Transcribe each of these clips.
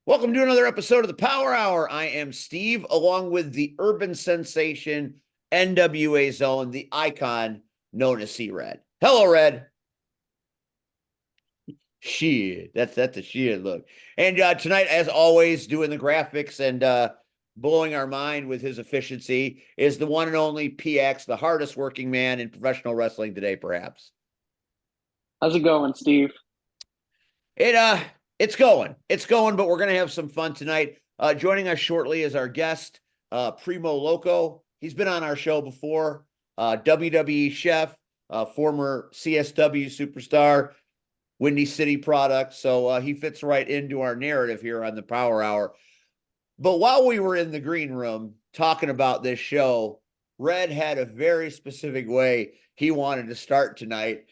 Welcome to another episode of the Power Hour. I am Steve, along with the urban sensation, NWA Zone, the icon known as C-Red. Hello, Red. Shit, that's the shit look. And tonight, as always, doing the graphics and blowing our mind with his efficiency is the one and only PX, the hardest working man in professional wrestling today, perhaps. How's it going, Steve? It's going, but we're gonna have some fun tonight. Joining us shortly is our guest, Primo Loko. He's been on our show before. WWE chef, former CSW superstar, Windy City product. So he fits right into our narrative here on the Power Hour. But while we were in the green room talking about this show, Red had a very specific way he wanted to start tonight.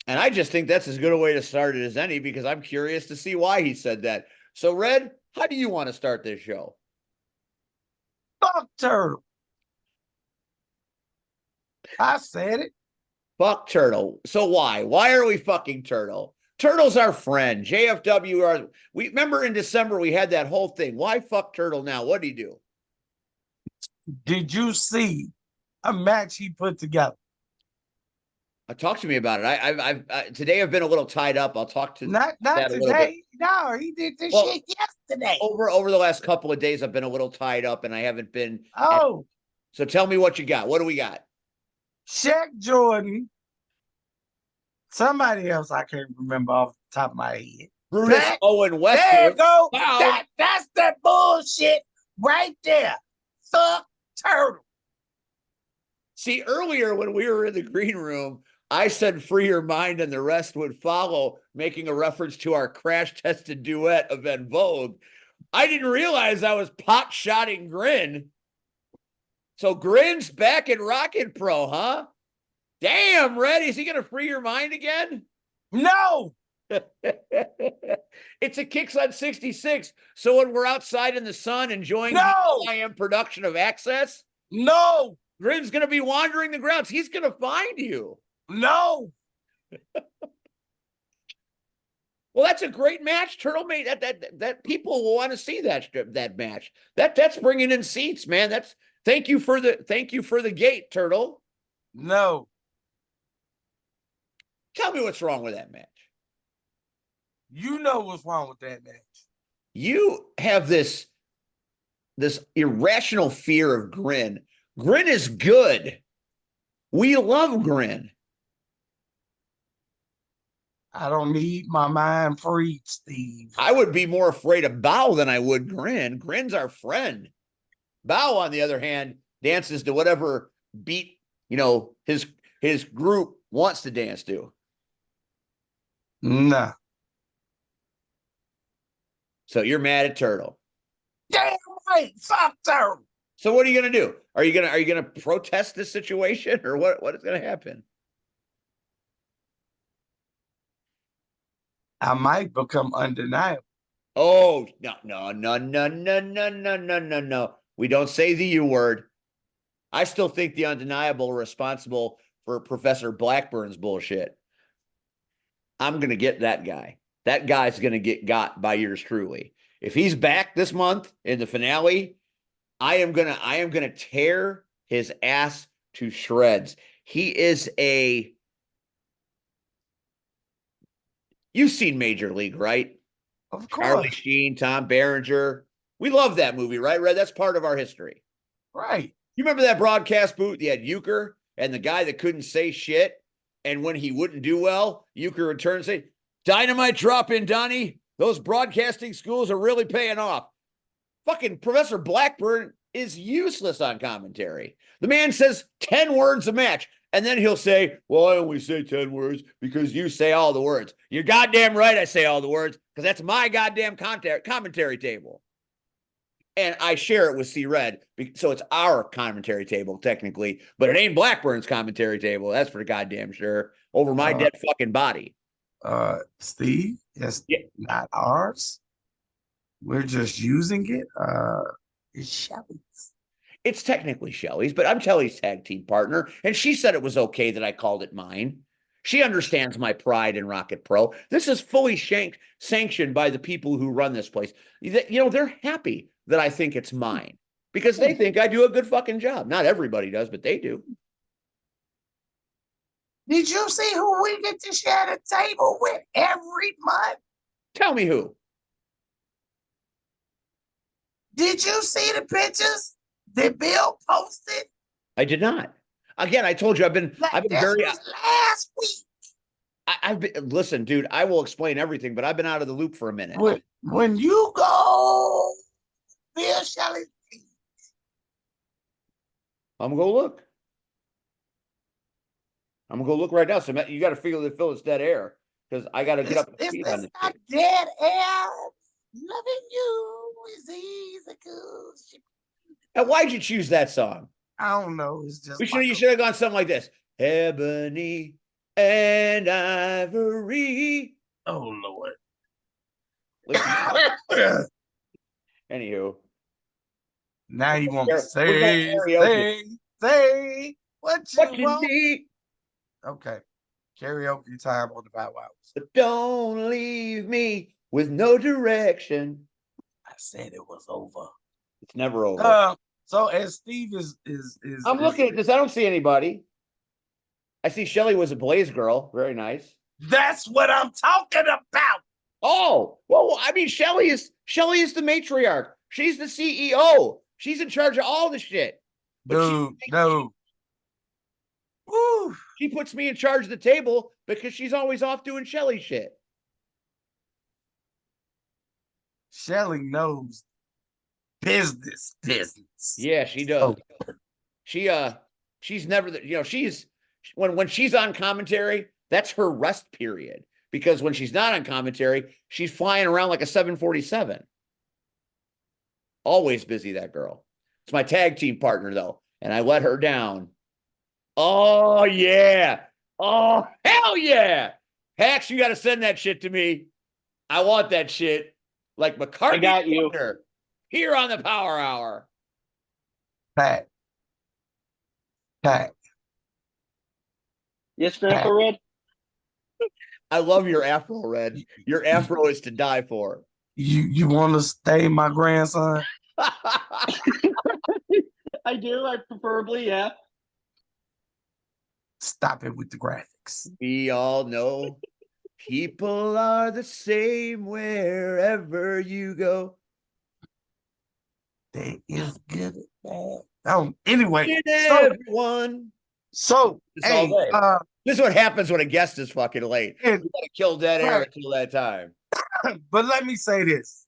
And I just think that's as good a way to start it as any, because I'm curious to see why he said that. So, Red, how do you want to start this show? Fuck Turtle. I said it. Fuck Turtle. So why? Why are we fucking Turtle? Turtle's our friend. JFW, we remember in December we had that whole thing. Why fuck Turtle now? What did he do? Did you see a match he put together? Talk to me about it. I've today I've been a little tied up. I'll talk to not that today. No, he did this shit yesterday. Over the last couple of days, I've been a little tied up and I haven't been. So tell me what you got. What do we got? Shaq Jordan. Somebody else I can't remember off the top of my head. Brutus Owen Westwood. There you go. Wow. That's that bullshit right there. Fuck Turtle. See, earlier when we were in the green room, I said free your mind and the rest would follow, making a reference to our crash-tested duet of En Vogue. I didn't realize I was pot-shotting Grin. So Grin's back in Rockin' Pro, huh? Damn, Red, is he going to free your mind again? No. It's a Kicks on 66. So when we're outside in the sun enjoying the IM production of Access, Grin's going to be wandering the grounds. He's going to find you. No. Well, that's a great match. Turtle made that people will want to see that match. That's bringing in seats, man. Thank you for the gate, Turtle. No. Tell me what's wrong with that match. You know what's wrong with that match. You have this irrational fear of Grin. Grin is good. We love Grin. I don't need my mind freed, Steve. I would be more afraid of Bow than I would Grin. Grin's our friend. Bow, on the other hand, dances to whatever beat, his group wants to dance to. Nah. So you're mad at Turtle. Damn right. Fuck Turtle. So what are you gonna do? Are you gonna protest this situation, or what is gonna happen? I might become undeniable. Oh, no. We don't say the U word. I still think the undeniable are responsible for Professor Blackburn's bullshit. I'm going to get that guy. That guy's going to get got by yours truly. If he's back this month in the finale, I am going to tear his ass to shreds. He is You've seen Major League, right? Of course. Charlie Sheen, Tom Berenger. We love that movie, right, Red? That's part of our history. Right. You remember that broadcast booth? You had Euchre and the guy that couldn't say shit. And when he wouldn't do well, Euchre would turn and say, "Dynamite drop in, Donnie. Those broadcasting schools are really paying off." Fucking Professor Blackburn is useless on commentary. The man says 10 words a match. And then he'll say, "Well, I only say 10 words because you say all the words." You're goddamn right I say all the words, because that's my goddamn commentary table. And I share it with C-Red, so it's our commentary table, technically. But it ain't Blackburn's commentary table. That's for goddamn sure. Over my dead fucking body. Steve, it's not ours. We're just using it. It's Shelly's. It's technically Shelly's, but I'm Shelly's tag team partner, and she said it was okay that I called it mine. She understands my pride in Rocket Pro. This is fully sanctioned by the people who run this place. They're happy that I think it's mine because they think I do a good fucking job. Not everybody does, but they do. Did you see who we get to share the table with every month? Tell me who. Did you see the pictures that Bill posted? I did not. Again, I told you I've been This very. was last week. I've been listen, dude. I will explain everything, but I've been out of the loop for a minute. When you go, Bill Shelley, I'm gonna go look. I'm gonna go look right now. So you got to figure to fill this dead air because I got to get up to speed on this. It's not dead air. Loving you is easy. And why'd you choose that song? I don't know. It's just You should have gone something like this: Ebony and Ivory. Oh Lord. Anywho, Now you want to say what you want. Need. Okay. Karaoke time on the Bow Wows. But don't leave me with no direction. I said it was over. It's never over. So as Steve is I'm looking at this. I don't see anybody. I see Shelly was a Blaze girl. Very nice. That's what I'm talking about. Oh, well, I mean, Shelly is the matriarch. She's the CEO. She's in charge of all the shit. Dude. Woo. She puts me in charge of the table because she's always off doing Shelly shit. Shelly knows business. Yeah, she does. She's never, she's when she's on commentary, that's her rest period. Because when she's not on commentary, she's flying around like a 747. Always busy, that girl. It's my tag team partner, though, and I let her down. Oh, yeah. Oh, hell yeah. Hax, you got to send that shit to me. I want that shit. Like McCartney. I got you. Here on the Power Hour. Pat. Yes, Grandpa Red? I love your afro, Red. Your afro is to die for. You want to stay my grandson? I do. I preferably, yeah. Stop it with the graphics. We all know people are the same wherever you go. They is good at bad. Anyway, Everyone. So hey, this is what happens when a guest is fucking late. You gotta kill dead air until that time. But let me say this,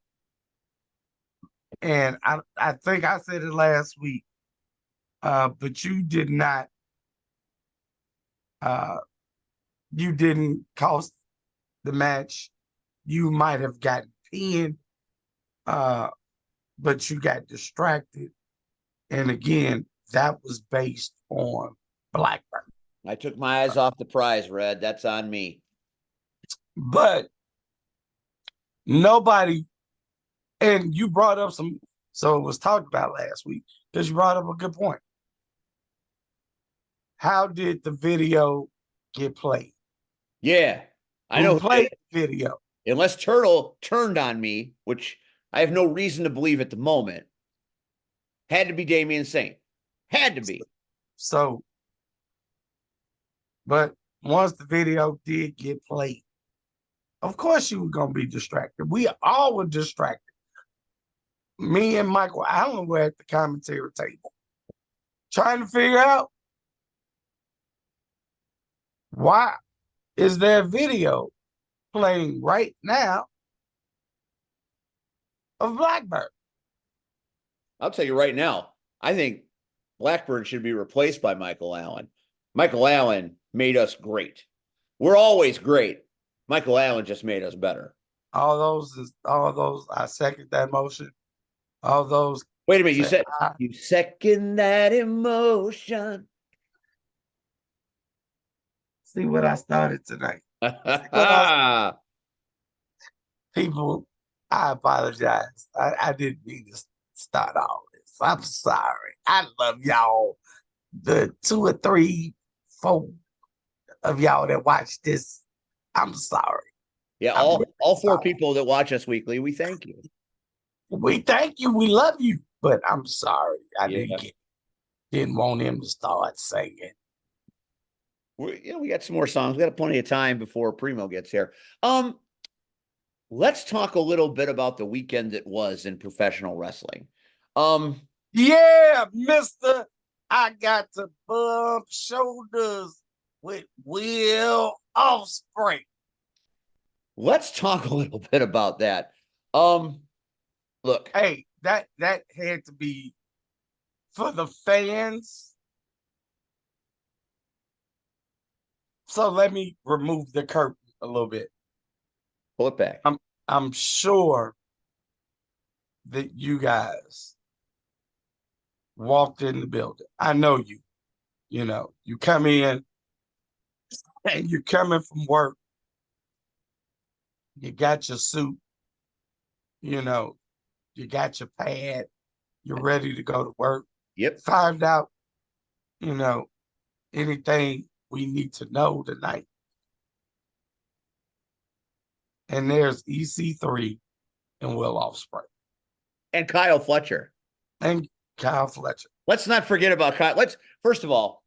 and I think I said it last week, but you did not. You didn't cost the match. You might have gotten pinned, but you got distracted. And again, that was based on Blackburn. I took my eyes off the prize, Red. That's on me. But nobody, and you brought up so it was talked about last week because you brought up a good point. How did the video get played? Yeah, I know. Who played the video? Unless Turtle turned on me, which I have no reason to believe at the moment, had to be Damian Saint. Had to be. So, but once the video did get played, of course you were going to be distracted. We all were distracted. Me and Michael Allen were at the commentary table trying to figure out why is there a video playing right now of Blackbird? I'll tell you right now, I think Blackbird should be replaced by Michael Allen. Michael Allen made us great. We're always great. Michael Allen just made us better. All those, I second that motion. All those. Wait a minute, you second that emotion. See what I started tonight. People, I apologize. I didn't mean to start all this. I'm sorry. I love y'all. The 2 or 3, 4 of y'all that watch this. I'm sorry. Yeah, I'm really all four sorry. people that watch us weekly, we thank you. We thank you. We love you. But I'm sorry. I Yeah. didn't want him to start singing. We got some more songs. We got plenty of time before Primo gets here. Let's talk a little bit about the weekend that was in professional wrestling. Yeah, mister. I got to bump shoulders with Will Offspring. Let's talk a little bit about that. Look, Hey, that had to be for the fans. So let me remove the curtain a little bit. pull it back. I'm sure that you guys walked in the building. I know you. You know, you come in and you're coming from work. You got your suit, you know, you got your pad, you're ready to go to work. Yep. Find out, you know, anything we need to know tonight. And there's EC3 and Will Offspring And Kyle Fletcher. and Kyle Fletcher. Let's not forget about Kyle. First of all,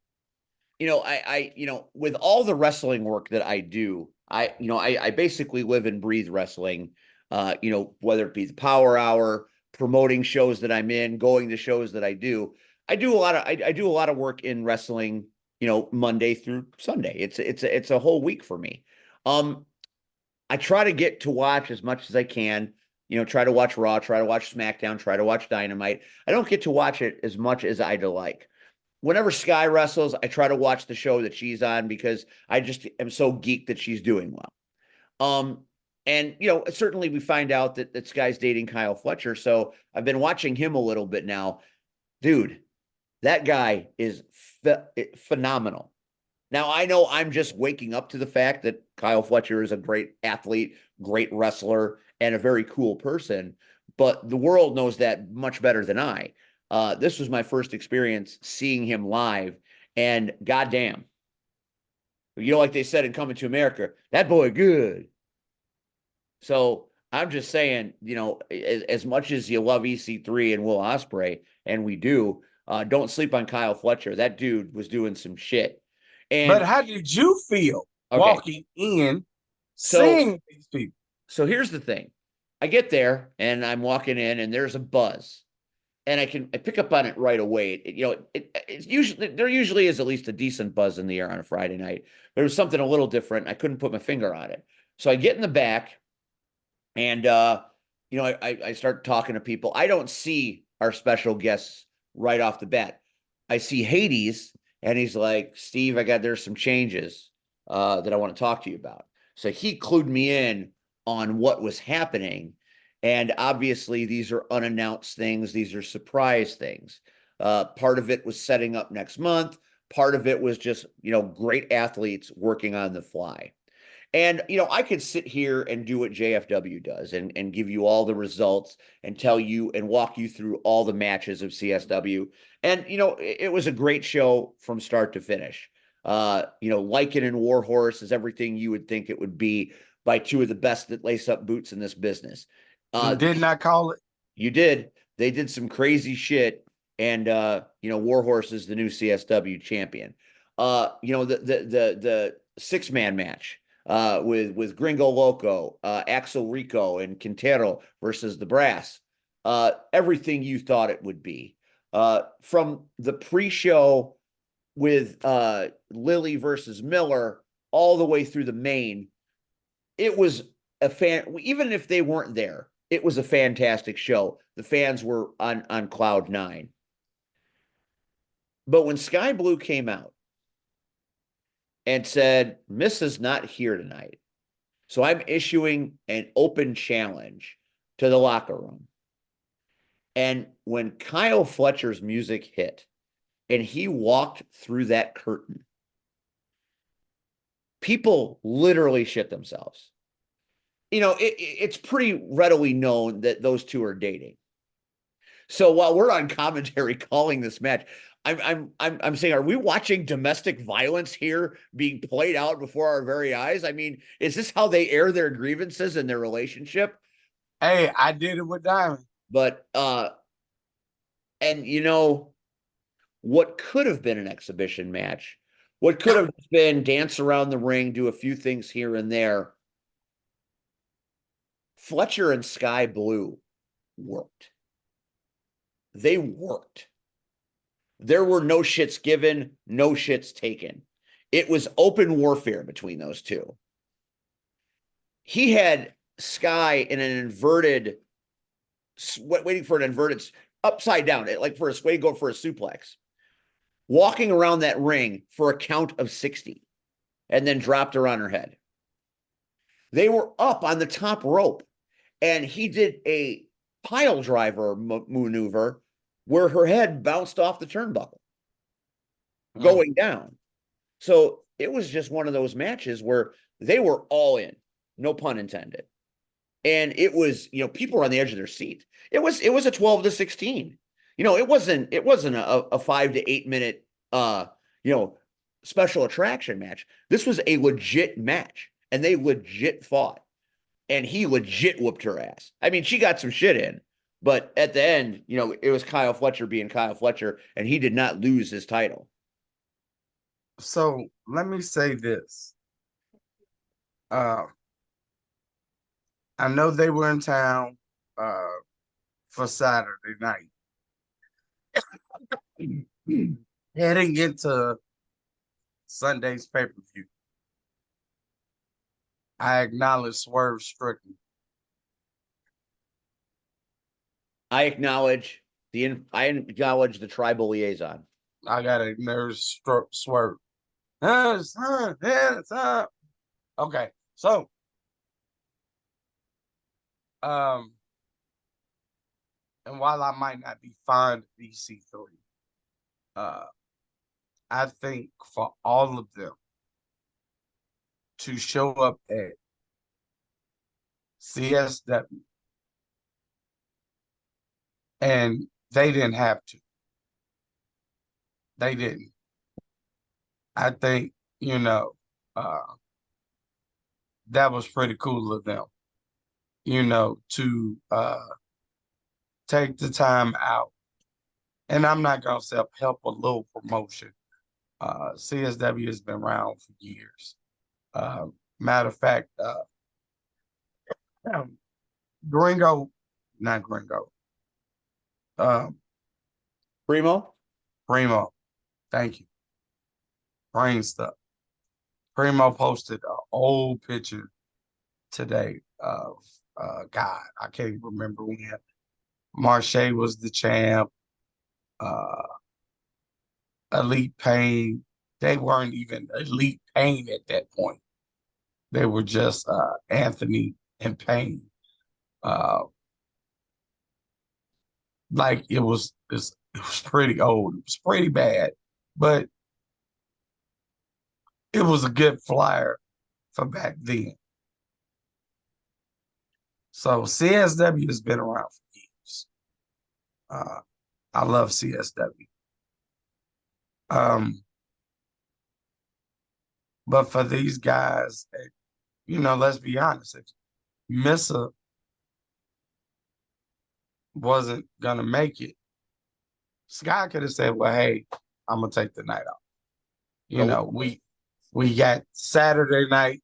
with all the wrestling work that I do, I basically live and breathe wrestling. Whether it be the Power Hour, promoting shows that I'm in, going to shows that I do. I do a lot of work in wrestling, Monday through Sunday. It's a whole week for me. I try to get to watch as much as I can. Try to watch Raw, try to watch SmackDown, try to watch Dynamite. I don't get to watch it as much as I'd like. Whenever Sky wrestles, I try to watch the show that she's on because I just am so geeked that she's doing well. And certainly we find out that Sky's dating Kyle Fletcher, so I've been watching him a little bit now. Dude, that guy is phenomenal. Now, I know I'm just waking up to the fact that Kyle Fletcher is a great athlete, great wrestler, and a very cool person, but the world knows that much better than I. This was my first experience seeing him live, and goddamn, like they said in Coming to America, that boy good. So I'm just saying, as much as you love EC3 and Will Ospreay, and we do, don't sleep on Kyle Fletcher. That dude was doing some shit. But And how did you feel walking in, seeing these people? So here's the thing. I get there and I'm walking in and there's a buzz. And I pick up on it right away. It's usually there usually is at least a decent buzz in the air on a Friday night. There was something a little different. I couldn't put my finger on it. So I get in the back and I start talking to people. I don't see our special guests right off the bat. I see Hades and he's like, Steve, there's some changes that I want to talk to you about. So he clued me in on what was happening. And obviously, these are unannounced things. These are surprise things. Part of it was setting up next month. Part of it was just, great athletes working on the fly. And, I could sit here and do what JFW does and give you all the results and tell you and walk you through all the matches of CSW. And, it was a great show from start to finish. Lycan and Warhorse is everything you would think it would be by two of the best that lace up boots in this business. Did not call it. You did. They did some crazy shit. And, Warhorse is the new CSW champion. The 6-man match with Gringo Loco, Axel Rico, and Quintero versus the Brass. Everything you thought it would be. From the pre-show with Lily versus Miller all the way through the main, it was even if they weren't there, it was a fantastic show. The fans were on cloud 9. But when Sky Blue came out and said, Miss is not here tonight, so I'm issuing an open challenge to the locker room. And when Kyle Fletcher's music hit and he walked through that curtain, people literally shit themselves. It's pretty readily known that those two are dating. So while we're on commentary calling this match, I'm saying, are we watching domestic violence here being played out before our very eyes? I mean, is this how they air their grievances in their relationship? Hey, I did it with Diamond. But and you know what could have been an exhibition match, what could have been dance around the ring, do a few things here and there. Fletcher and Sky Blue worked. They worked. There were no shits given, no shits taken. It was open warfare between those two. He had Sky in an inverted, waiting for an inverted, upside down, like for a way go for a suplex, walking around that ring for a count of 60, and then dropped her on her head. They were up on the top rope, and he did a pile driver maneuver where her head bounced off the turnbuckle going down. So it was just one of those matches where they were all in, no pun intended. And it was, people were on the edge of their seat. It was a 12-16. It wasn't a 5 to 8 minute special attraction match. This was a legit match, and they legit fought. And he legit whooped her ass. I mean, she got some shit in, but at the end, it was Kyle Fletcher being Kyle Fletcher, and he did not lose his title. So let me say this. I know they were in town for Saturday night. Heading into Sunday's pay-per-view, I acknowledge Swerve Strickland. I acknowledge the tribal liaison. I got a nervous Swerve. Okay, so and while I might not be fond of EC3, I think for all of them to show up at CSW, and they didn't have to. They didn't. I think, that was pretty cool of them, to take the time out. And I'm not going to say help a little promotion. CSW has been around for years. Matter of fact, Gringo, not Gringo. Primo? Primo, thank you. Brain stuff. Primo posted an old picture today of God, I can't remember when Marche was the champ. Elite Pain. They weren't even Elite Pain at that point. They were just Anthony and Pain. Like it was pretty old. It was pretty bad, but it was a good flyer for back then. So CSW has been around for years. I love CSW. But for these guys, let's be honest. If Missa wasn't gonna make it, Sky could have said, "Well, hey, I'm gonna take the night off." We got Saturday night,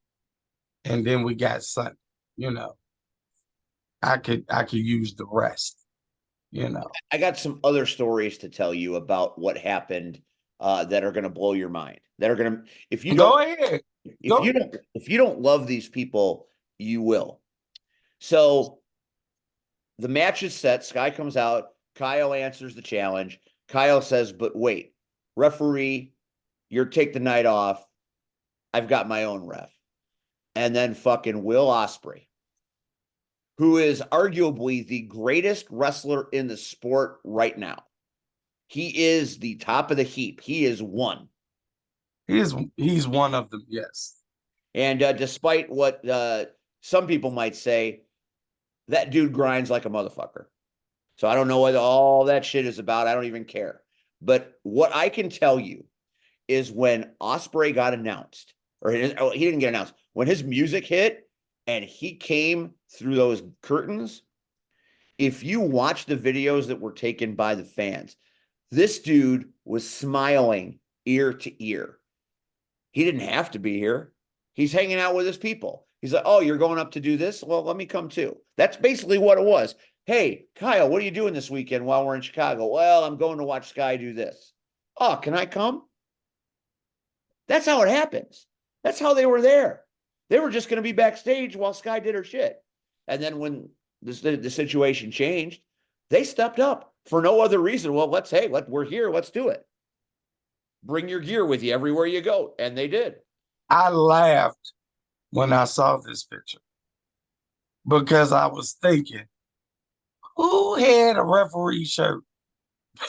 and then we got Sunday. I could use the rest. I got some other stories to tell you about what happened that are going to blow your mind. That are going to, if you don't, go ahead. If you don't love these people, you will. So the match is set. Sky comes out. Kyle answers the challenge. Kyle says, "But wait, referee, you're take the night off. I've got my own ref." And then fucking Will Ospreay, who is arguably the greatest wrestler in the sport right now. He is the top of the heap. He is one. He's one of them, yes. And despite what some people might say, that dude grinds like a motherfucker. So I don't know what all that shit is about. I don't even care. But what I can tell you is when Osprey got announced, or he didn't get announced, when his music hit and he came through those curtains, if you watch the videos that were taken by the fans, this dude was smiling ear to ear. He didn't have to be here. He's hanging out with his people. He's like, oh, you're going up to do this? Well, let me come too. That's basically what it was. Hey, Kyle, what are you doing this weekend while we're in Chicago? Well, I'm going to watch Sky do this. Oh, can I come? That's how it happens. That's how they were there. They were just going to be backstage while Sky did her shit. And then when the situation changed, they stepped up for no other reason. Well, we're here. Let's do it. Bring your gear with you everywhere you go. And they did. I laughed when I saw this picture because I was thinking, who had a referee shirt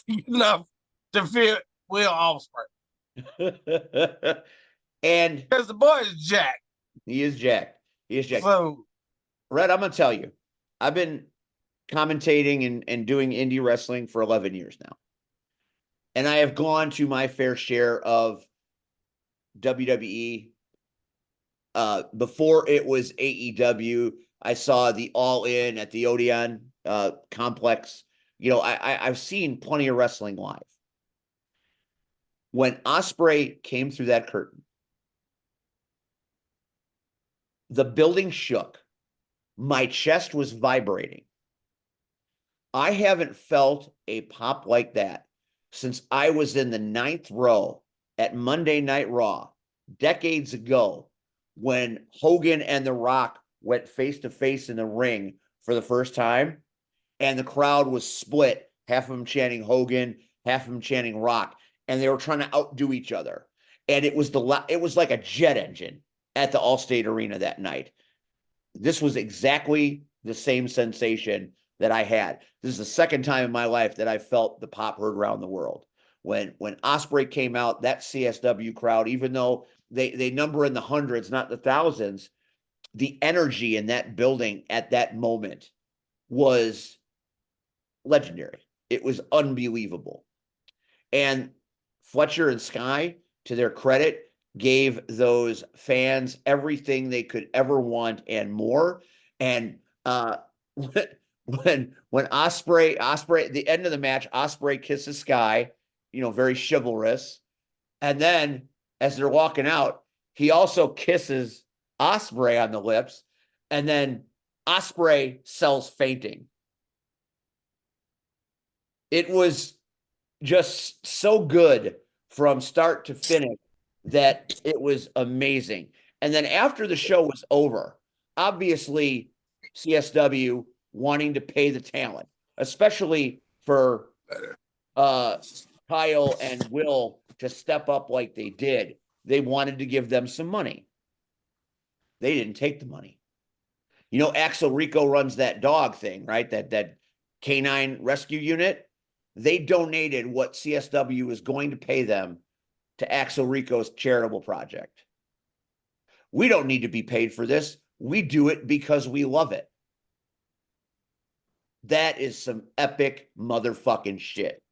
enough to fit Will Ospreay? And Because the boy is jacked. he is jacked. He is jacked. So, Red, I'm going to tell you, I've been commentating and doing indie wrestling for 11 years now. And I have gone to my fair share of WWE. Before it was AEW, I saw the All In at the Odeon complex. You know, I've seen plenty of wrestling live. When Osprey came through that curtain, the building shook. My chest was vibrating. I haven't felt a pop like that since I was in the 9th row at Monday Night Raw decades ago when Hogan and The Rock went face to face in the ring for the first time, and the crowd was split, half of them chanting Hogan, half of them chanting Rock, and they were trying to outdo each other. And it was like a jet engine at the Allstate Arena that night. This was exactly the same sensation that I had. This is the second time in my life that I felt the pop heard around the world. When Osprey came out, that CSW crowd, even though they number in the hundreds, not the thousands, the energy in that building at that moment was legendary. It was unbelievable. And Fletcher and Sky, to their credit, gave those fans everything they could ever want and more. And when Osprey at the end of the match, Osprey kisses Sky, you know, very chivalrous. And then as they're walking out, he also kisses Osprey on the lips. And then Osprey sells fainting. It was just so good from start to finish that it was amazing. And then after the show was over, obviously CSW wanting to pay the talent, especially for Kyle and Will to step up like they did. They wanted to give them some money. They didn't take the money. You know, Axel Rico runs that dog thing, right? That canine rescue unit. They donated what CSW was going to pay them to Axel Rico's charitable project. We don't need to be paid for this. We do it because we love it. That is some epic motherfucking shit.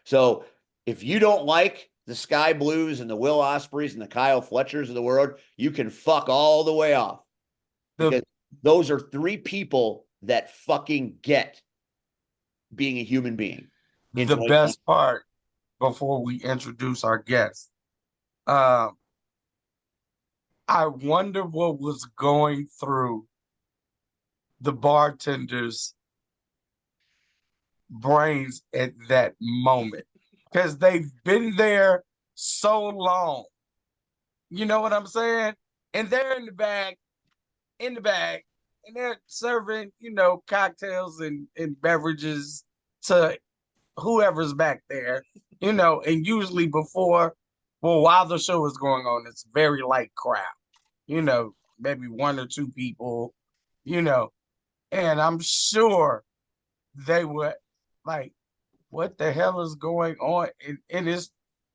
So if you don't like the Sky Blues and the Will Ospreys and the Kyle Fletchers of the world, you can fuck all the way off. Because those are 3 people that fucking get being a human being. the best part before we introduce our guest, I wonder what was going through the bartender's brains at that moment, because they've been there so long. You know what I'm saying? And they're in the bag, and they're serving, you know, cocktails and beverages to whoever's back there, you know, and usually while the show is going on, it's a very light crowd, you know, maybe 1 or 2 people, you know, and I'm sure they were like, what the hell is going on? And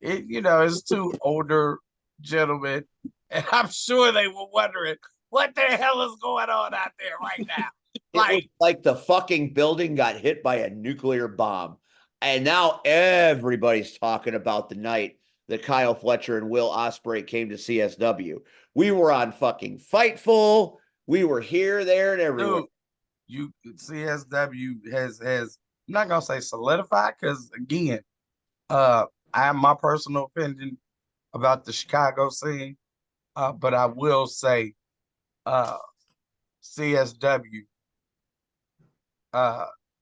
you know, it's 2 older gentlemen, and I'm sure they were wondering what the hell is going on out there right now. was like the fucking building got hit by a nuclear bomb. And now everybody's talking about the night that Kyle Fletcher and Will Ospreay came to CSW. We were on fucking Fightful. We were here, there, and everywhere. Dude, CSW has I'm not gonna say solidified because again, I have my personal opinion about the Chicago scene, but I will say CSW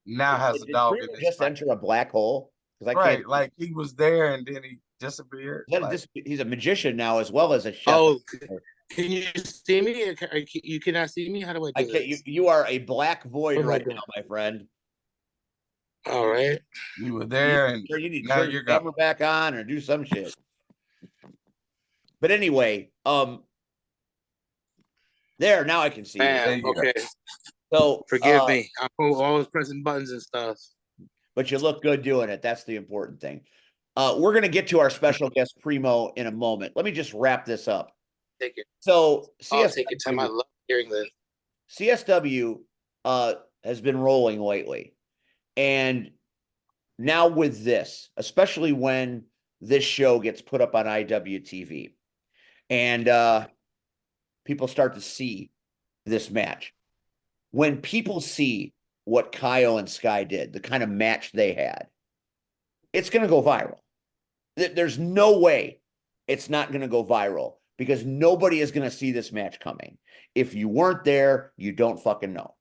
now has a Did dog Primo in this just fight. enter a black hole? Because I Right, can't. like he was there and then he disappeared. Like, He's a magician now as well as a chef. Oh, can you see me? You cannot see me. How do I do I can't. this? You are a black void What am I right doing? now, my friend. All right. you were there and You need to now turn you're your gone. camera back on or do some shit. But anyway, there now I can see you. There Man, you go. okay. So Forgive me. I'm always pressing buttons and stuff. but you look good doing it. That's the important thing. We're going to get to our special guest Primo in a moment. Let me just wrap this up. Take it. So I'll take your time. I love hearing this. CSW has been rolling lately. And now with this, especially when this show gets put up on IWTV and people start to see this match. When people see what Kyle and Sky did, the kind of match they had, it's going to go viral. There's no way it's not going to go viral because nobody is going to see this match coming. If you weren't there, you don't fucking know.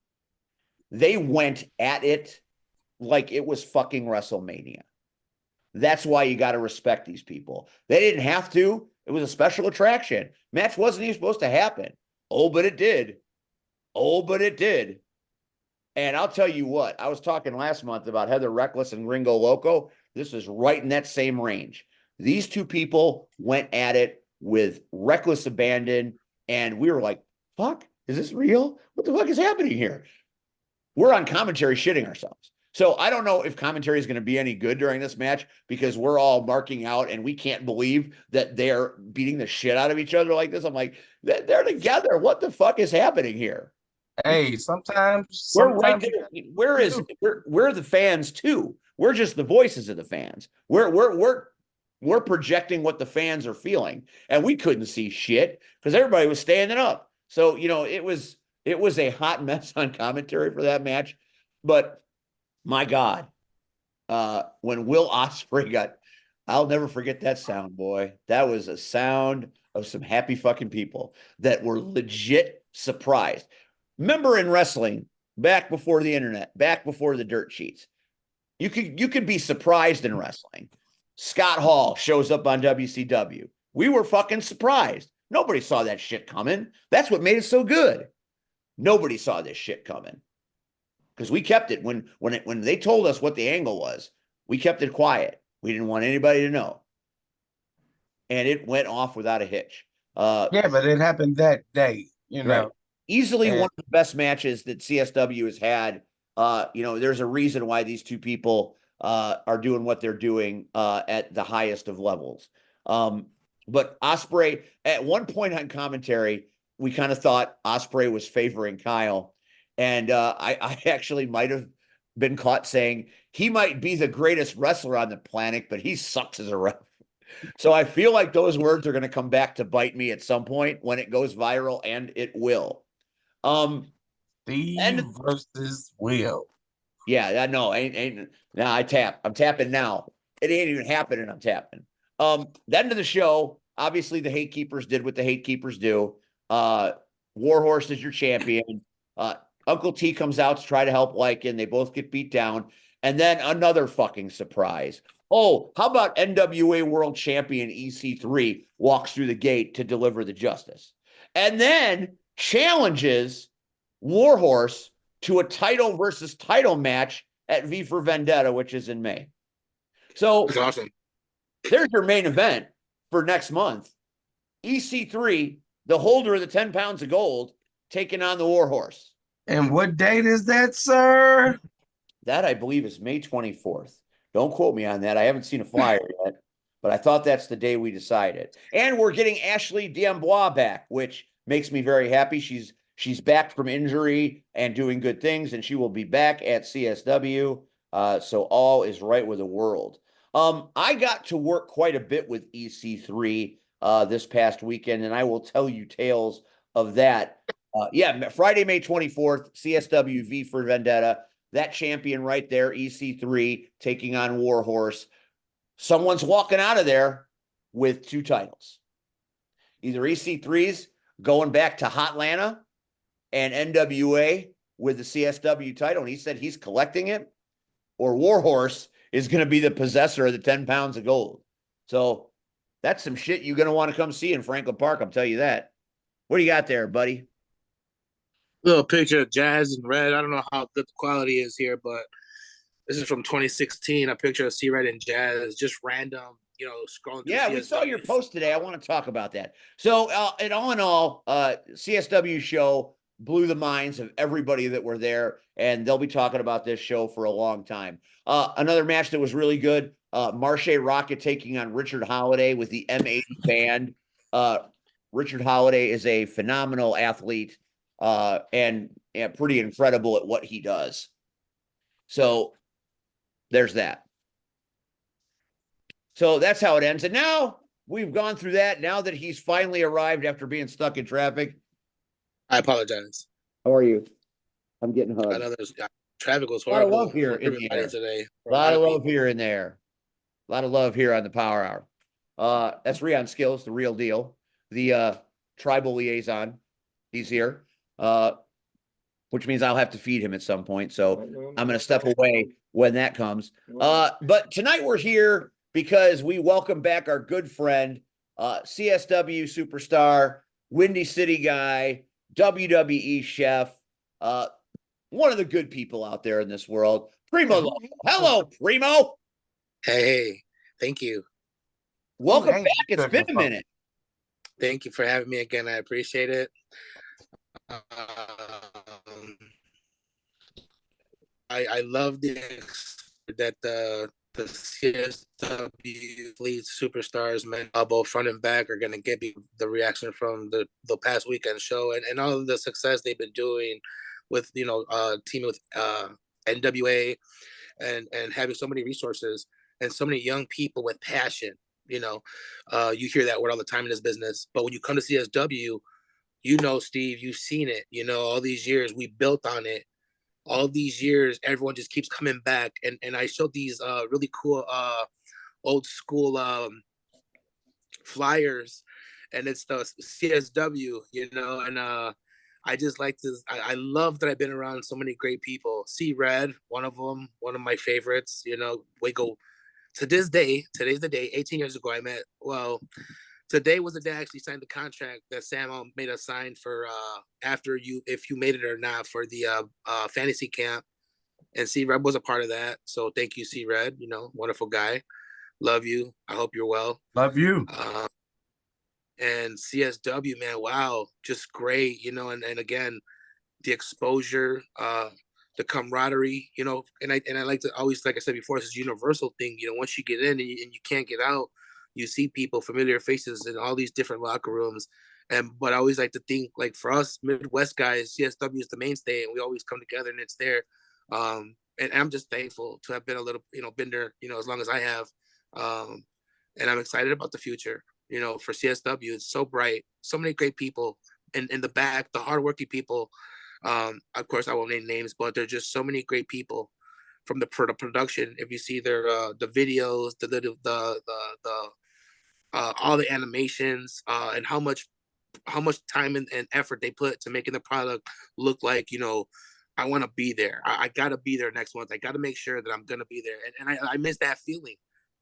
They went at it like it was fucking WrestleMania. That's why you got to respect these people. They didn't have to. It was a special attraction. Match wasn't even supposed to happen. Oh, but it did. Oh, but it did. And I'll tell you what, I was talking last month about Heather Reckless and Ringo Loco. This is right in that same range. These two people went at it with reckless abandon. And we were like, fuck, is this real? What the fuck is happening here? We're on commentary shitting ourselves. So I don't know if commentary is going to be any good during this match because we're all marking out and we can't believe that they're beating the shit out of each other like this. I'm like, they're together. What the fuck is happening here? Hey, sometimes We're right there. We're the fans too. We're just the voices of the fans. We're projecting what the fans are feeling, and we couldn't see shit because everybody was standing up. So it was a hot mess on commentary for that match. But my God, when Will Ospreay I'll never forget that sound, boy. That was a sound of some happy fucking people that were legit surprised. Remember in wrestling, back before the internet, back before the dirt sheets, you could be surprised in wrestling. Scott Hall shows up on WCW. We were fucking surprised. Nobody saw that shit coming. That's what made it so good. Nobody saw this shit coming because we kept it when they told us what the angle was. We kept it quiet. We didn't want anybody to know, and it went off without a hitch. Yeah, but it happened that day, you know. Right. Easily one of the best matches that CSW has had. There's a reason why these two people are doing what they're doing at the highest of levels. But Ospreay, at one point on commentary, we kind of thought Ospreay was favoring Kyle. And I actually might have been caught saying he might be the greatest wrestler on the planet, but he sucks as a ref. So I feel like those words are going to come back to bite me at some point when it goes viral, and it will. Steve versus Will. Yeah, no, ain't now I'm tapping now. It ain't even happening. I'm tapping. The end of the show, obviously the Hate Keepers did what the Hate Keepers do. Warhorse is your champion. Uncle T comes out to try to help Lycan. They both get beat down. And then another fucking surprise. Oh, how about NWA World Champion EC3 walks through the gate to deliver the justice and then challenges Warhorse to a title versus title match at V for Vendetta, which is in May. So That's awesome. There's your main event for next month. EC3, the holder of the 10 pounds of gold, taking on the Warhorse. And what date is that, sir? That, I believe, is May 24th. Don't quote me on that. I haven't seen a flyer yet, but I thought that's the day we decided. And we're getting Ashley D'Amboise back, which makes me very happy. She's she's back from injury and doing good things, and she will be back at CSW. So all is right with the world. I got to work quite a bit with EC3 this past weekend, and I will tell you tales of that. Yeah, Friday, May 24th, CSW V for Vendetta. That champion right there, EC3, taking on Warhorse. Someone's walking out of there with 2 titles. Either EC3's going back to Hotlanta and NWA with the CSW title, and he said he's collecting it, or Warhorse is going to be the possessor of the 10 pounds of gold. So that's some shit you're going to want to come see in Franklin Park, I'll tell you that. What do you got there, buddy? Little picture of Jazz in red. I don't know how good the quality is here, but this is from 2016. A picture of C-Red and Jazz, just random, scrolling through. Yeah, we saw your post today. I want to talk about that. So, and all in all, CSW show blew the minds of everybody that were there, and they'll be talking about this show for a long time. Another match that was really good, Marche Rocket taking on Richard Holiday with the M80 band. Richard Holiday is a phenomenal athlete and pretty incredible at what he does. So there's that. So that's how it ends. And now we've gone through that. Now that he's finally arrived after being stuck in traffic. I apologize. How are you? I'm getting hugged. I know there's traffic was A lot of horrible love here for in the everybody air. today. A lot of love here and there. A lot of love here on the Power Hour. That's Rion Skills, the real deal. The tribal liaison. He's here. Which means I'll have to feed him at some point. So I'm going to step away when that comes. But tonight we're here because we welcome back our good friend, CSW superstar, Windy City guy, WWE chef, one of the good people out there in this world, Primo Loko. Hello, Primo. Hey, thank you. Welcome back. It's been a minute. Thank you for having me again. I appreciate it. I love that the CSW lead superstars, men, both front and back, are going to get the reaction from the past weekend show and all of the success they've been doing with teaming with NWA and having so many resources and so many young people with passion. You hear that word all the time in this business, but when you come to CSW, Steve, you've seen it. All these years we built on it. All these years, everyone just keeps coming back, and I showed these really cool old school flyers, and it's the CSW, and I just like to. I love that I've been around so many great people. C-Red, one of them, one of my favorites. We go to this day. Today's the day. 18 years ago, I met. Well, today was the day I actually signed the contract that Sam made us sign for if you made it or not for the fantasy camp. And C-Red was a part of that. So thank you, C-Red, wonderful guy. Love you. I hope you're well. Love you. And CSW, man, wow, just great, and again, the exposure, the camaraderie, and I like to always, like I said before, it's a universal thing. Once you get in and you can't get out, you see people, familiar faces in all these different locker rooms. But I always like to think, like, for us Midwest guys, CSW is the mainstay, and we always come together, and it's there. And I'm just thankful to have been been there, as long as I have. And I'm excited about the future, for CSW. It's so bright, so many great people in the back, the hardworking people. Of course, I won't name names, but there's just so many great people from the production. If you see their the videos, the all the animations, and how much time and effort they put to making the product look like, I want to be there. I got to be there next month. I got to make sure that I'm going to be there. And I miss that feeling.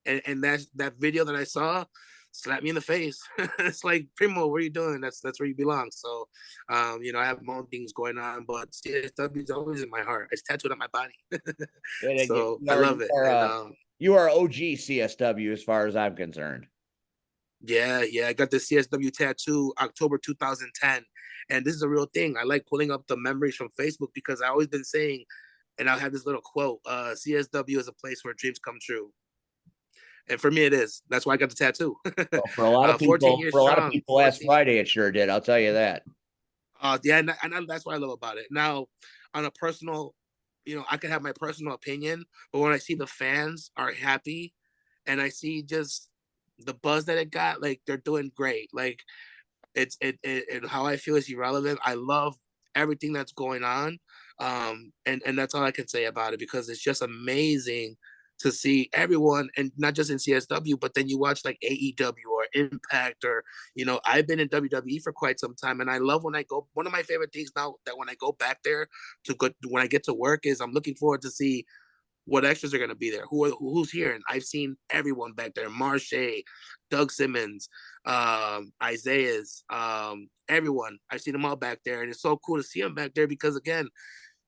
And that video that I saw slapped me in the face. It's like, Primo, what are you doing? That's where you belong. So, I have my own things going on, but CSW is always in my heart. It's tattooed on my body. So I love it. You are OG CSW as far as I'm concerned. Yeah. I got the CSW tattoo October 2010. And this is a real thing. I like pulling up the memories from Facebook because I've always been saying, and I'll have this little quote, CSW is a place where dreams come true. And for me, it is. That's why I got the tattoo. Well, for a lot of people, last Friday, it sure did. I'll tell you that. Yeah, and that's what I love about it. Now, on a personal, I can have my personal opinion, but when I see the fans are happy, and I see just the buzz that it got, like they're doing great. Like it how I feel is irrelevant. I love everything that's going on, and that's all I can say about it because it's just amazing to see everyone, and not just in CSW, but then you watch like AEW or Impact, or I've been in WWE for quite some time, and I love when I go. One of my favorite things now that when I go back there to go when I get to work is I'm looking forward to see what extras are going to be there, who's here, and I've seen everyone back there: Marche, Doug Simmons, Isaiah's, everyone. I've seen them all back there, and it's so cool to see them back there because again,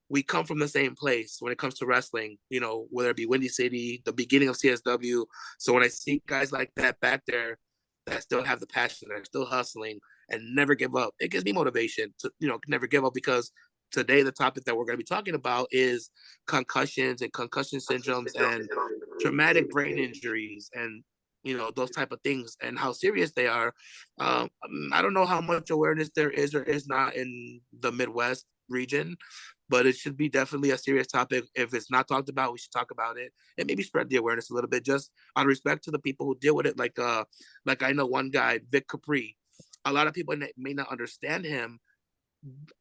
we come from the same place when it comes to wrestling. Whether it be Windy City, the beginning of CSW. So when I see guys like that back there that still have the passion, that are still hustling and never give up, it gives me motivation to never give up because today the topic that we're going to be talking about is concussions and concussion syndromes and traumatic brain injuries and those type of things and how serious they are. I don't know how much awareness there is or is not in the Midwest region, but it should be definitely a serious topic. If it's not talked about, we should talk about it and maybe spread the awareness a little bit, just out of respect to the people who deal with it. Like I know one guy, Vic Capri. A lot of people may not understand him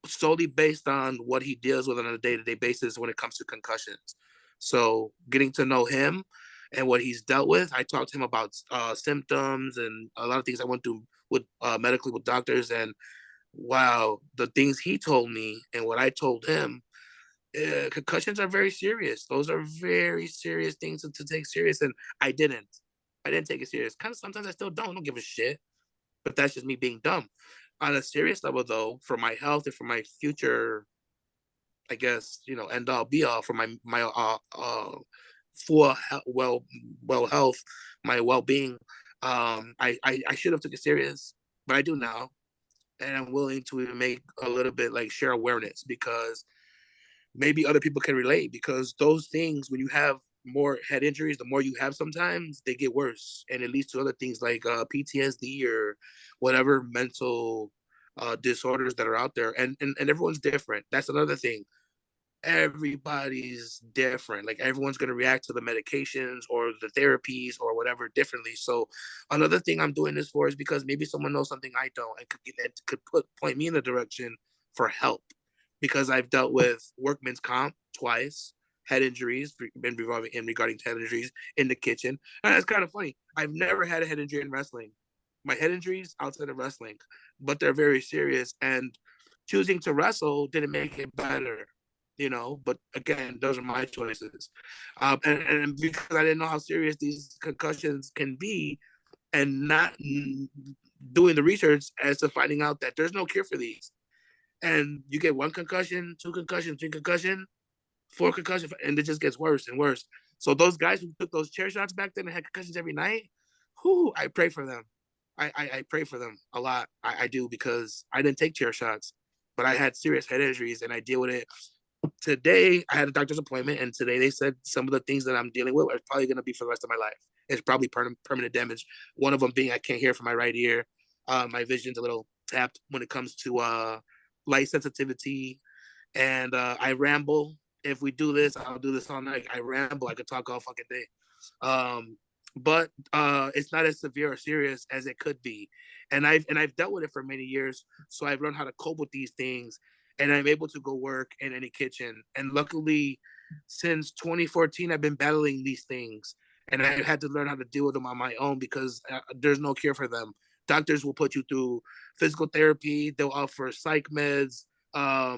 solely based on what he deals with on a day-to-day basis when it comes to concussions. So getting to know him and what he's dealt with, I talked to him about symptoms and a lot of things I went through with medically with doctors, and wow, the things he told me and what I told him, concussions are very serious. Those are very serious things to take serious, and I didn't take it serious. Kind of sometimes I still don't give a shit, but that's just me being dumb. On a serious level, though, for my health and for my future, I guess end all be all for my full well health, my well being. I should have took it serious, but I do now, and I'm willing to even make a little bit like share awareness because maybe other people can relate because those things when you have more head injuries, the more you have sometimes they get worse and it leads to other things like PTSD or whatever mental disorders that are out there, and everyone's different. That's another thing. Everybody's different. Like everyone's going to react to the medications or the therapies or whatever differently. So another thing I'm doing this for is because maybe someone knows something I don't and could point me in the direction for help, because I've dealt with workman's comp twice, head injuries regarding head injuries in the kitchen. And that's kind of funny. I've never had a head injury in wrestling. My head injuries outside of wrestling, but they're very serious. And choosing to wrestle didn't make it better. But again, those are my choices. And because I didn't know how serious these concussions can be and not doing the research as to finding out that there's no cure for these. And you get one concussion, two concussions, three concussion, four concussion, and it just gets worse and worse. So those guys who took those chair shots back then and had concussions every night, I pray for them. I pray for them a lot. I do because I didn't take chair shots, but I had serious head injuries and I deal with it. Today, I had a doctor's appointment, and today they said some of the things that I'm dealing with are probably going to be for the rest of my life. It's probably permanent damage. One of them being I can't hear from my right ear. My vision's a little tapped when it comes to light sensitivity, and I ramble. If we do this, I'll do this all night. I ramble. I could talk all fucking day. But it's not as severe or serious as it could be, and I've dealt with it for many years, so I've learned how to cope with these things, and I'm able to go work in any kitchen. And luckily, since 2014, I've been battling these things, and I've had to learn how to deal with them on my own because there's no cure for them. Doctors will put you through physical therapy. They'll offer psych meds,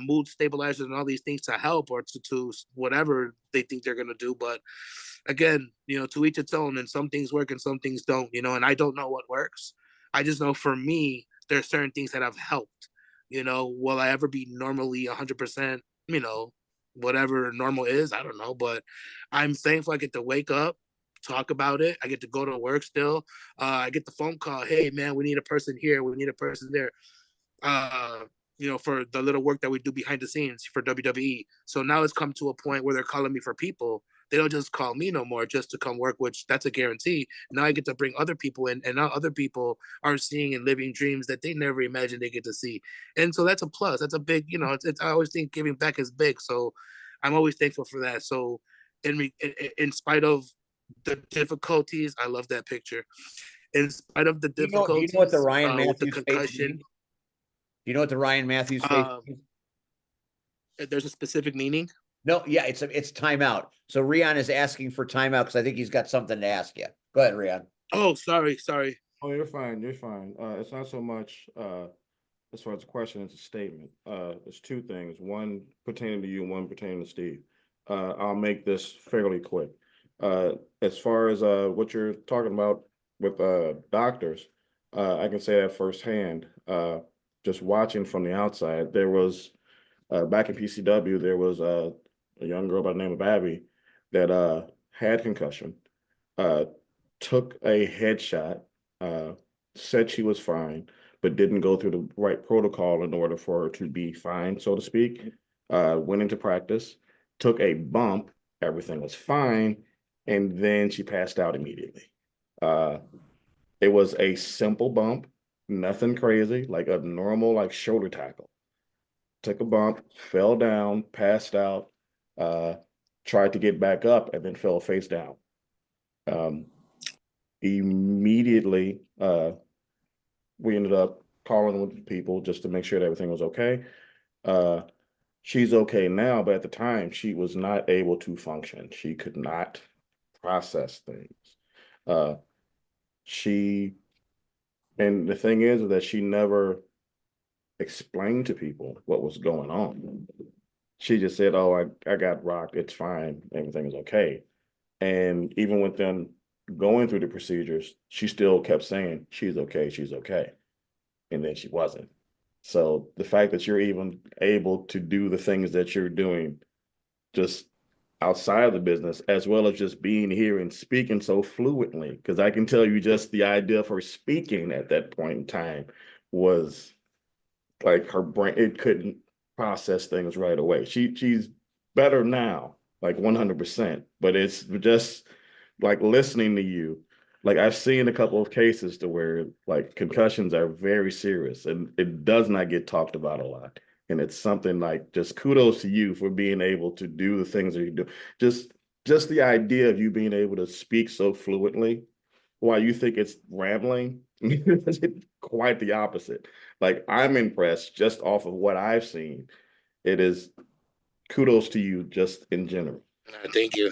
mood stabilizers, and all these things to help or to whatever they think they're gonna do. But again, to each its own, and some things work and some things don't. And I don't know what works. I just know for me, there's certain things that have helped. Will I ever be normally 100%? Whatever normal is, I don't know. But I'm thankful I get to wake up, talk about it. I get to go to work still. I get the phone call. Hey, man, we need a person here. We need a person there. For the little work that we do behind the scenes for WWE. So now it's come to a point where they're calling me for people they don't just call me no more just to come work, which that's a guarantee. Now I get to bring other people in, and now other people are seeing and living dreams that they never imagined they get to see. And so that's a plus. That's a big, I always think giving back is big. So I'm always thankful for that. So in spite of the difficulties, I love that picture. In spite of the Do you know what the difficulties Ryan with the Matthews face concussion, means? Do you know what the Ryan Matthews face um, means? there's a specific meaning. No, yeah, it's timeout. So Rion is asking for timeout because I think he's got something to ask you. Go ahead, Rion. Oh, sorry. Oh, you're fine. You're fine. It's not so much as far as a question, it's a statement. There's two things, one pertaining to you and one pertaining to Steve. I'll make this fairly quick. As far as what you're talking about with doctors, I can say that firsthand. Just watching from the outside, there was back in PCW, there was a young girl by the name of Abby that had concussion, uh, took a headshot, said she was fine, but didn't go through the right protocol in order for her to be fine, so to speak. Went into practice, took a bump, everything was fine, and then she passed out immediately. Uh, it was a simple bump, nothing crazy, like a normal like shoulder tackle. Took a bump, fell down, passed out, uh, tried to get back up, and then fell face down. Um, Immediately, we ended up calling with people just to make sure that everything was okay. Uh, she's okay now, but at the time, she was not able to function. She could not process things. Uh, she, and the thing is that she never explained to people what was going on. She just said, "Oh, I got rocked. It's fine. Everything is okay." And even with them going through the procedures, she still kept saying, "She's okay. She's okay." And then she wasn't. So the fact that you're even able to do the things that you're doing just outside of the business, as well as just being here and speaking so fluently, because I can tell you just the idea of her speaking at that point in time was like her brain, it couldn't process things right away. She's better now, like 100%, but it's just like listening to you. Like I've seen a couple of cases to where like concussions are very serious and it does not get talked about a lot. And it's something like just kudos to you for being able to do the things that you do. Just the idea of you being able to speak so fluently while you think it's rambling, it's quite the opposite. Like I'm impressed just off of what I've seen. It is kudos to you just in general. Thank you.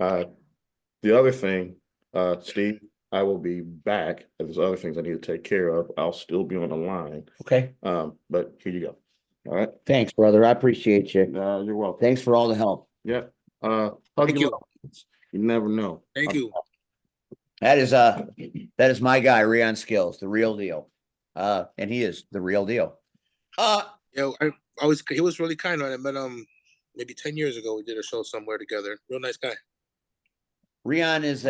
Uh, the other thing, Steve, I will be back. There's other things I need to take care of. I'll still be on the line. Okay. But here you go. All right. Thanks, brother. I appreciate you. You're welcome. Thanks for all the help. Yep. Thank you. You never know. Thank you. That is my guy, Rion Skills, the real deal. And he is the real deal. Yeah, he was really kind. I met him maybe 10 years ago. We did a show somewhere together. Real nice guy. Rion is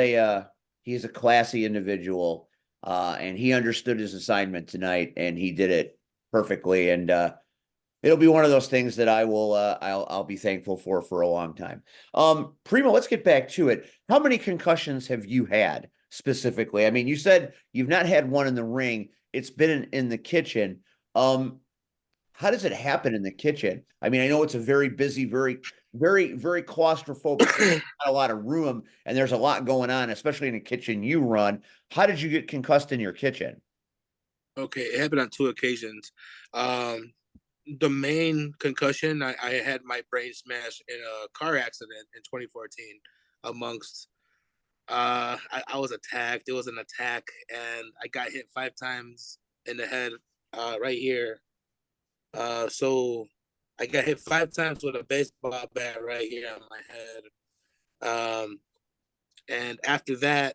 he's a classy individual, and he understood his assignment tonight, and he did it perfectly. And it'll be one of those things that I'll be thankful for a long time. Primo, let's get back to it. How many concussions have you had specifically? I mean, you said you've not had one in the ring. It's been in the kitchen. How does it happen in the kitchen? I mean, I know it's a very busy, very, very, very claustrophobic, not a lot of room, and there's a lot going on, especially in the kitchen you run. How did you get concussed in your kitchen? Okay, it happened on 2 occasions. The main concussion, I had my brain smashed in a car accident in 2014 amongst I was attacked. It was an attack and I got hit 5 times in the head right here. So I got hit 5 times with a baseball bat right here on my head. And after that,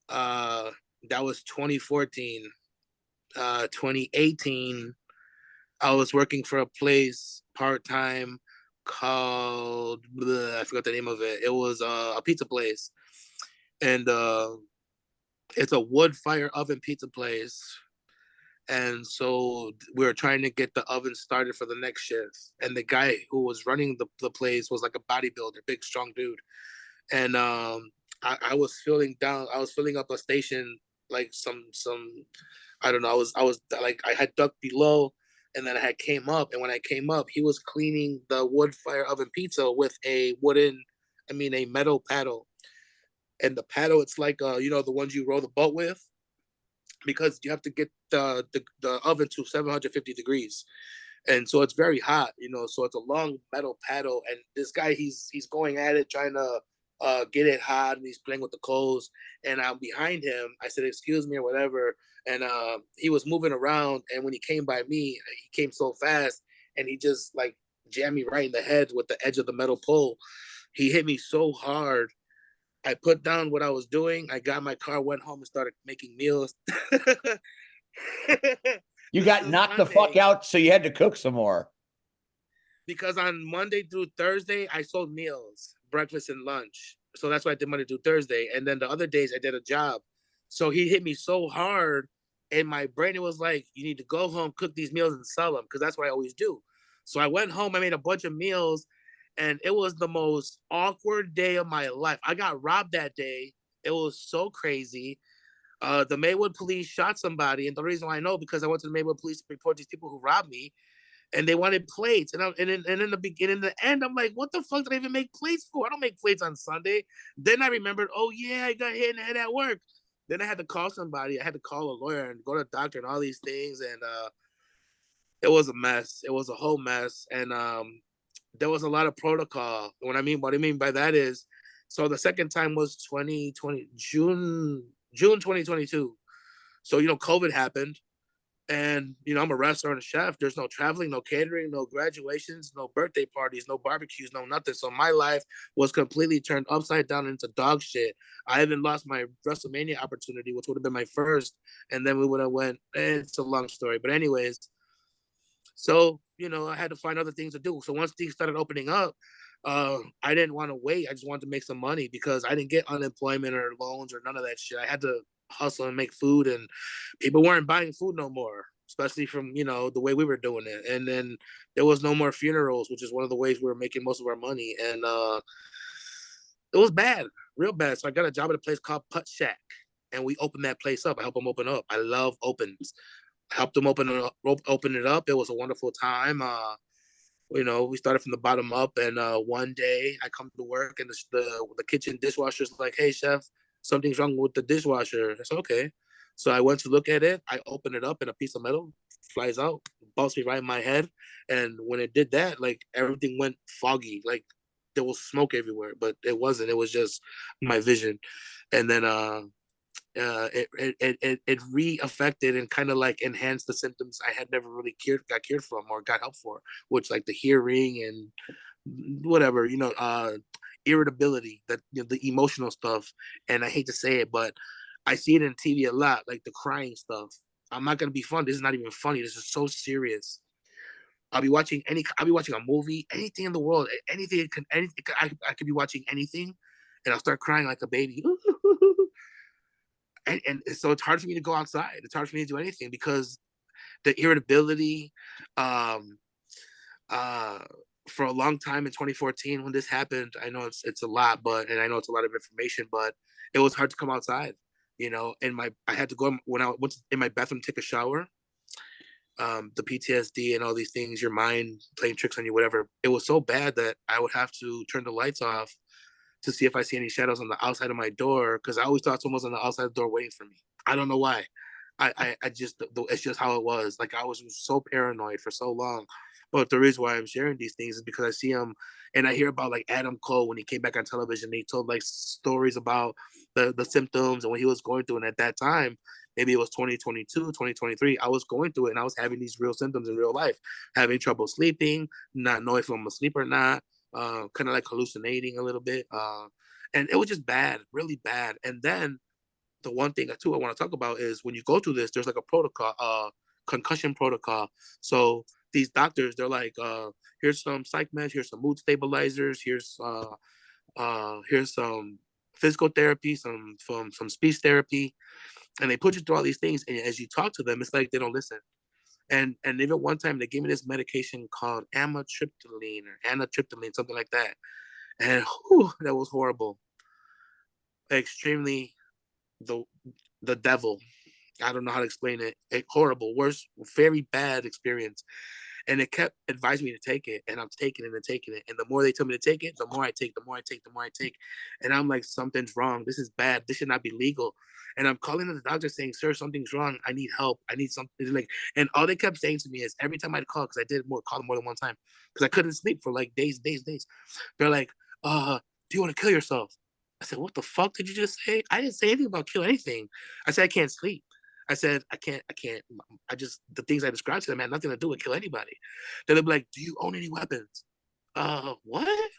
that was 2014. 2018, I was working for a place part-time called, I forgot the name of it. It was a pizza place. And it's a wood fire oven pizza place. And so we were trying to get the oven started for the next shift. And the guy who was running the place was like a bodybuilder, big, strong dude. and I was filling down. I was filling up a station like some I don't know. I was like I had ducked below, and then I had came up, and when I came up, he was cleaning the wood fire oven pizza with a a metal paddle, and the paddle it's like the ones you row the boat with, because you have to get the oven to 750 degrees, and so it's very hot, so it's a long metal paddle, and this guy he's going at it trying to get it hot, and he's playing with the coals, and I'm behind him. I said excuse me or whatever, and he was moving around, and when he came by me, he came so fast, and he just like jammed me right in the head with the edge of the metal pole. He hit me so hard. I put down what I was doing. I got my car, went home, and started making meals. You This got was knocked the fuck Monday, out, so you had to cook some more. because on Monday through Thursday, I sold meals, breakfast and lunch. So that's why I did Monday through Thursday. And then the other days I did a job. So he hit me so hard, and my brain, it was like, you need to go home, cook these meals, and sell them, because that's what I always do. So I went home, I made a bunch of meals, and it was the most awkward day of my life. I got robbed that day. It was so crazy. The Maywood police shot somebody, and the reason why I know, because I went to the Maywood police to report these people who robbed me, and they wanted plates. And in the beginning, the end, I'm like, what the fuck did I even make plates for? I don't make plates on Sunday. Then I remembered, oh yeah, I got hit in the head at work. Then I had to call somebody. I had to call a lawyer and go to the doctor and all these things. And it was a mess. It was a whole mess. And there was a lot of protocol. What I mean by that is, so the second time was 2020, June 2022. So, COVID happened, and I'm a restaurant and a chef. There's no traveling, no catering, no graduations, no birthday parties, no barbecues, no nothing. So my life was completely turned upside down into dog shit. I even lost my WrestleMania opportunity, which would have been my first, and then we would have went. It's a long story, but anyways. So I had to find other things to do. So once things started opening up, I didn't want to wait. I just wanted to make some money, because I didn't get unemployment or loans or none of that shit. I had to hustle and make food, and people weren't buying food no more, especially from the way we were doing it. And then there was no more funerals, which is one of the ways we were making most of our money. And it was bad, real bad. So I got a job at a place called Putt Shack, and we opened that place up. I helped them open up. I love opens. I helped them open it up. It was a wonderful time. We started from the bottom up, and one day I come to work, and the kitchen dishwasher's like, "Hey, chef, something's wrong with the dishwasher." I said, "Okay." So I went to look at it. I opened it up, and a piece of metal flies out, bumps me right in my head. And when it did that, like, everything went foggy, like there was smoke everywhere, but it wasn't. It was just my vision. And then it re-affected and kind of like enhanced the symptoms I had never really got cured from or got help for, which, like, the hearing and whatever, irritability, that the emotional stuff. And I hate to say it, but I see it in TV a lot, like the crying stuff. I'm not gonna be fun. This is not even funny. This is so serious. I'll be watching a movie, anything in the world, I could be watching anything, and I'll start crying like a baby. And so it's hard for me to go outside. It's hard for me to do anything, because the irritability, um, uh, for a long time in 2014 when this happened, I know it's a lot, and I know it's a lot of information, but it was hard to come outside. And I had to go when I went in my bathroom to take a shower. The PTSD and all these things, your mind playing tricks on you, whatever. It was so bad that I would have to turn the lights off to see if I see any shadows on the outside of my door, because I always thought someone was on the outside of the door waiting for me. I don't know why. I just, it's just how it was. Like, I was so paranoid for so long. But the reason why I'm sharing these things is because I see them, and I hear about, like, Adam Cole when he came back on television. He told, like, stories about the symptoms and what he was going through. And at that time, maybe it was 2022, 2023, I was going through it, and I was having these real symptoms in real life, having trouble sleeping, not knowing if I'm asleep or not, kind of like hallucinating a little bit. And it was just bad, really bad. And then the one thing too I want to talk about is, when you go through this, there's like a protocol, concussion protocol. So these doctors, they're like, here's some psych meds, here's some mood stabilizers, here's some physical therapy, some speech therapy, and they put you through all these things. And as you talk to them, it's like they don't listen. And even one time they gave me this medication called amitriptyline or anatriptyline, something like that. And whew, that was horrible. extremely the devil. I don't know how to explain it. A horrible, worst, very bad experience. And it kept advising me to take it, and I'm taking it and taking it. And the more they tell me to take it, the more I take, the more I take, the more I take. And I'm like, something's wrong. This is bad. This should not be legal. And I'm calling the doctor saying, "Sir, something's wrong. I need help. I need something." Like, and all they kept saying to me is every time I'd call, because I did call them more than one time, because I couldn't sleep for like days. They're like, do you want to kill yourself? I said, what the fuck did you just say? I didn't say anything about kill anything. I said, I can't sleep. I said, I can't. I just, the things I described to them had nothing to do with kill anybody. Then they'll be like, do you own any weapons? What?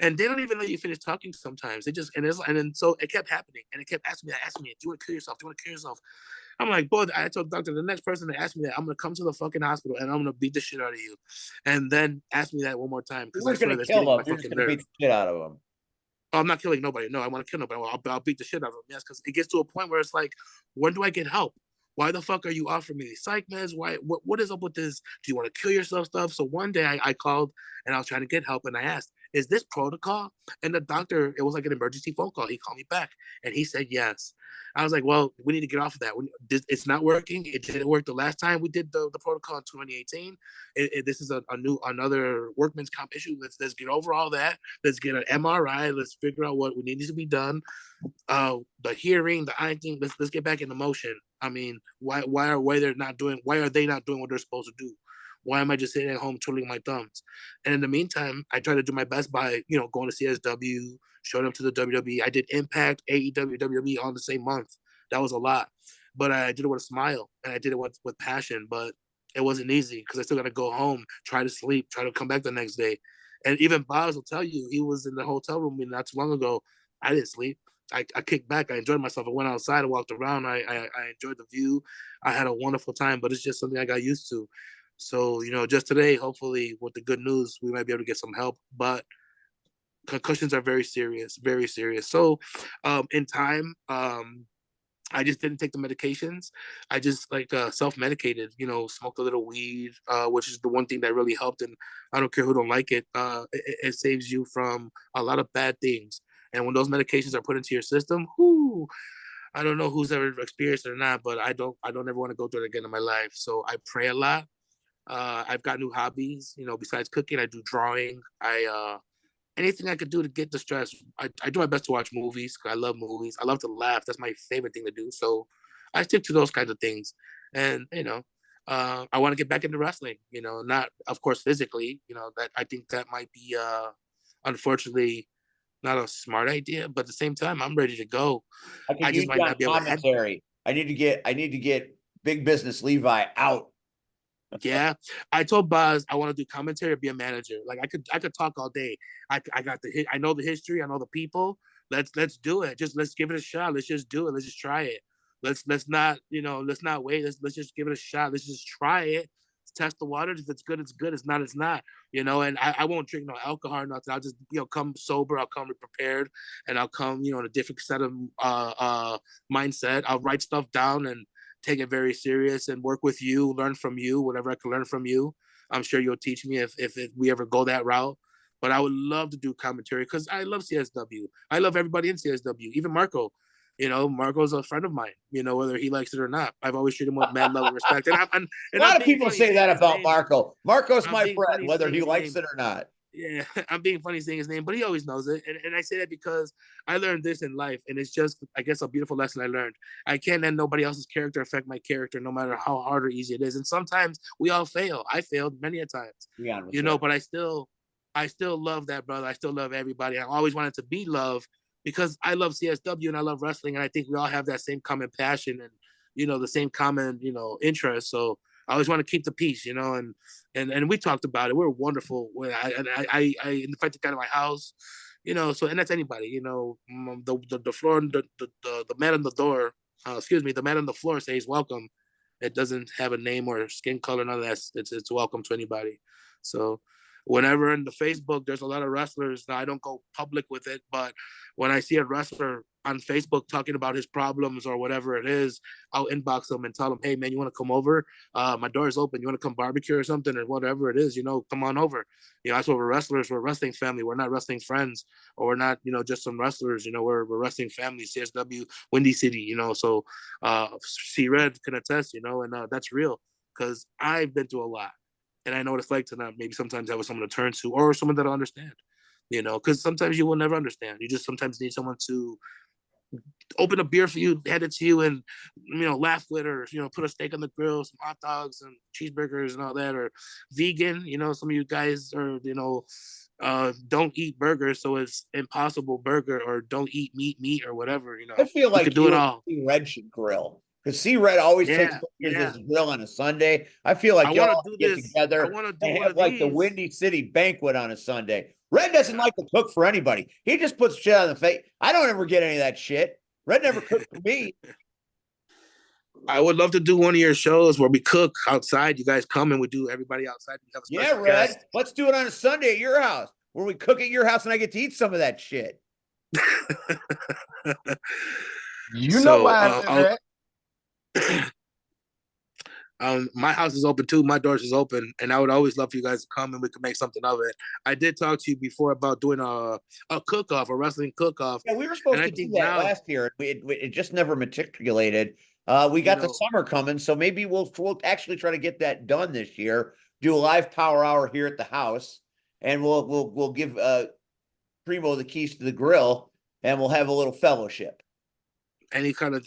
And they don't even let you finish talking sometimes. They just, and then so it kept happening. And it kept asking me, do you want to kill yourself? Do you want to kill yourself? I'm like, boy, I told the doctor, the next person that asked me that, I'm going to come to the fucking hospital and I'm going to beat the shit out of you. And then ask me that one more time. You're Because I not swear going to that's kill getting them. my You're just fucking going to nerve. beat the shit out of them. Oh, I'm not killing nobody. No, I want to kill nobody. I'll beat the shit out of them. Yes, because it gets to a point where it's like, when do I get help? Why the fuck are you offering me these psych meds? Why? What is up with this? Do you want to kill yourself stuff? So one day I called and I was trying to get help and I asked, is this protocol? And the doctor, it was like an emergency phone call. He called me back and he said yes. I was like, well, we need to get off of that. It's not working. It didn't work the last time we did the protocol in 2018. This is another workman's comp issue. Let's get over all that. Let's get an MRI. Let's figure out what needs to be done. The hearing, the eye thing. Let's get back into motion. I mean, why are they not doing what they're supposed to do? Why am I just sitting at home twiddling my thumbs? And in the meantime, I try to do my best by, going to CSW, showing up to the WWE. I did Impact, AEW, WWE all in the same month. That was a lot. But I did it with a smile and I did it with passion. But it wasn't easy because I still got to go home, try to sleep, try to come back the next day. And even Boz will tell you, he was in the hotel room not too long ago. I didn't sleep. I kicked back. I enjoyed myself. I went outside and walked around. I enjoyed the view. I had a wonderful time, but it's just something I got used to. So, just today, hopefully, with the good news, we might be able to get some help. But concussions are very serious, very serious. So, in time, I just didn't take the medications. I just like self-medicated, smoked a little weed, which is the one thing that really helped. And I don't care who don't like it. It saves you from a lot of bad things. And when those medications are put into your system, I don't know who's ever experienced it or not, but I don't ever want to go through it again in my life. So I pray a lot. I've got new hobbies, besides cooking, I do drawing. Anything I could do to get the stress. I do my best to watch movies because I love movies. I love to laugh. That's my favorite thing to do. So I stick to those kinds of things. And, I want to get back into wrestling, not, of course, physically, that I think that might be, unfortunately, not a smart idea, but at the same time, I'm ready to go. I can I use just might you on not be able to head. commentary. I need to get big business Levi out. Yeah, I told Buzz I want to do commentary or be a manager. Like I could talk all day. I got I know the history. I know the people. Let's do it. Let's give it a shot. Let's just do it. Let's just try it. Let's not let's not wait. Let's just give it a shot. Let's just try it. Test the waters. If it's good, it's good. It's not, it's not. And I won't drink no alcohol or nothing. I'll just come sober. I'll come prepared, and I'll come in a different set of mindset. I'll write stuff down and take it very serious and work with you, learn from you, whatever I can learn from you. I'm sure you'll teach me if we ever go that route. But I would love to do commentary because I love CSW. I love everybody in CSW, even Marco. Marco's a friend of mine, whether he likes it or not. I've always treated him with mad love and respect. And A lot of people say that about Marco. Marco's my friend, whether he likes it or not. Yeah, I'm being funny saying his name, but he always knows it. And I say that because I learned this in life, and it's just, I guess, a beautiful lesson I learned. I can't let nobody else's character affect my character, no matter how hard or easy it is. And sometimes we all fail. I failed many a times, but I still love that brother. I still love everybody. I always wanted to be loved because I love CSW and I love wrestling, and I think we all have that same common passion and the same common interest. So I always want to keep the peace, and we talked about it. We're wonderful. I invited the guy to my house, so, and that's anybody, the floor, the man on the door, the man on the floor says welcome. It doesn't have a name or skin color, none of that. It's welcome to anybody. So whenever in the Facebook, there's a lot of wrestlers. Now, I don't go public with it, but when I see a wrestler, on Facebook talking about his problems or whatever it is, I'll inbox him and tell him, hey man, you want to come over? My door is open. You want to come barbecue or something or whatever it is, come on over. That's what we're wrestlers. We're a wrestling family. We're not wrestling friends, or we're not, just some wrestlers. We're wrestling family. CSW, Windy City. So C Red can attest. And that's real because I've been through a lot, and I know what it's like to not maybe sometimes have someone to turn to or someone that'll understand. Because sometimes you will never understand. You just sometimes need someone to open a beer for you, hand it to you, and laugh with, or put a steak on the grill, some hot dogs and cheeseburgers and all that, or vegan. Some of you guys are don't eat burgers, so it's Impossible Burger, or don't eat meat or whatever. I feel we like could do it all. C Red should grill because C Red always takes pictures of his grill on a Sunday. I feel like y'all want to do get this. together I want to do and one have of like the these. Windy City banquet on a Sunday. Red doesn't like to cook for anybody. He just puts shit on the face. I don't ever get any of that shit. Red never cooked for me. I would love to do one of your shows where we cook outside. You guys come and we do everybody outside. We have a special Red. guest. Let's do it on a Sunday at your house where we cook at your house and I get to eat some of that shit. You know why I live at. My house is open too. My doors is open, and I would always love for you guys to come and we could make something of it. I did talk to you before about doing a cook-off, a wrestling cook-off. Yeah, we were supposed to do that last year. It just never matriculated. We got the summer coming, so maybe we'll actually try to get that done this year. Do a live power hour here at the house, and we'll give Primo the keys to the grill, and we'll have a little fellowship. Any kind of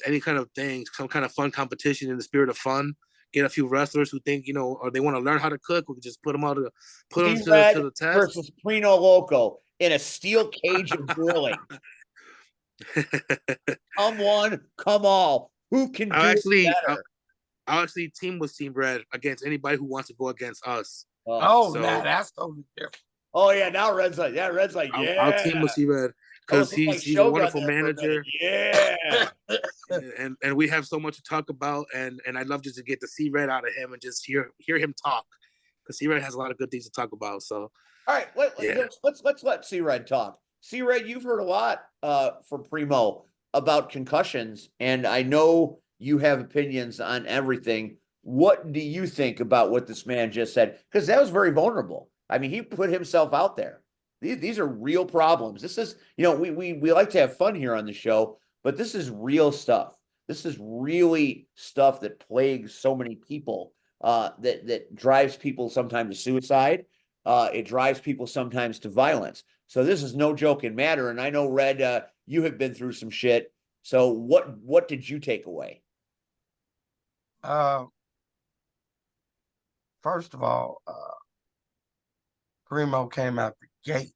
thing, some kind of fun competition in the spirit of fun. Get a few wrestlers who think, or they want to learn how to cook. We can just put them to the test. Versus Primo Loko in a steel cage of grilling. Come one, come all. Who can do it better? I'll actually team with Team Red against anybody who wants to go against us. That's totally different. Oh yeah, now Red's like, I'll team with Team Red because he's a wonderful manager. Yeah. and we have so much to talk about, and I'd love just to get the C Red out of him and just hear him talk, because C Red has a lot of good things to talk about. So all right, let's let C Red talk. C Red, you've heard a lot from Primo about concussions, and I know you have opinions on everything. What do you think about what this man just said? Because that was very vulnerable. I mean, he put himself out there. These are real problems. This is, we like to have fun here on the show, but this is real stuff. This is really stuff that plagues so many people, that drives people sometimes to suicide. It drives people sometimes to violence. So this is no joking matter. And I know, Red, you have been through some shit. So what did you take away? First of all, Primo came out the gate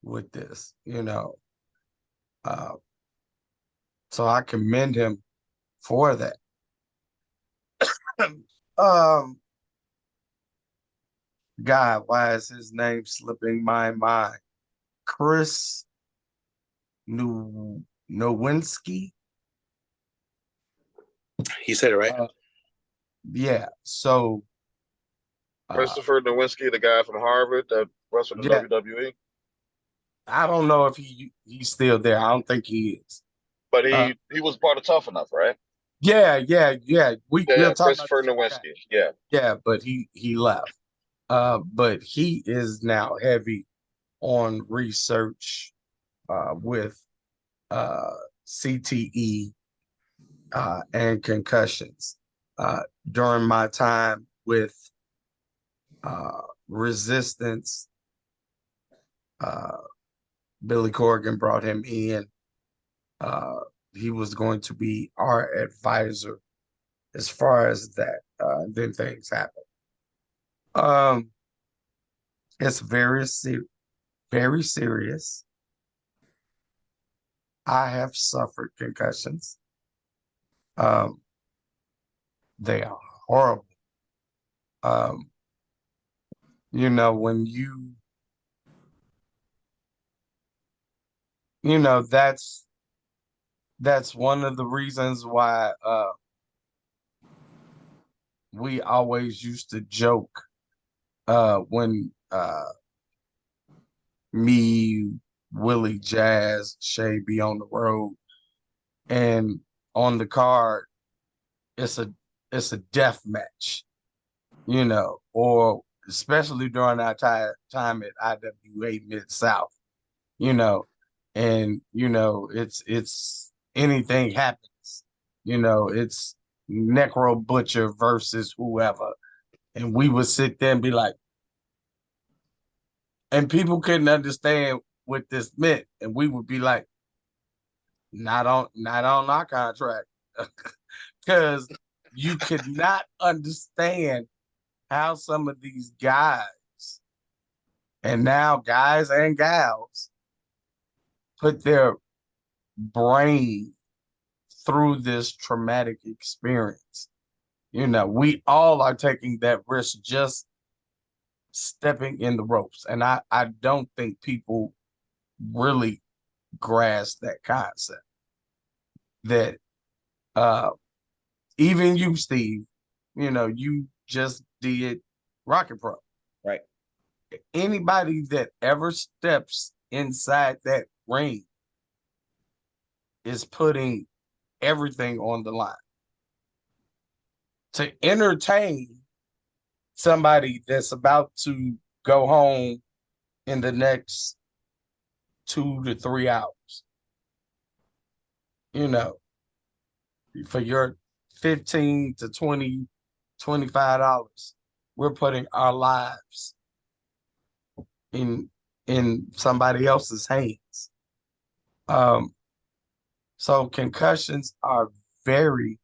with this, so I commend him for that. God, why is his name slipping my mind? Chris Nowinski. He said it right. Yeah. So Christopher Nowinski, the guy from Harvard that wrestled in WWE. I don't know if he's still there. I don't think he is. But he was part of Tough Enough, right? Yeah. We're talking Christopher about Nowinski. Yeah. Yeah, but he left. But he is now heavy on research with CTE and concussions. During my time with Resistance, Billy Corgan brought him in. He was going to be our advisor as far as that. Then things happened. It's very serious. I have suffered concussions. They are horrible. When that's one of the reasons why we always used to joke when me, Willie Jazz, Shay be on the road, and on the card, it's a death match, or especially during our time at IWA Mid South, and it's anything happens, it's Necro Butcher versus whoever, and we would sit there and be like, and people couldn't understand what this meant, and we would be like, not on our contract, because you could not understand how some of these guys, and now guys and gals, put their brain through this traumatic experience. We all are taking that risk just stepping in the ropes. And I don't think people really grasp that concept. That even you, Steve, you just did Rocket Pro. Right. Anybody that ever steps inside that ring is putting everything on the line. To entertain somebody that's about to go home in the next 2 to 3 hours, for your 15 to 20, $25, we're putting our lives in somebody else's hands. So concussions are very,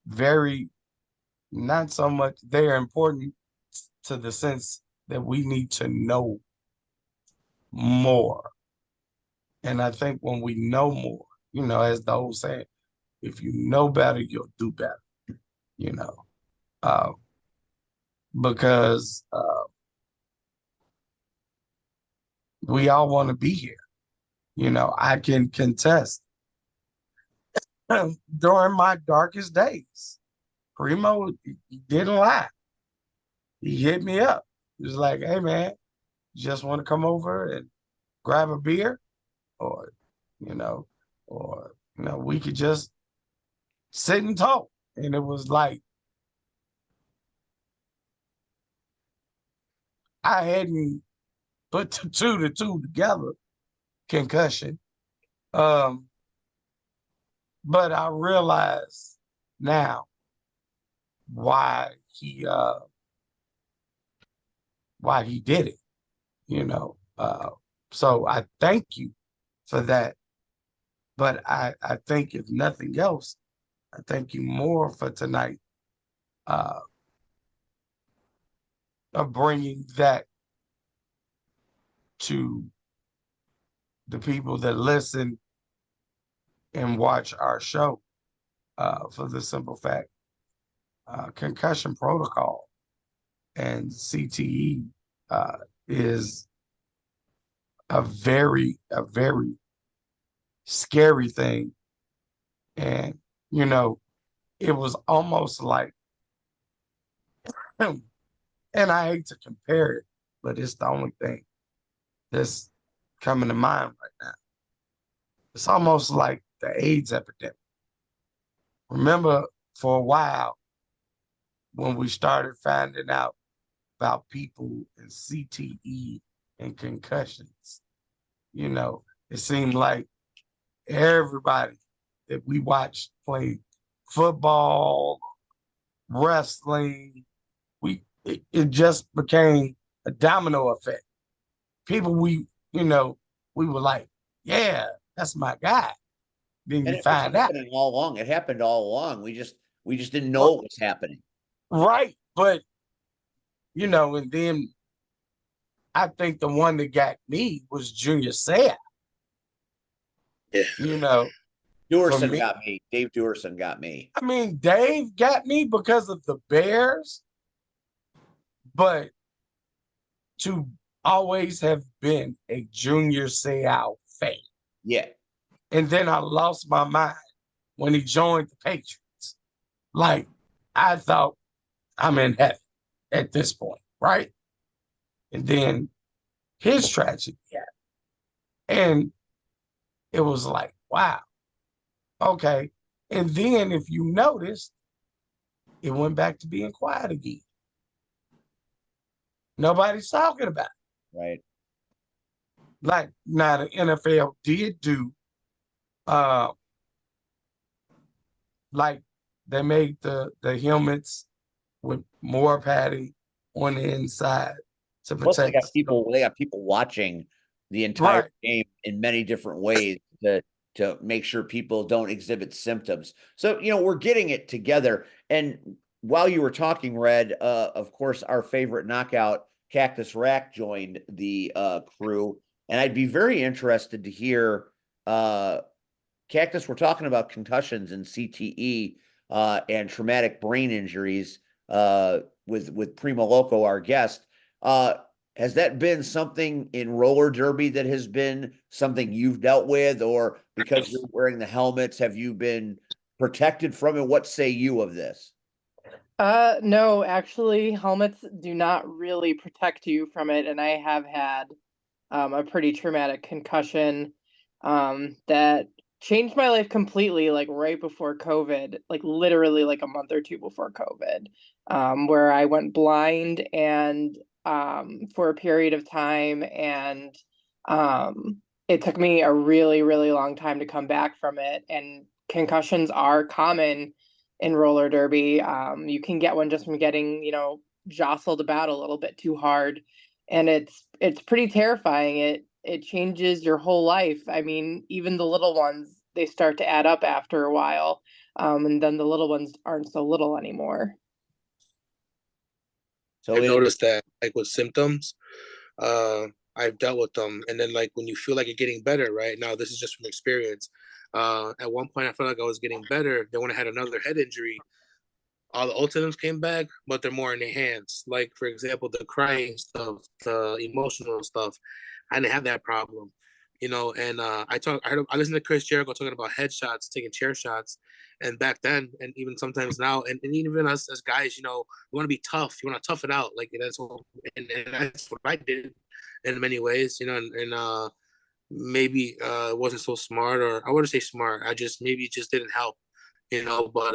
very, not so much, they're important to the sense that we need to know more. And I think when we know more, as the old saying, if you know better, you'll do better, because we all want to be here. I can contest during my darkest days, Primo, he didn't lie. He hit me up. He was like, hey, man, you just want to come over and grab a beer? Or we could just sit and talk. And it was like, I hadn't put the two to two together, concussion. But I realize now why he did it, so I thank you for that. But I think if nothing else, I thank you more for tonight, of bringing that to the people that listen and watch our show, for the simple fact, concussion protocol and CTE is a very scary thing. And, it was almost like, and I hate to compare it, but it's the only thing that's coming to mind right now. It's almost like the AIDS epidemic. Remember, for a while, when we started finding out about people in CTE and concussions, it seemed like everybody that we watched play football, wrestling, it just became a domino effect. People we were like, yeah, that's my guy. Then And you it was find out. happening all along. It happened all along. We just didn't know it was happening. Right. But, and then I think the one that got me was Junior Seau. Yeah. Dewerson got me. Dave Dewerson got me. I mean, Dave got me because of the Bears, but to always have been a Junior Seau fan. Yeah. And then I lost my mind when he joined the Patriots. Like, I thought, I'm in heaven at this point, right? And then his tragedy happened. And it was like, wow, okay. And then if you noticed, it went back to being quiet again. Nobody's talking about it. Right. Like now the NFL did do like they made the helmets with more padding on the inside to Plus, protect they got people watching the entire right. game in many different ways to make sure people don't exhibit symptoms. So, we're getting it together. And while you were talking, Red, of course, our favorite knockout, Cactus Rack, joined the crew. And I'd be very interested to hear, Cactus, we're talking about concussions and CTE and traumatic brain injuries with Primo Loko, our guest. Has that been something in roller derby that has been something you've dealt with, or because you're wearing the helmets, have you been protected from it? What say you of this? No, actually, helmets do not really protect you from it, and I have had a pretty traumatic concussion that changed my life completely, like right before COVID, like literally like a month or two before COVID, where I went blind and for a period of time, and it took me a really, really long time to come back from it. And concussions are common in roller derby. You can get one just from getting, jostled about a little bit too hard, and it's pretty terrifying. It changes your whole life. I mean, even the little ones, they start to add up after a while, and then the little ones aren't so little anymore. So I've noticed that, like with symptoms, I've dealt with them, and then like when you feel like you're getting better, right now, this is just from experience. At one point, I felt like I was getting better. Then when I had another head injury, all the old symptoms came back, but they're more in the hands. Like for example, the crying stuff, the emotional stuff. I didn't have that problem, And I listened to Chris Jericho talking about headshots, taking chair shots, and back then, and even sometimes now, and even us as guys, you want to be tough, you want to tough it out, like and that's what I did in many ways, and maybe it wasn't so smart, or I wouldn't say smart. I just maybe it just didn't help, But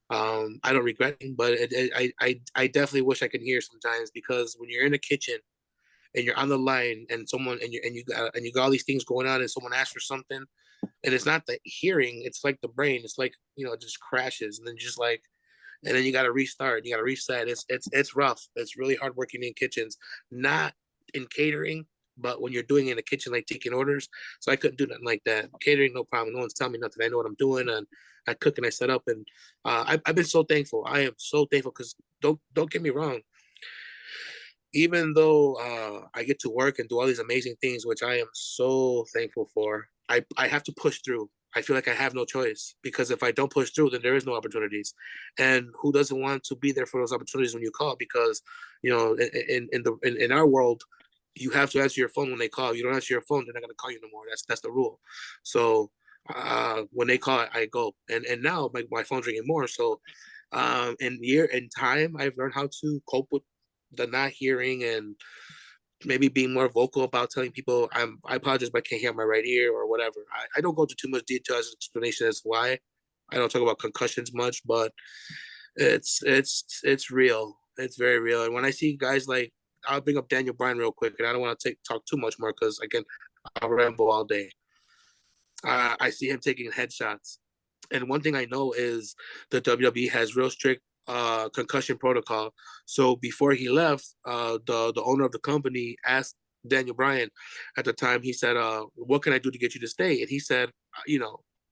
I don't regret it, but I definitely wish I could hear sometimes, because when you're in the kitchen and you're on the line and someone and you got all these things going on and someone asks for something, and it's not the hearing, it's like the brain, it's like it just crashes, and then just like, and then you got to restart, you got to reset. It's rough. It's really hard working in kitchens, not in catering, but when you're doing it in the kitchen, like taking orders. So I couldn't do nothing like that. Catering, no problem. No one's telling me nothing. I know what I'm doing, and I cook and I set up, and I've been so thankful. I am so thankful, because don't get me wrong. Even though I get to work and do all these amazing things, which I am so thankful for, I have to push through. I feel like I have no choice, because if I don't push through, then there is no opportunities. And who doesn't want to be there for those opportunities when you call? Because in our world, you have to answer your phone when they call. You don't answer your phone, they're not going to call you no more. That's the rule. So when they call, I go. And now my phone's ringing more. So in time, I've learned how to cope with the not hearing, and maybe being more vocal about telling people I apologize, but I can't hear my right ear or whatever. I don't go into too much detail as an explanation as why. I don't talk about concussions much, but it's real. It's very real. And when I see guys like, I'll bring up Daniel Bryan real quick, and I don't want to talk too much more, because again, I'll ramble all day. I see him taking headshots, and one thing I know is the WWE has real strict concussion protocol. So before he left, the owner of the company asked Daniel Bryan at the time. He said, "What can I do to get you to stay?" And he said,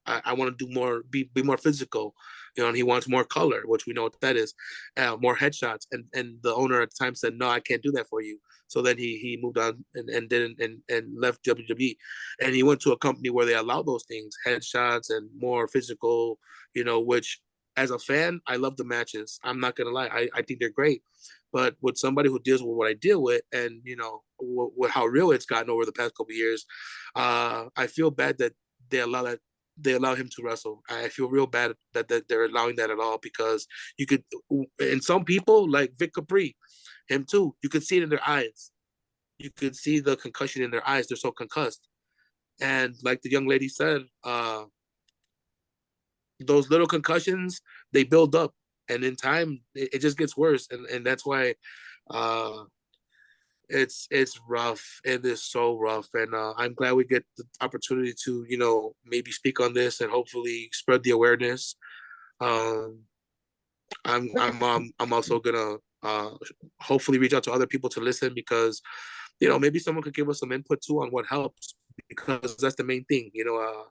I want to do more, be more physical, and he wants more color, which we know what that is, more headshots. And the owner at the time said, "No, I can't do that for you." So then he moved on and didn't and left WWE, and he went to a company where they allow those things, headshots and more physical, which as a fan, I love the matches. I'm not gonna lie, I think they're great. But with somebody who deals with what I deal with, and with how real it's gotten over the past couple of years, I feel bad that they allow that. They allow him to wrestle. I feel real bad that they're allowing that at all, because you could, and some people like Vic Capri, him too, you could see it in their eyes. you could see the concussion in their eyes. They're so concussed. And like the young lady said, those little concussions, they build up. And in time, it just gets worse. And that's why uh, it's rough. It is so rough. And I'm glad we get the opportunity to, maybe speak on this and hopefully spread the awareness. Um, I'm also gonna hopefully reach out to other people to listen because maybe someone could give us some input too on what helps, because that's the main thing.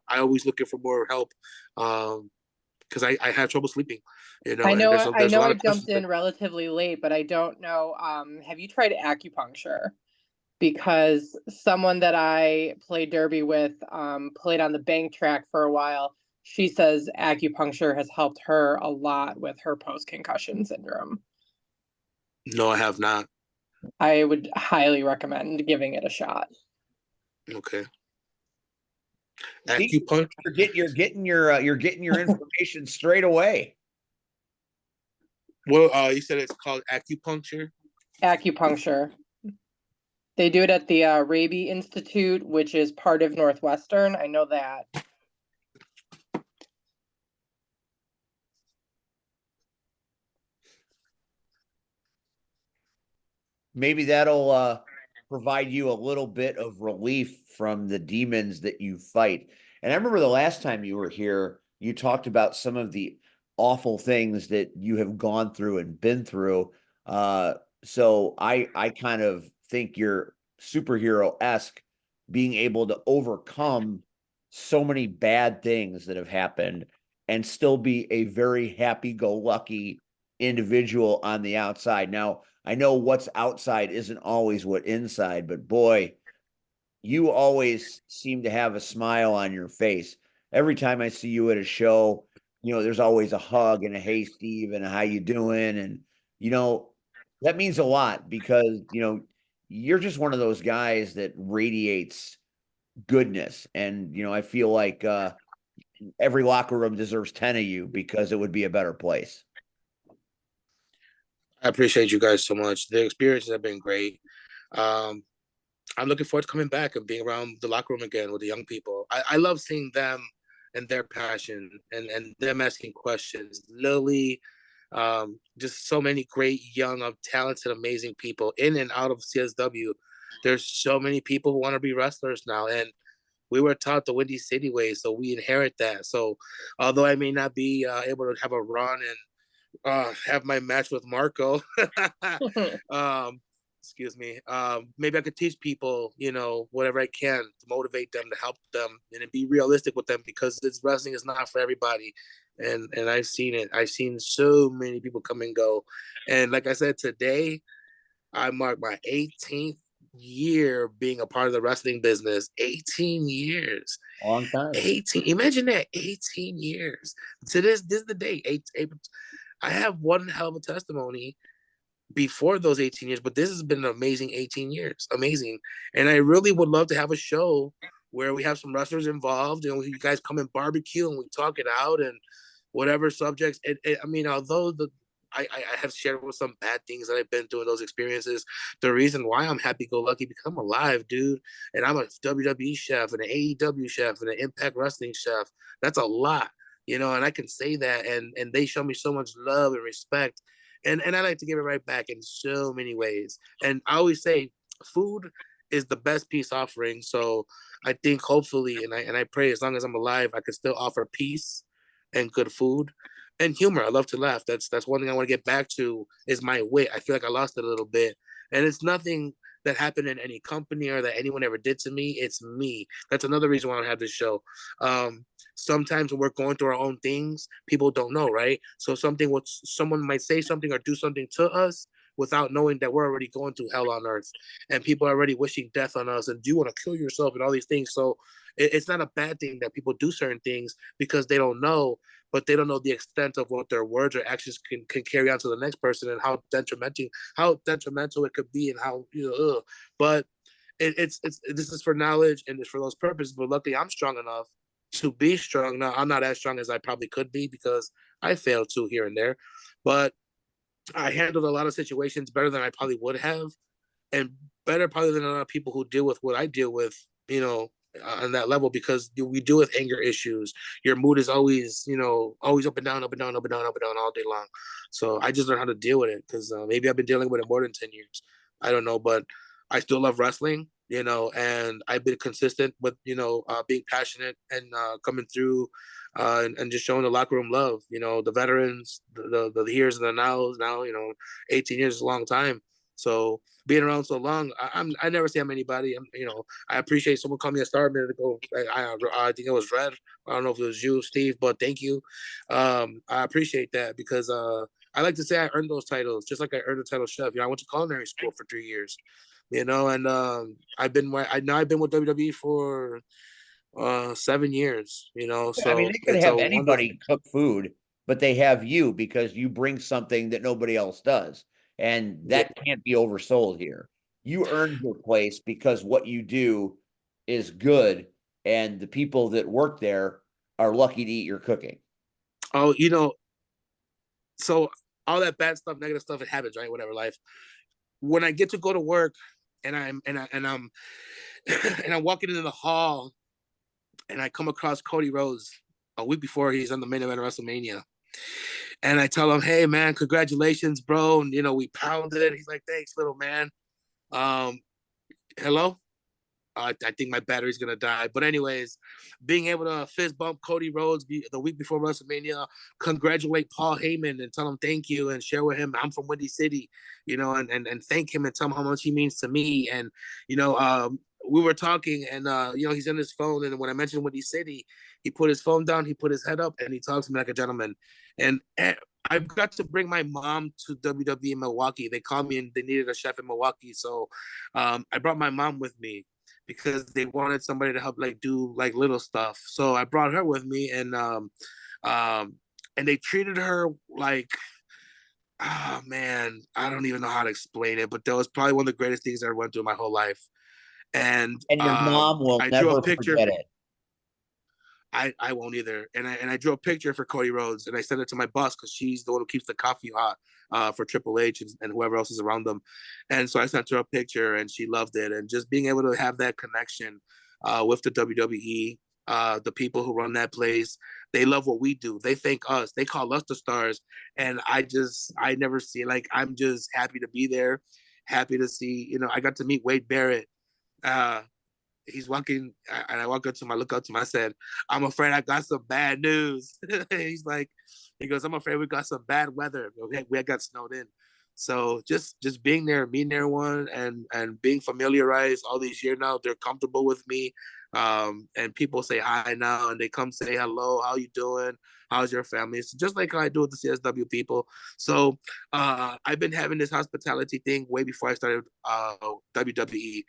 I always looking for more help because I have trouble sleeping. I And know there's I a know lot I of questions jumped in relatively late, but I don't know. Have you tried acupuncture? Because someone that I played derby with played on the bank track for a while. She says acupuncture has helped her a lot with her post-concussion syndrome. No, I have not. I would highly recommend giving it a shot. Okay. See, Acupuncture. you're getting your information straight away. Well, you said it's called acupuncture. Acupuncture. They do it at the Raby Institute, which is part of Northwestern. I know that. Maybe that'll provide you a little bit of relief from the demons that you fight. And I remember the last time you were here, you talked about some of the awful things that you have gone through and been through. So I kind of think you're superhero-esque, being able to overcome so many bad things that have happened and still be a very happy-go-lucky individual on the outside. Now, I know what's outside isn't always what inside, but boy, you always seem to have a smile on your face. Every time I see you at a show, there's always a hug and a hey Steve and a how you doing? And that means a lot because, you're just one of those guys that radiates goodness. And, I feel like every locker room deserves 10 of you because it would be a better place. I appreciate you guys so much. The experiences have been great. Um, I'm looking forward to coming back and being around the locker room again with the young people. I love seeing them and their passion and them asking questions. Lily, just so many great, young, talented, amazing people in and out of CSW. There's so many people who want to be wrestlers now. And we were taught the Windy City way, so we inherit that. So although I may not be able to have a run and have my match with Marco. Excuse me. Maybe I could teach people, whatever I can to motivate them, to help them, and be realistic with them because this wrestling is not for everybody. And I've seen it. I've seen so many people come and go. And like I said, today I mark my 18th year being a part of the wrestling business. 18 years. Long time. 18. Imagine that. 18 years. So this is the day. April. I have one hell of a testimony before those 18 years, but this has been an amazing 18 years. Amazing. And I really would love to have a show where we have some wrestlers involved and you guys come and barbecue and we talk it out and whatever subjects. I mean, although I have shared with some bad things that I've been through in those experiences, the reason why I'm happy-go-lucky because I'm alive, dude. And I'm a WWE chef and an AEW chef and an Impact Wrestling chef. That's a lot. And I can say that, and they show me so much love and respect, and I like to give it right back in so many ways. And I always say, food is the best peace offering. So I think hopefully, and I pray as long as I'm alive, I can still offer peace and good food and humor. I love to laugh. That's one thing I want to get back to is my wit. I feel like I lost it a little bit, and it's nothing that happened in any company or that anyone ever did to me. It's me. That's another reason why I don't have this show. Sometimes when we're going through our own things, people don't know, right? So someone might say something or do something to us without knowing that we're already going through hell on earth, and people are already wishing death on us. And do you want to kill yourself and all these things? So it's not a bad thing that people do certain things because they don't know, but they don't know the extent of what their words or actions can carry on to the next person and how detrimental it could be and how but it's this is for knowledge and it's for those purposes. But luckily I'm strong enough to be strong. Now I'm not as strong as I probably could be because I failed too here and there, but I handled a lot of situations better than I probably would have, and better probably than a lot of people who deal with what I deal with, you know, on that level, because we deal with anger issues. Your mood is always, you know, always up and down, up and down, up and down, up and down all day long. So I just learned how to deal with it, because maybe I've been dealing with it more than 10 years. I don't know, but I still love wrestling, you know, and I've been consistent with, you know, being passionate and coming through and just showing the locker room love, you know, the veterans, the here's and the nows. Now, you know, 18 years is a long time. So being around so long, I never say I'm anybody. You know, I appreciate someone called me a star a minute ago. I think it was Red. I don't know if it was you, Steve, but thank you. I appreciate that, because I like to say I earned those titles, just like I earned the title chef. You know, I went to culinary school for 3 years, you know, and I've been with WWE for 7 years, you know, I mean, so they could it's a have wonderful. anybody cook food, but they have you because you bring something that nobody else does. And Yeah. that can't be oversold here. You earned your place because what you do is good, and the people that work there are lucky to eat your cooking. Oh, you know, so all that bad stuff, negative stuff, it happens, right? Whatever, life. When I get to go to work and I'm and I'm walking into the hall and I come across Cody Rhodes a week before he's on the main event of WrestleMania. And I tell him, hey man, congratulations, bro. And you know, we pounded it. He's like, thanks, little man. Um, hello? I think my battery's gonna die. But anyways, being able to fist bump Cody Rhodes the week before WrestleMania, congratulate Paul Heyman and tell him thank you, and share with him I'm from Windy City, you know, and thank him and tell him how much he means to me. And you know, we were talking, and you know, he's on his phone, and when I mentioned Windy City, he put his phone down, he put his head up, and he talks to me like a gentleman. And I've got to bring my mom to WWE in Milwaukee. They called me and they needed a chef in Milwaukee, so I brought my mom with me, because they wanted somebody to help like do like little stuff. So I brought her with me, and they treated her like, oh man, I don't even know how to explain it, but that was probably one of the greatest things I ever went through in my whole life. And And your mom will I drew a never picture. forget it. I won't either. And I drew a picture for Cody Rhodes, and I sent it to my boss, because she's the one who keeps the coffee hot for Triple H and whoever else is around them. And so I sent her a picture, and she loved it. And just being able to have that connection with the WWE, the people who run that place, they love what we do. They thank us. They call us the stars. And I never see, like, I'm just happy to be there, happy to see, you know, I got to meet Wade Barrett. Uh, he's walking, and I look up to him, I said, I'm afraid I got some bad news. He's like, he goes, I'm afraid we got some bad weather. We got snowed in. So just being there, meeting everyone, and being familiarized all these years now, they're comfortable with me. And people say hi now, and they come say hello, how you doing? How's your family? It's just like I do with the CSW people. So I've been having this hospitality thing way before I started WWE.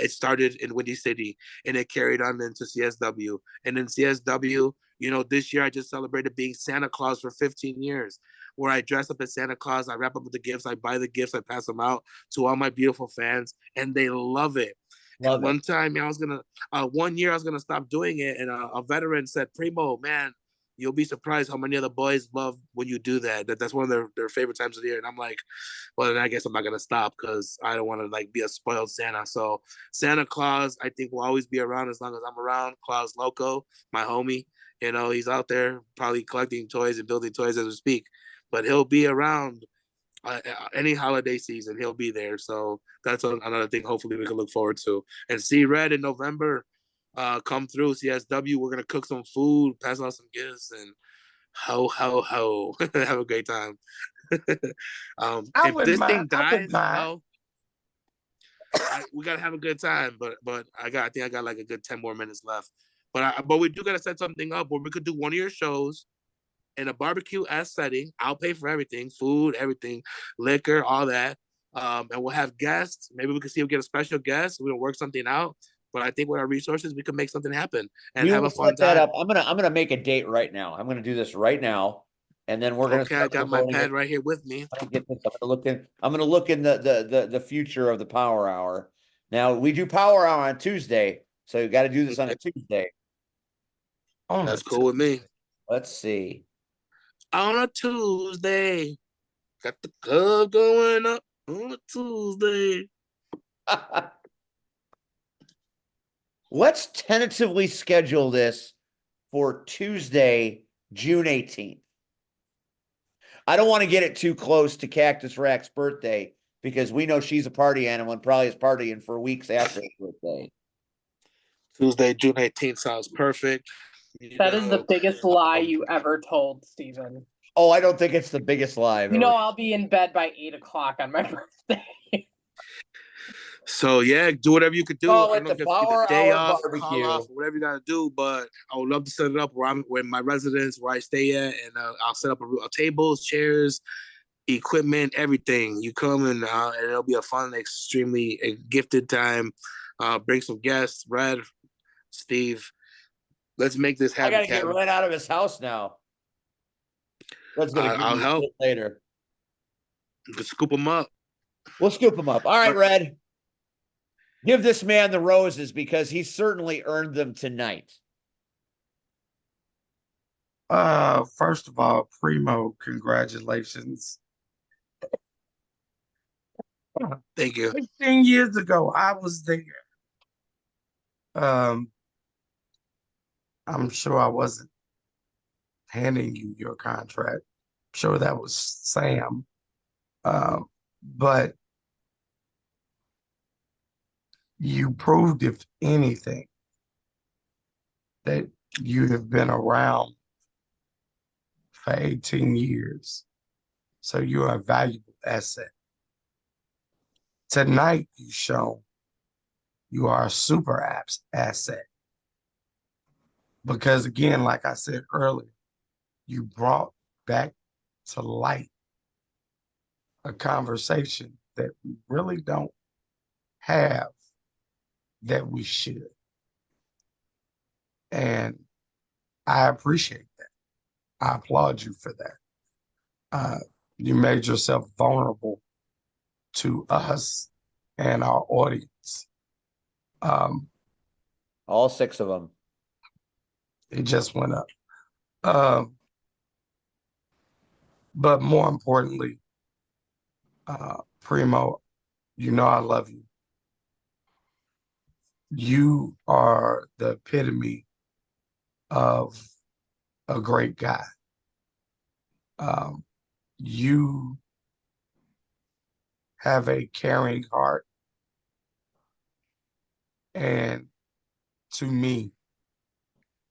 It started in Windy City, and it carried on into CSW. And in CSW, you know, this year I just celebrated being Santa Claus for 15 years, where I dress up as Santa Claus, I wrap up with the gifts, I buy the gifts, I pass them out to all my beautiful fans, and they love it. Love And it. one time, one year I was gonna stop doing it, and a veteran said, "Primo, man, you'll be surprised how many of the boys love when you do that. That's one of their favorite times of the year." And I'm like, well, then I guess I'm not gonna stop, because I don't want to like be a spoiled Santa. So Santa Claus, I think, will always be around as long as I'm around. Claus Loco, my homie, you know, he's out there probably collecting toys and building toys as we speak, but he'll be around any holiday season. He'll be there. So that's another thing. Hopefully, we can look forward to and see Red in November. Come through CSW. We're gonna cook some food, pass out some gifts, and ho have a great time. I If wouldn't this mind. thing I wouldn't dies, mind. well, we gotta have a good time. But I think I got like a good 10 more minutes left. But we do gotta set something up where we could do one of your shows in a barbecue-esque setting. I'll pay for everything, food, everything, liquor, all that. And we'll have guests. Maybe we can see if we get a special guest. We'll work something out. But I think with our resources, we can make something happen and We have will a fun set that time. up. I'm gonna make a date right now. I'm gonna do this right now, and then we're gonna Okay, I start got my promoting pad it. right here with me. I'm gonna get this. I'm gonna look in the future of the Power Hour. Now we do Power Hour on Tuesday, so you got to do this on a Tuesday. On That's the cool with me. Let's see. On a Tuesday, got the club going up on a Tuesday. Let's tentatively schedule this for Tuesday, June 18th. I don't want to get it too close to Cactus Rack's birthday because we know she's a party animal and probably is partying for weeks after her birthday. Tuesday, June 18th sounds perfect. That is the biggest lie you ever told, Steven. Oh, I don't think it's the biggest lie I've You know ever. I'll be in bed by 8 o'clock on my birthday. So yeah, do whatever you could do. Oh, I at don't know the if you have to Power get a day Hour off, barbecue. call off, or whatever you gotta do. But I would love to set it up where my residence, where I stay at, and I'll set up a tables, chairs, equipment, everything. You come and it'll be a fun, extremely gifted time. Bring some guests, Red, Steve. Let's make this I happen. gotta get Red out of his house now. Red's gonna give I'll me help shit later. You can scoop them up. We'll scoop him up. All right, Red. Give this man the roses because he certainly earned them tonight. First of all, Primo, congratulations. Thank you. 15 years ago, I was there. I'm sure I wasn't handing you your contract. I'm sure that was Sam. But you proved, if anything, that you have been around for 18 years. So you're a valuable asset. Tonight, you've shown you are a super asset. Because again, like I said earlier, you brought back to light a conversation that we really don't have that we should. And I appreciate that. I applaud you for that. You made yourself vulnerable to us and our audience. All 6 of them. It just went up. But more importantly, Primo, you know I love you. You are the epitome of a great guy. You have a caring heart. And to me,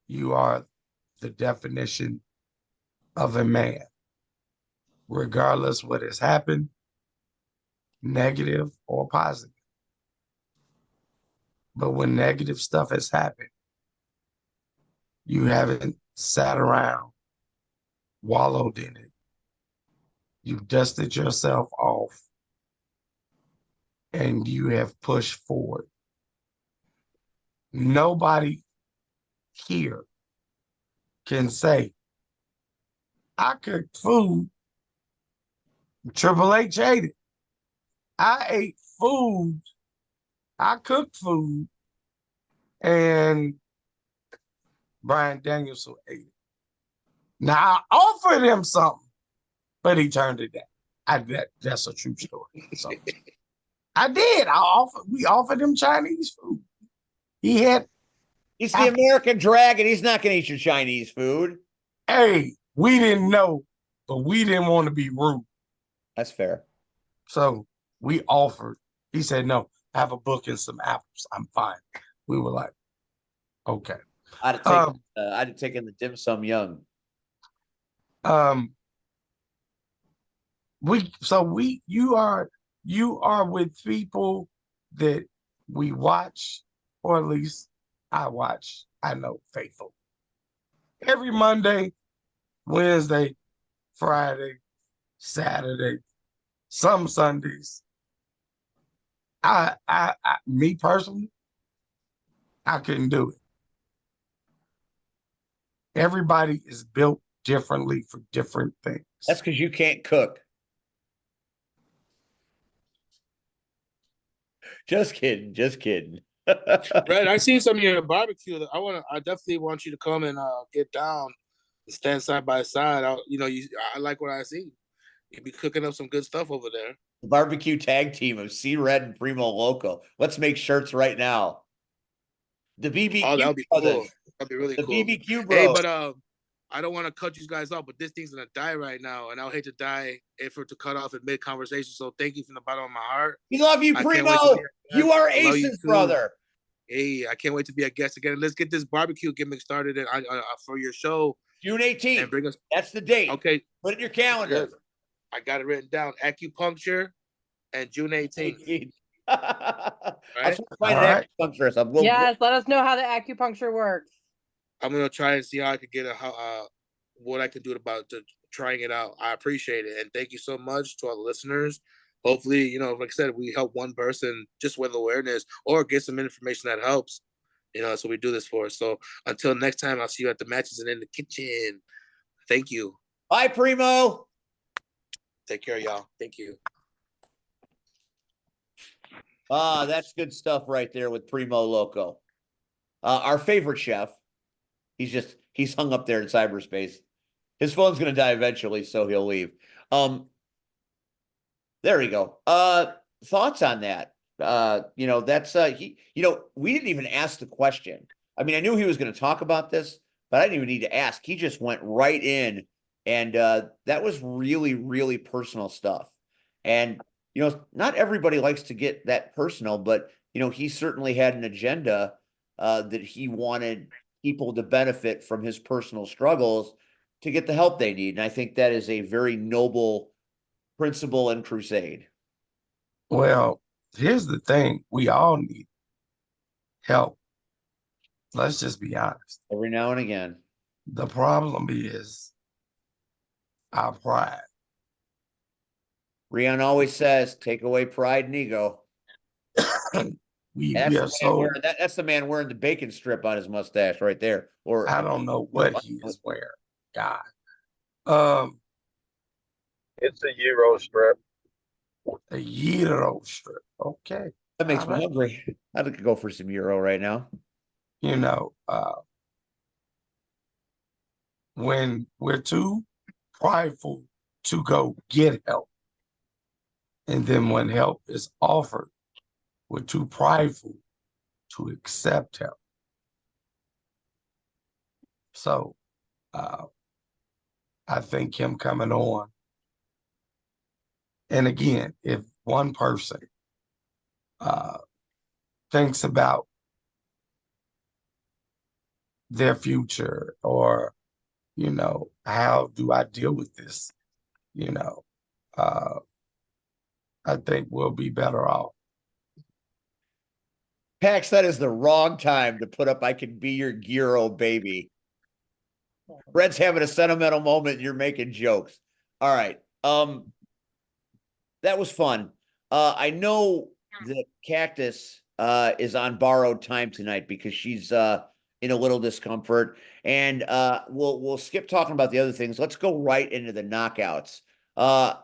you are the definition of a man. Regardless what has happened, negative or positive. But when negative stuff has happened, you haven't sat around, wallowed in it. You've dusted yourself off and you have pushed forward. Nobody here can say, I cooked food. Triple H ate it. I ate food. I cooked food. And Brian Danielson ate it. Now, I offered him something, but he turned it down. That's a true story. So I did. We offered him Chinese food. He's the American dragon. He's not going to eat your Chinese food. Hey, we didn't know, but we didn't want to be rude. That's fair. So we offered. He said, no, have a book and some apples. I'm fine. We were like, okay. I'd have taken the dim sum young. You are with people that we watch, or at least I watch, I know, faithful. Every Monday, Wednesday, Friday, Saturday, some Sundays. Me personally, I couldn't do it. Everybody is built differently for different things. That's because you can't cook. Just kidding. Just kidding. Brad, I seen some of your barbecue. I definitely want you to come and get down and stand side by side. I like what I see. You be cooking up some good stuff over there. The barbecue tag team of C Red and Primo Loco. Let's make shirts right now. The BBQ Oh, that would be brothers. cool. That'd be really The cool. BBQ Hey, bros. but I don't want to cut you guys off, but this thing's gonna die right now, and I'll hate to die if it to cut off in mid conversation. So thank you from the bottom of my heart. We love you, I can't wait to Primo. be a You guest. are I love you Ace's too. brother. Hey, I can't wait to be a guest again. Let's get this barbecue gimmick started for your show. June 18th. And bring us. That's the date. Okay. Put it in your calendar. Good. I got it written down. Acupuncture and June 18th. I'll try to find an acupuncturist. Yes, let us know how the acupuncture works. I'm gonna try and see how I could get what I could do about trying it out. I appreciate it, and thank you so much to all the listeners. Hopefully, like I said, we help one person just with awareness or get some information that helps. That's what we do this for. So until next time, I'll see you at the matches and in the kitchen. Thank you. Bye, Primo. Take care, y'all. Thank you. That's good stuff right there with Primo Loco. Our favorite chef. He's hung up there in cyberspace. His phone's gonna die eventually, so he'll leave. There we go. Thoughts on that? That's we didn't even ask the question. I mean, I knew he was going to talk about this, but I didn't even need to ask. He just went right in, and that was really, really personal stuff. And not everybody likes to get that personal, but he certainly had an agenda that he wanted people to benefit from his personal struggles to get the help they need. And I think that is a very noble principle and crusade. Well, here's the thing. We all need help. Let's just be honest. Every now and again. The problem is our pride. Rian always says, take away pride and ego. we are so that's the man wearing the bacon strip on his mustache right there. Or I don't know what he is wearing. God. It's a Euro strip. A Euro strip. Okay. That makes me hungry. I could go for some Euro right now. When we're too prideful to go get help, and then when help is offered, we're too prideful to accept help. So I think him coming on, and again, if one person thinks about their future or, how do I deal with this? I think we'll be better off. Pax, that is the wrong time to put up I can be your Euro baby. Red's having a sentimental moment and you're making jokes. All right. That was fun. I know that Cactus is on borrowed time tonight because she's in a little discomfort. And we'll skip talking about the other things. Let's go right into the knockouts. I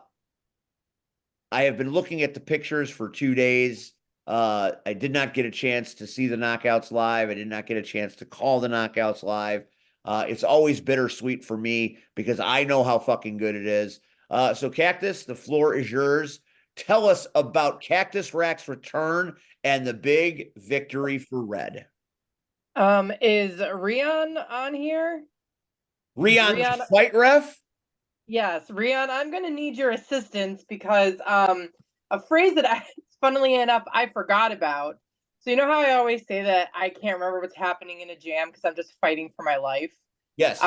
have been looking at the pictures for 2 days. I did not get a chance to see the knockouts live. I did not get a chance to call the knockouts live. It's always bittersweet for me because I know how fucking good it is. So Cactus, the floor is yours. Tell us about Cactus Rack's return and the big victory for Red. Is Rian on here? Rian, fight ref? Yes, Rian, I'm going to need your assistance because a phrase that funnily enough, I forgot about. So you know how I always say that I can't remember what's happening in a jam because I'm just fighting for my life? Yes.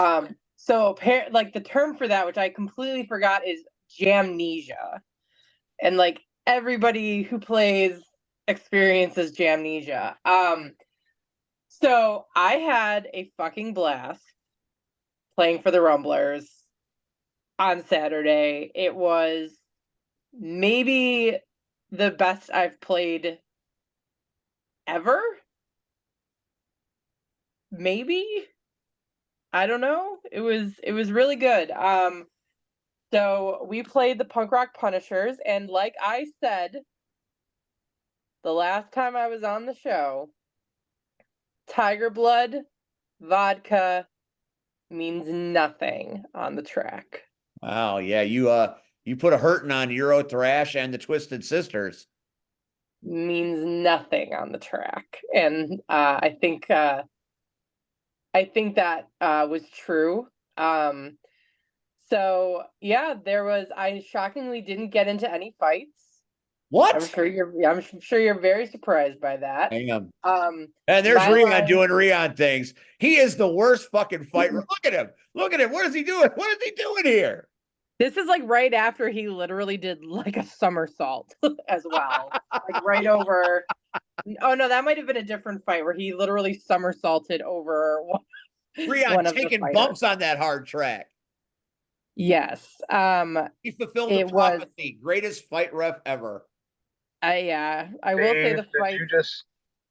So the term for that, which I completely forgot, is jamnesia. And everybody who plays experiences jamnesia. So I had a fucking blast playing for the Rumblers on Saturday. It was maybe the best I've played ever. Maybe. I don't know. It was really good. So we played the Punk Rock Punishers, and like I said the last time I was on the show, Tiger Blood vodka means nothing on the track. Wow, yeah, You put a hurting on Euro Thrash and the Twisted Sisters. Means nothing on the track. And I think that was true. So yeah, I shockingly didn't get into any fights. What? I'm sure you're very surprised by that. I am. Um, And there's my Rion line- doing Rion things. He is the worst fucking fighter. Look at him. Look at him. What is he doing? What is he doing here? This is like right after he literally did like a somersault as well. Like right over. Oh no, that might have been a different fight where he literally somersaulted over Rion one of the taking fighters. bumps on that hard track. Yes. He fulfilled the It was- prophecy. Greatest fight ref ever. I will say the Did fight. you just?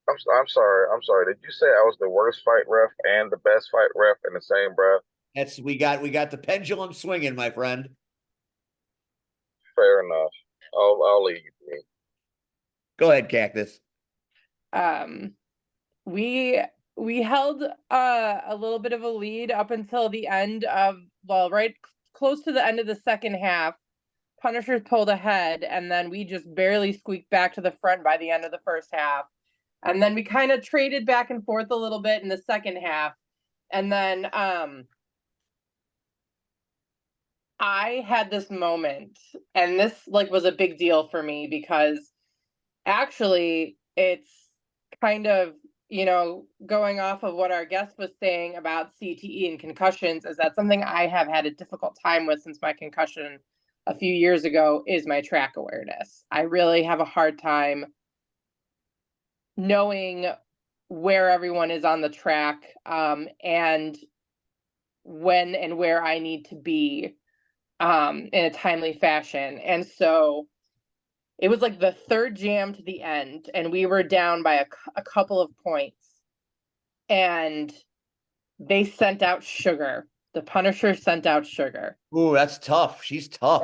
I'm sorry. I'm sorry. Did you say I was the worst fight ref and the best fight ref in the same breath? We got the pendulum swinging, my friend. Fair enough. I'll leave you. Go ahead, Cactus. We held a little bit of a lead up until the end of, right close to the end of the second half. Punishers pulled ahead, and then we just barely squeaked back to the front by the end of the first half. And then we kind of traded back and forth a little bit in the second half. And then I had this moment, and this like was a big deal for me because actually it's kind of, going off of what our guest was saying about CTE and concussions, is that something I have had a difficult time with since my concussion a few years ago is my track awareness. I really have a hard time knowing where everyone is on the track, and when and where I need to be in a timely fashion. And so it was like the third jam to the end, and we were down by a couple of points. And they sent out Sugar. The Punisher sent out Sugar. Ooh, that's tough. She's tough.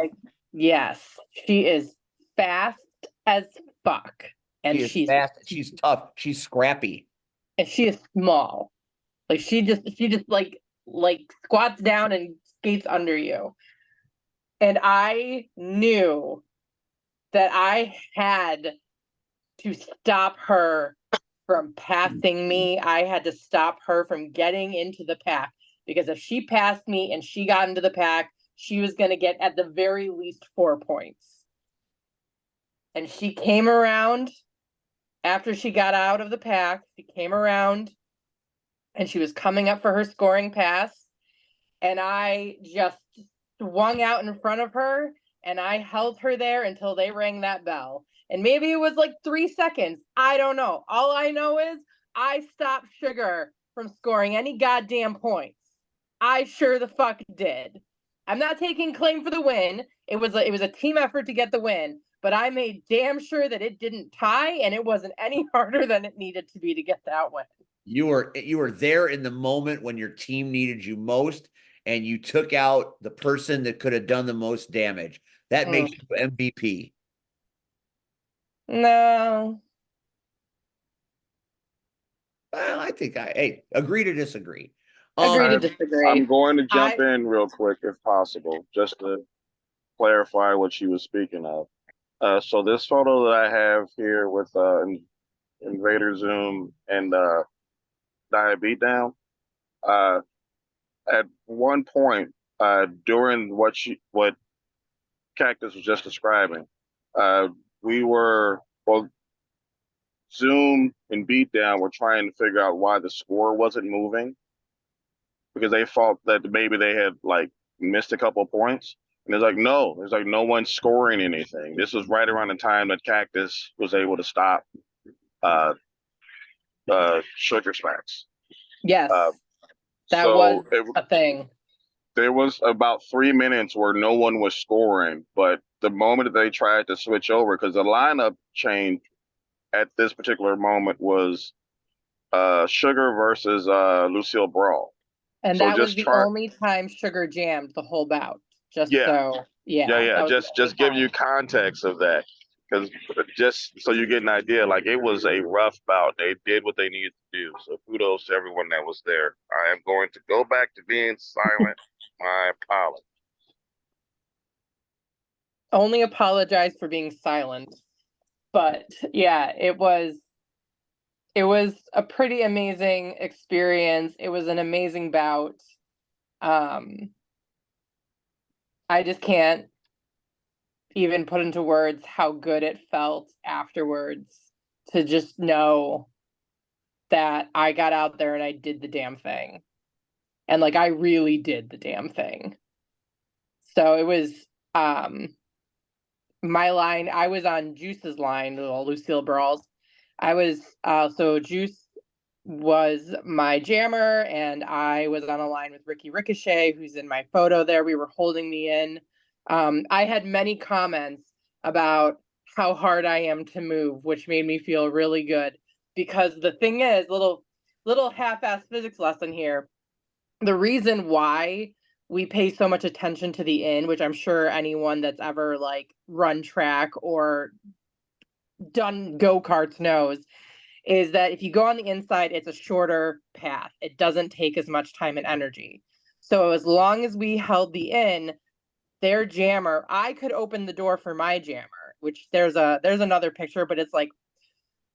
Yes, she is fast as fuck. And she's fast. She's tough. She's scrappy. And she is small. Like she just like squats down and skates under you. And I knew that I had to stop her from passing me. I had to stop her from getting into the pack, because if she passed me and she got into the pack, she was going to get at the very least 4 points. And she came around after she got out of the pack. She came around and she was coming up for her scoring pass. And I just swung out in front of her and I held her there until they rang that bell. And maybe it was like 3 seconds. I don't know. All I know is I stopped Sugar from scoring any goddamn points. I sure the fuck did. I'm not taking claim for the win. It was a team effort to get the win, but I made damn sure that it didn't tie and it wasn't any harder than it needed to be to get that win. You were there in the moment when your team needed you most, and you took out the person that could have done the most damage. That makes you MVP. No. Well, I think agree to disagree. Agree to disagree. I'm going to jump in real quick if possible, just to clarify what she was speaking of. So this photo that I have here with Invader Zoom and Dia Beatdown, at one point during what Cactus was just describing, we were Zoom and Beatdown were trying to figure out why the score wasn't moving, because they thought that maybe they had like missed a couple of points. And there's like no one's scoring anything. This was right around the time that Cactus was able to stop Sugar Smacks. Yes. That was a thing. There was about 3 minutes where no one was scoring, but the moment that they tried to switch over, because the lineup change at this particular moment was Sugar versus Lucille Brawl. And that was the only time Sugar jammed the whole bout. Just give you context of that, because just so you get an idea, like it was a rough bout. They did what they needed to do. So kudos to everyone that was there. I am going to go back to being silent. My apologies. Only apologize for being silent. But yeah, it was a pretty amazing experience. It was an amazing bout. I just can't even put into words how good it felt afterwards to just know that I got out there and I did the damn thing. And like I really did the damn thing. So it was my line, I was on Juice's line, Lucille Brawls. I was so Juice was my jammer, and I was on a line with Ricky Ricochet, who's in my photo there. We were holding me in. I had many comments about how hard I am to move, which made me feel really good. Because the thing is, little half-ass physics lesson here. The reason why we pay so much attention to the in, which I'm sure anyone that's ever like run track or done go-karts knows, is that if you go on the inside, it's a shorter path. It doesn't take as much time and energy. So as long as we held the in, their jammer, I could open the door for my jammer, which there's another picture, but it's like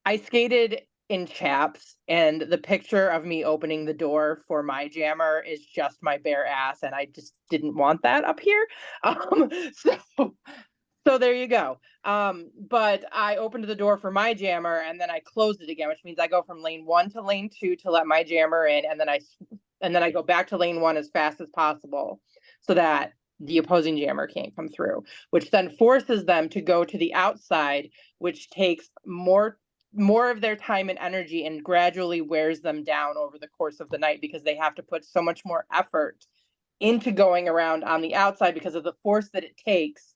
I skated in chaps, and the picture of me opening the door for my jammer is just my bare ass, and I just didn't want that up here. So so there you go. But I opened the door for my jammer and then I closed it again, which means I go from lane 1 to lane 2 to let my jammer in, and then I go back to lane 1 as fast as possible so that the opposing jammer can't come through, which then forces them to go to the outside, which takes more of their time and energy and gradually wears them down over the course of the night because they have to put so much more effort into going around on the outside because of the force that it takes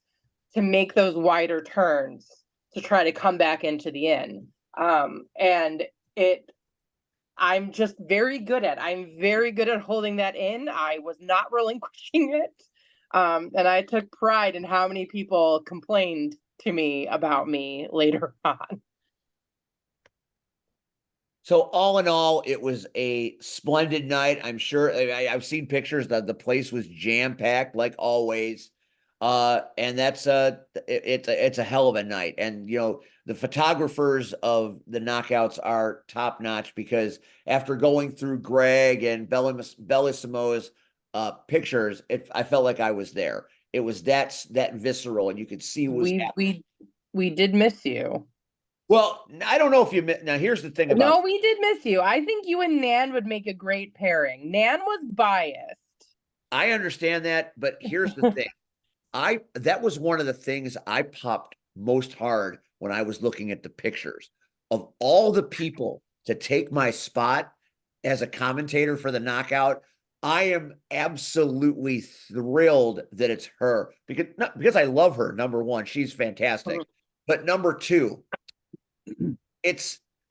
to make those wider turns to try to come back into the in. And I'm just very good at. I'm very good at holding that in. I was not relinquishing it. And I took pride in how many people complained to me about me later on. So all in all, it was a splendid night. I'm sure I've seen pictures that the place was jam packed like always. And that's it's a hell of a night. And you know, the photographers of the knockouts are top notch because after going through Greg and Bellissimo's pictures, I felt like I was there. It was that visceral, and you could see what was happening. We did miss you. Well, I don't know if you now. Here's the thing about No, we did miss you. I think you and Nan would make a great pairing. Nan was biased. I understand that, but here's the thing. That was one of the things I popped most hard when I was looking at the pictures of all the people to take my spot as a commentator for the knockout. I am absolutely thrilled that it's her because I love her. Number one, she's fantastic. But number two,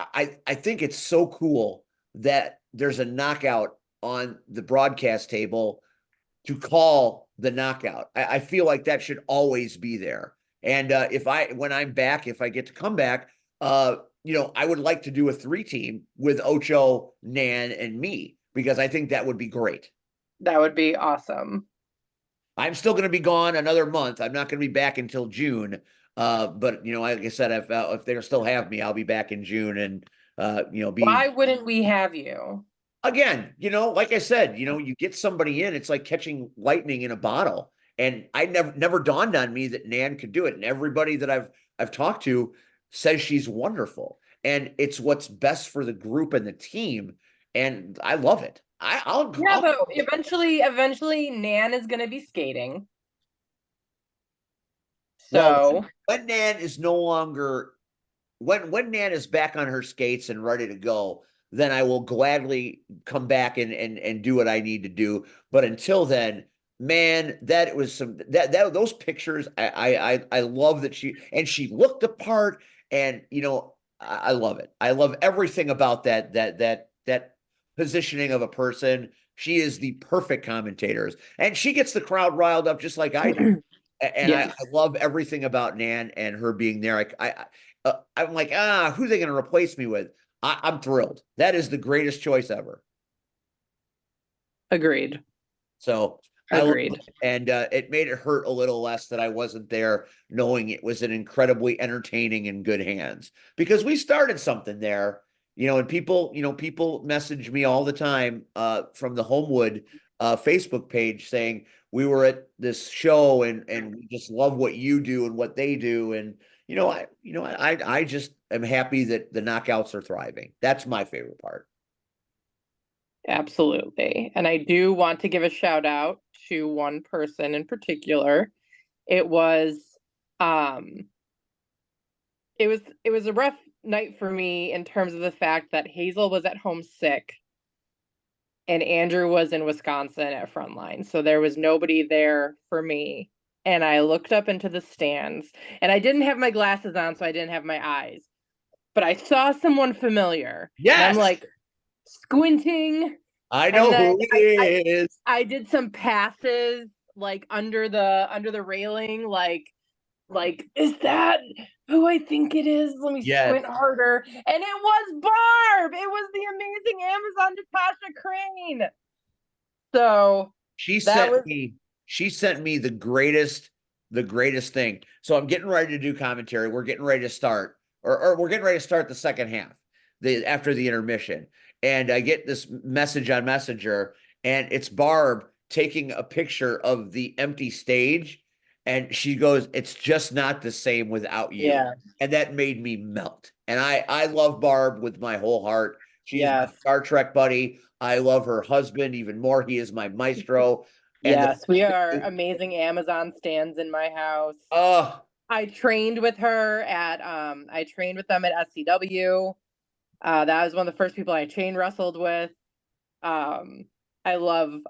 I think it's so cool that there's a knockout on the broadcast table to call the knockout. I feel like that should always be there. And when I'm back, if I get to come back, I would like to do a 3-team with Ocho, Nan, and me, because I think that would be great. That would be awesome. I'm still going to be gone another month. I'm not going to be back until June. But like I said, if they still have me, I'll be back in June and Why wouldn't we have you? Again, like I said, you get somebody in, it's like catching lightning in a bottle. And I never dawned on me that Nan could do it. And everybody that I've talked to says she's wonderful. And it's what's best for the group and the team. And I love it. But eventually Nan is gonna be skating. So when Nan is no longer when Nan is back on her skates and ready to go, then I will gladly come back and do what I need to do. But until then, man, that was those pictures. I love that she looked the part, and I love it. I love everything about that positioning of a person. She is the perfect commentators, and she gets the crowd riled up just like I do. And yes. I love everything about Nan and her being there. I'm like, who are they going to replace me with? I'm thrilled. That is the greatest choice ever. Agreed. So I love Agreed. it. And it made it hurt a little less that I wasn't there, knowing it was an incredibly entertaining and good hands, because we started something there, and people message me all the time from the Homewood Facebook page saying we were at this show and we just love what you do and what they do. And I just am happy that the knockouts are thriving. That's my favorite part. Absolutely. And I do want to give a shout out to one person in particular. It was it was a rough night for me in terms of the fact that Hazel was at home sick and Andrew was in Wisconsin at Frontline. So there was nobody there for me. And I looked up into the stands and I didn't have my glasses on, so I didn't have my eyes. But I saw someone familiar. Yes. And I'm like squinting. I know who it is. I did some passes like under the railing, like is that who I think it is? Let me squint harder. And it was Barb. It was the amazing Amazon Natasha Crane. So she sent me the greatest thing. So I'm getting ready to do commentary. We're getting ready to start, or we're getting ready to start the second half, after the intermission. And I get this message on Messenger, and it's Barb taking a picture of the empty stage. And she goes, "It's just not the same without you." Yeah. And that made me melt. And I love Barb with my whole heart. She's my Star Trek buddy. I love her husband even more. He is my maestro. Yes, we are amazing Amazon stands in my house. I trained with her at I trained with them at SCW. That was one of the first people I chain wrestled with. I love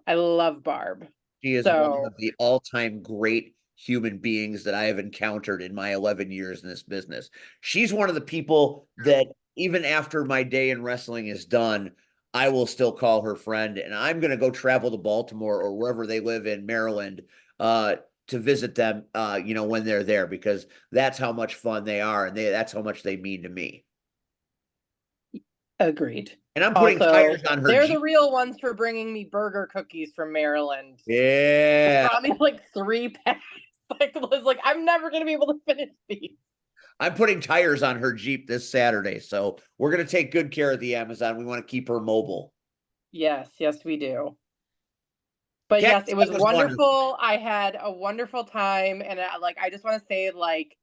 Barb. She is one of the all-time great human beings that I have encountered in my 11 years in this business. She's one of the people that even after my day in wrestling is done, I will still call her friend, and I'm going to go travel to Baltimore or wherever they live in Maryland to visit them, when they're there, because that's how much fun they are, and that's how much they mean to me. Agreed. And I'm putting tires on her. They're the real ones for bringing me burger cookies from Maryland. Yeah. They brought me like 3 packs. I was like, I'm never going to be able to finish these. I'm putting tires on her Jeep this Saturday, so we're going to take good care of the Amazon. We want to keep her mobile. Yes, we do. But yes, it was wonderful. I had a wonderful time, and I just want to say, like,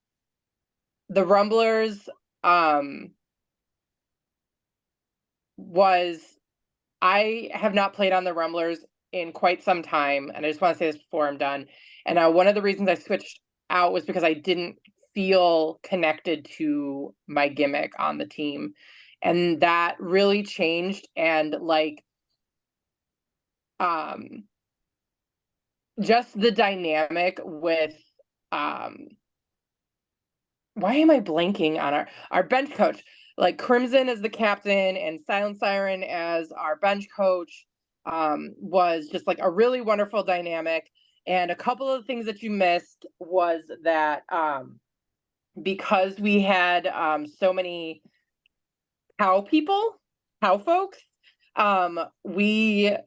the Rumblers I have not played on the Rumblers in quite some time, and I just want to say this before I'm done. And one of the reasons I switched out was because I didn't feel connected to my gimmick on the team, and that really changed. And just the dynamic with why am I blanking on our bench coach? Like Crimson as the captain and Silent Siren as our bench coach was just like a really wonderful dynamic. And a couple of things that you missed was that because we had so many cow folks, we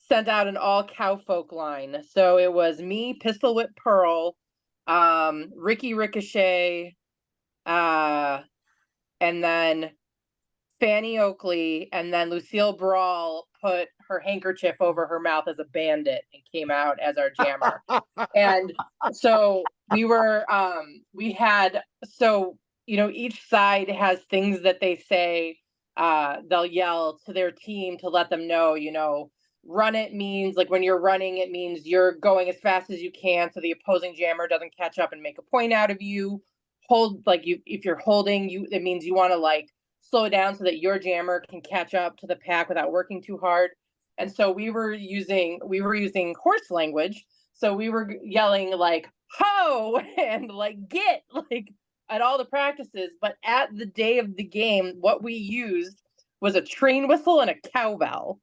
sent out an all cow folk line. So it was me, Pistol Whip Pearl, Ricky Ricochet, and then Fanny Oakley, and then Lucille Brawl put her handkerchief over her mouth as a bandit and came out as our jammer. And so each side has things that they say. They'll yell to their team to let them know, run it means like when you're running, it means you're going as fast as you can so the opposing jammer doesn't catch up and make a point out of you. Hold, if you're holding, it means you want to slow down so that your jammer can catch up to the pack without working too hard. And so we were using horse language. So we were yelling ho and get at all the practices. But at the day of the game, what we used was a train whistle and a cowbell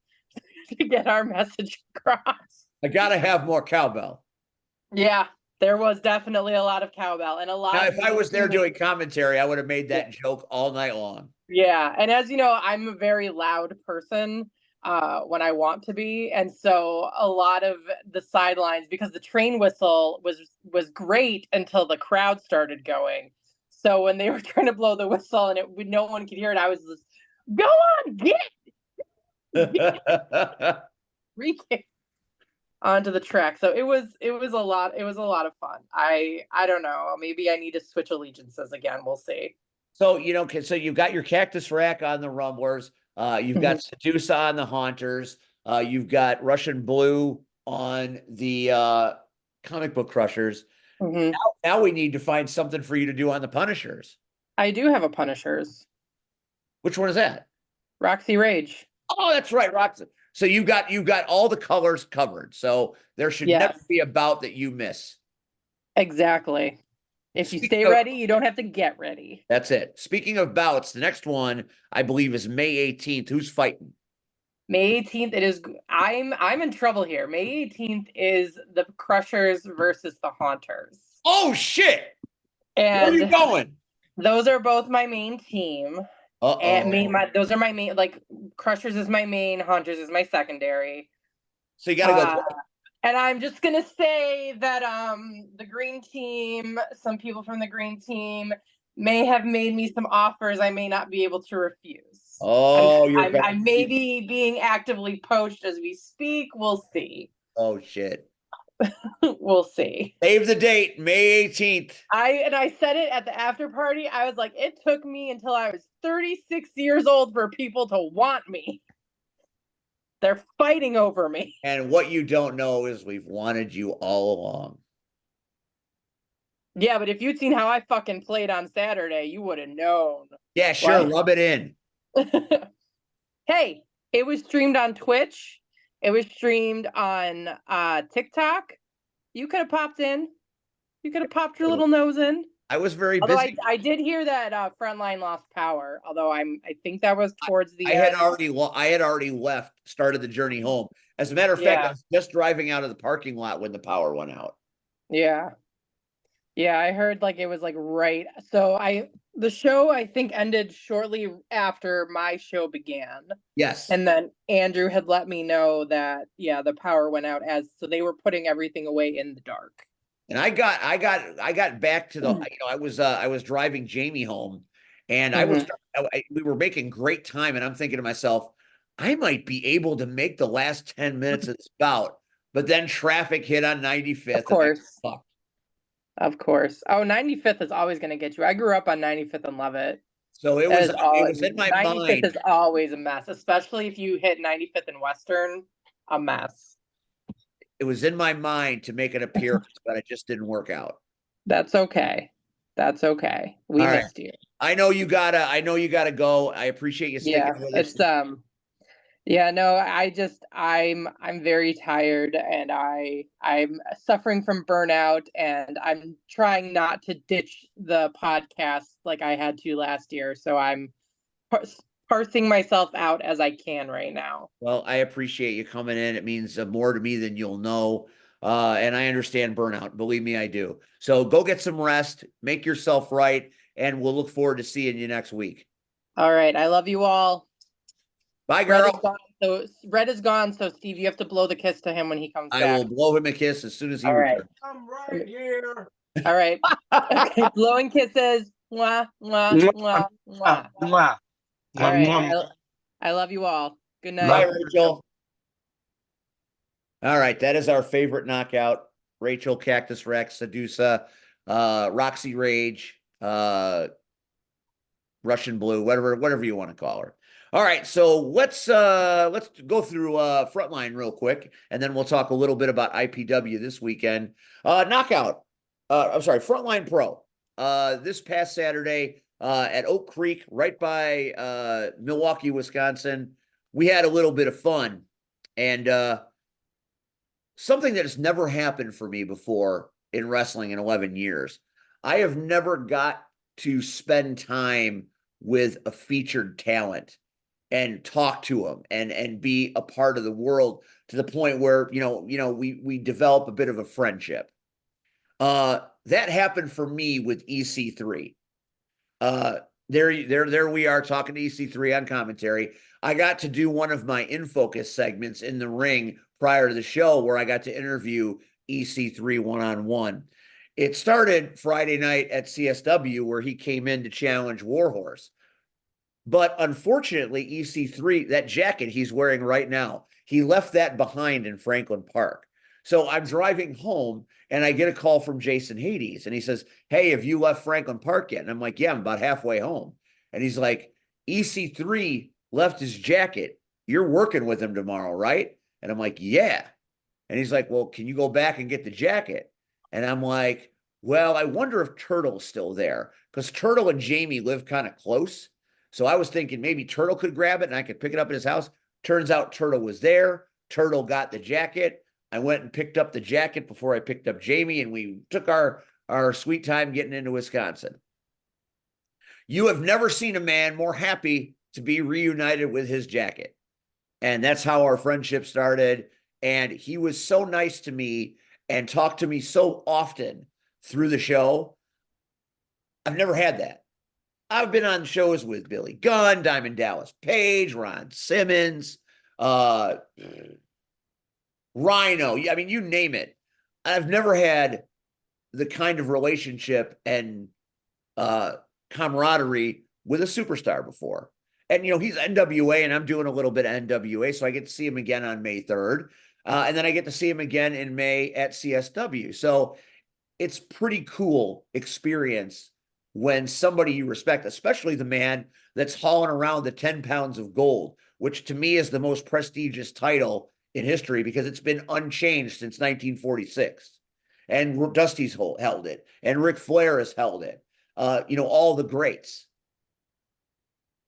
to get our message across. I gotta have more cowbell. Yeah, there was definitely a lot of cowbell and a lot. Now, if I was there doing commentary, I would have made that joke all night long. Yeah, and as you know, I'm a very loud person. when I want to be. And so a lot of the sidelines, because the train whistle was great until the crowd started going. So when they were trying to blow the whistle and no one could hear it, I was just, go on, get onto the track. So it was a lot. It was a lot of fun. I don't know. Maybe I need to switch allegiances again. We'll see. So, so you've got your Cactus Rack on the Rumblers. You've got Sedusa on the Haunters. You've got Russian Blue on the Comic Book Crushers. Now we need to find something for you to do on the Punishers. I do have a Punishers. Which one is that? Roxy Rage. Oh, that's right, Roxy. So you've got all the colors covered. So there should never be a bout that you miss. Exactly. If you stay ready, you don't have to get ready. That's it. Speaking of bouts, the next one I believe is May 18th. Who's fighting? May 18th. It is. I'm in trouble here. May 18th is the Crushers versus the Haunters. Oh shit! And where are you going? Those are both my main team. And those are my main. Like Crushers is my main, Haunters is my secondary. So you gotta go. And I'm just gonna say that the green team, some people from the green team may have made me some offers I may not be able to refuse. Oh, I may be being actively poached as we speak. We'll see. Oh shit. We'll see. Save the date, May 18th. I said it at the after party. I was like, it took me until I was 36 years old for people to want me. They're fighting over me. And what you don't know is we've wanted you all along. Yeah, but if you'd seen how I fucking played on Saturday, you would have known. Yeah, sure. Rub it in. Hey, it was streamed on Twitch. It was streamed on TikTok. You could have popped in. You could have popped your little nose in. I was very busy. I did hear that Frontline lost power. Although I think that was towards the end. I had already left, started the journey home. As a matter of fact, I was just driving out of the parking lot when the power went out. Yeah. Yeah, I heard like it was like right. So the show I think ended shortly after my show began. Yes. And then Andrew had let me know that the power went out so they were putting everything away in the dark. And I got back to the I was driving Jamie home and we were making great time and I'm thinking to myself, I might be able to make the last 10 minutes of this bout, but then traffic hit on 95th. Of course. Of course. Oh, 95th is always going to get you. I grew up on 95th and love it. So it was in my 95th mind. 95th is always a mess, especially if you hit 95th and Western, a mess. It was in my mind to make an appearance, but it just didn't work out. That's okay. That's okay. We missed you. I know you gotta go. I appreciate you sticking with us. Yeah, no, I'm very tired and I'm suffering from burnout and I'm trying not to ditch the podcast like I had to last year. So I'm parsing myself out as I can right now. Well, I appreciate you coming in. It means more to me than you'll know. And I understand burnout. Believe me, I do. So go get some rest, make yourself right, and we'll look forward to seeing you next week. All right. I love you all. Bye, girl. Red is gone, so Steve, you have to blow the kiss to him when he comes back. I will blow him a kiss as soon as he returns. I'm right here. All right. Okay, blowing kisses. Mwah, mwah, mwah, mwah. Mwah. All right. I love you all. Good night. Bye, Rachel. All right, that is our favorite knockout. Rachel, Cactus Rex, Sedusa, Roxy Rage, Russian Blue, whatever you want to call her. All right, so let's go through Frontline real quick, and then we'll talk a little bit about IPW this weekend. Frontline Pro. This past Saturday at Oak Creek, right by Milwaukee, Wisconsin, we had a little bit of fun, and something that has never happened for me before in wrestling in 11 years. I have never got to spend time with a featured talent and talk to them and be a part of the world to the point where, we develop a bit of a friendship. That happened for me with EC3. There we are talking to EC3 on commentary. I got to do one of my In Focus segments in the ring prior to the show where I got to interview EC3 one-on-one. It started Friday night at CSW where he came in to challenge Warhorse. But unfortunately, EC3, that jacket he's wearing right now, he left that behind in Franklin Park. So I'm driving home and I get a call from Jason Hades and he says, "Hey, have you left Franklin Park yet?" And I'm like, "Yeah, I'm about halfway home." And he's like, "EC3 left his jacket. You're working with him tomorrow, right?" And I'm like, "Yeah." And he's like, "Well, can you go back and get the jacket?" And I'm like, "Well, I wonder if Turtle's still there because Turtle and Jamie live kind of close." So I was thinking maybe Turtle could grab it and I could pick it up at his house. Turns out Turtle was there. Turtle got the jacket. I went and picked up the jacket before I picked up Jamie, and we took our sweet time getting into Wisconsin. You have never seen a man more happy to be reunited with his jacket. And that's how our friendship started. And he was so nice to me and talked to me so often through the show. I've never had that. I've been on shows with Billy Gunn, Diamond Dallas Page, Ron Simmons, Rhino. I mean, you name it. I've never had the kind of relationship and camaraderie with a superstar before. And, he's NWA and I'm doing a little bit of NWA. So I get to see him again on May 3rd. And then I get to see him again in May at CSW. So it's pretty cool experience when somebody you respect, especially the man that's hauling around the 10 pounds of gold, which to me is the most prestigious title in history because it's been unchanged since 1946. And Dusty's held it, and Ric Flair has held it. All the greats.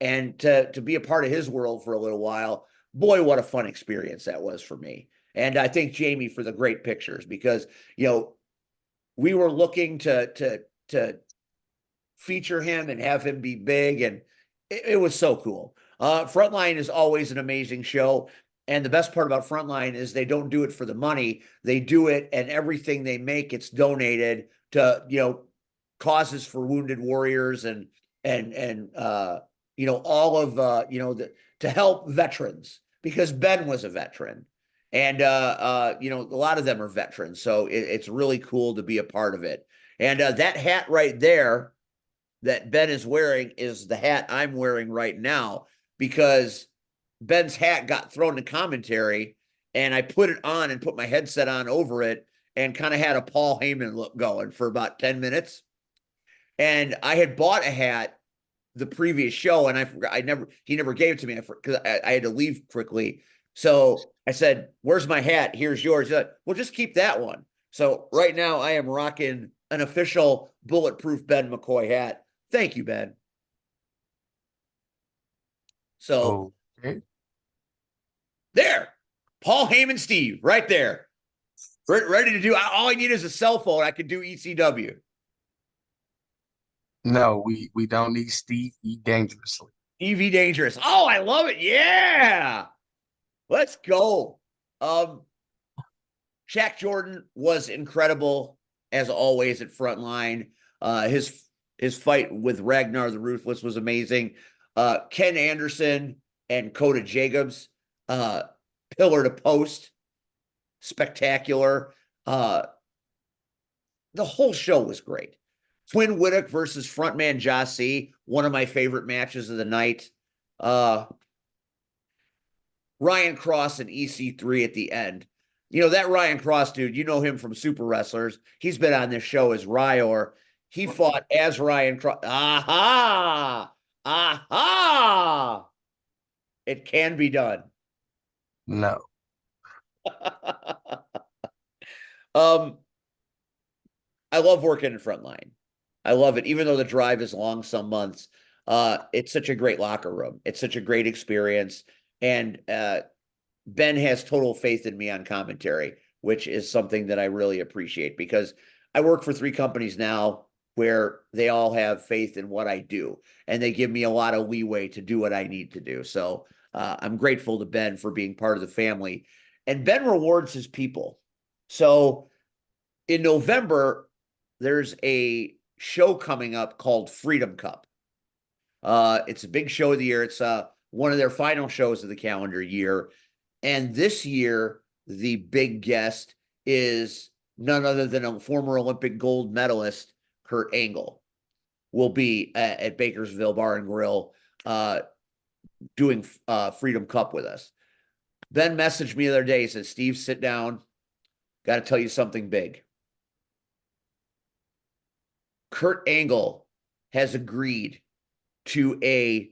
And to be a part of his world for a little while, boy, what a fun experience that was for me. And I thank Jamie for the great pictures because, we were looking to feature him and have him be big, and it was so cool. Frontline is always an amazing show. And the best part about Frontline is they don't do it for the money. They do it, and everything they make, it's donated to, causes for wounded warriors and all of, to help veterans because Ben was a veteran. And, a lot of them are veterans. So it's really cool to be a part of it. And that hat right there that Ben is wearing is the hat I'm wearing right now because Ben's hat got thrown to commentary and I put it on and put my headset on over it and kind of had a Paul Heyman look going for about 10 minutes. And I had bought a hat the previous show and I forgot, he never gave it to me because I had to leave quickly. So I said, "Where's my hat? Here's yours." Said, "Well, just keep that one." So right now I am rocking an official Bulletproof Ben McCoy hat. Thank you, Ben. So Okay. there, Paul Heyman Steve, right there. Ready to do, all I need is a cell phone. I could do ECW. No, we don't need Steve E. Dangerously. EV Dangerous. Oh, I love it. Yeah. Let's go. Shaq Jordan was incredible as always at Frontline. His fight with Ragnar the Ruthless was amazing. Ken Anderson and Coda Jacobs, pillar to post, spectacular. The whole show was great. Quinn Whittock versus frontman Jossie, one of my favorite matches of the night. Ryan Cross and EC3 at the end. That Ryan Cross dude, you know him from Super Wrestlers. He's been on this show as Ryor. He fought as Ryan Cross. Aha! Aha! It can be done. No. I love working in Frontline. I love it, even though the drive is long some months. It's such a great locker room. It's such a great experience. And Ben has total faith in me on commentary, which is something that I really appreciate because I work for 3 companies now where they all have faith in what I do and they give me a lot of leeway to do what I need to do. So I'm grateful to Ben for being part of the family, and Ben rewards his people. So in November, there's a show coming up called Freedom Cup. It's a big show of the year. It's one of their final shows of the calendar year. And this year, the big guest is none other than a former Olympic gold medalist, Kurt Angle, will be at Bakersville Bar and Grill doing Freedom Cup with us. Ben messaged me the other day. He said, Steve, sit down. Got to tell you something big. Kurt Angle has agreed to a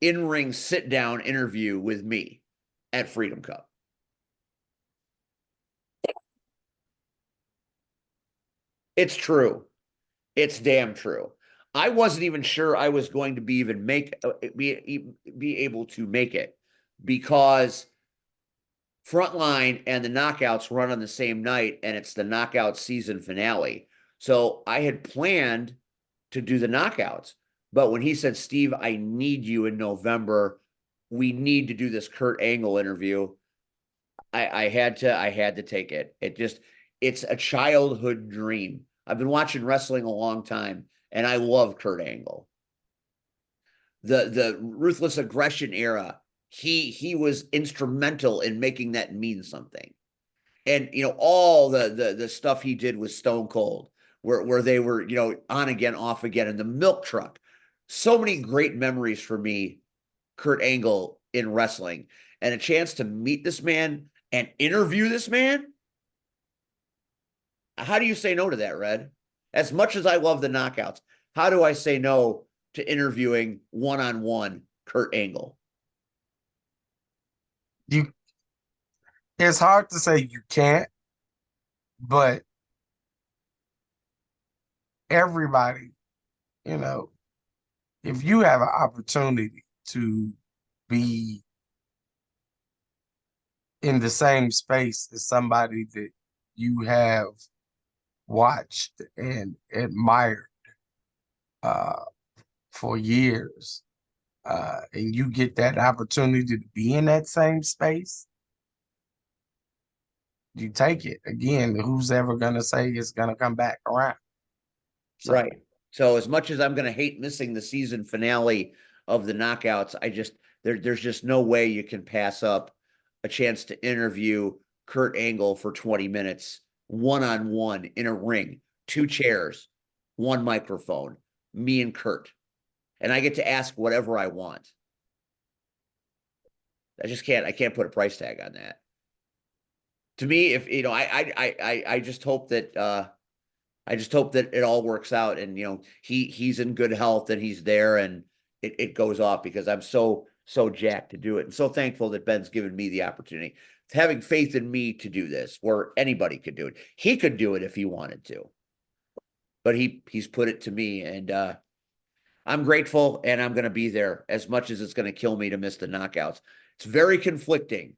in-ring sit-down interview with me at Freedom Cup. It's true. It's damn true. I wasn't even sure I was going to be able to make it because Frontline and the Knockouts run on the same night, and it's the Knockout season finale. So I had planned to do the Knockouts, but when he said, Steve, I need you in November, we need to do this Kurt Angle interview, I had to take it. It's a childhood dream. I've been watching wrestling a long time, and I love Kurt Angle. The Ruthless Aggression era, he was instrumental in making that mean something. And all the stuff he did with Stone Cold, where they were on again, off again, in the milk truck. So many great memories for me, Kurt Angle in wrestling, and a chance to meet this man and interview this man. How do you say no to that, Red? As much as I love the Knockouts, how do I say no to interviewing one-on-one Kurt Angle? It's hard to say you can't, but everybody, if you have an opportunity to be in the same space as somebody that you have watched and admired for years, and you get that opportunity to be in that same space, you take it. Again, who's ever going to say it's going to come back around? So, right. So as much as I'm going to hate missing the season finale of the Knockouts, there's just no way you can pass up a chance to interview Kurt Angle for 20 minutes, one-on-one in a ring, 2 chairs, 1 microphone, me and Kurt. And I get to ask whatever I want. I can't put a price tag on that. To me, if I just hope that it all works out, and he's in good health and he's there, and it goes off, because I'm so jacked to do it, and so thankful that Ben's given me the opportunity, having faith in me to do this, where anybody could do it. He could do it if he wanted to, but he's put it to me, and I'm grateful, and I'm going to be there, as much as it's going to kill me to miss the Knockouts. It's very conflicting.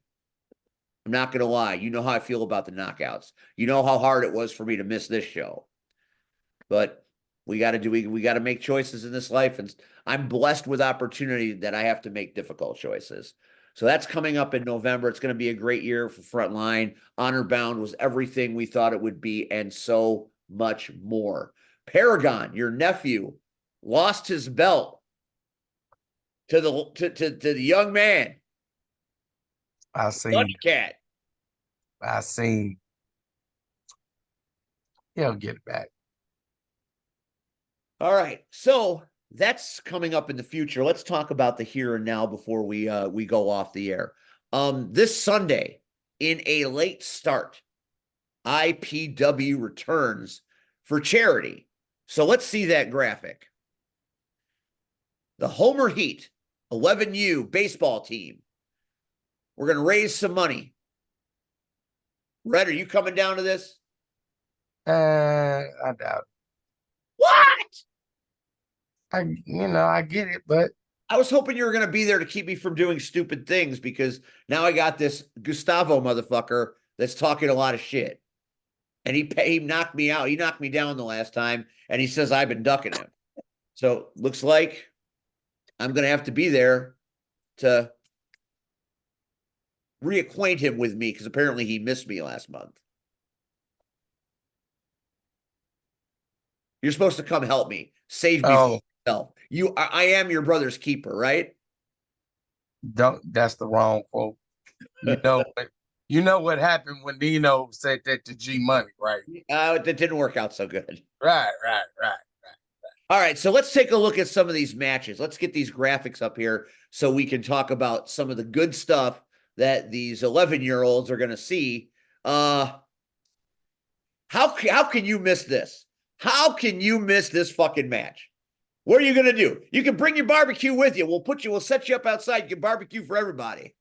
I'm not going to lie. You know how I feel about the Knockouts. You know how hard it was for me to miss this show. But we got to make choices in this life, and I'm blessed with opportunity that I have to make difficult choices. So that's coming up in November. It's going to be a great year for Frontline. Honor Bound was everything we thought it would be, and so much more. Paragon, your nephew, lost his belt to the young man. I seen. He'll get it back. All right, so that's coming up in the future. Let's talk about the here and now before we go off the air. This Sunday, in a late start, IPW returns for charity. So let's see that graphic. The Homer Heat 11U baseball team. We're going to raise some money. Red, are you coming down to this? I doubt it. What? I get it, but I was hoping you were going to be there to keep me from doing stupid things, because now I got this Gustavo motherfucker that's talking a lot of shit. And he knocked me out. He knocked me down the last time, and he says I've been ducking him. So looks like I'm going to have to be there to reacquaint him with me, because apparently he missed me last month. You're supposed to come help me, save me from myself. I am your brother's keeper, right? That's the wrong quote. You know what happened when Nino said that to G Money, right? That didn't work out so good. Right. All right, so let's take a look at some of these matches. Let's get these graphics up here so we can talk about some of the good stuff that these 11-year-olds are going to see. How can you miss this? How can you miss this fucking match? What are you going to do? You can bring your barbecue with you. We'll set you up outside. You can barbecue for everybody.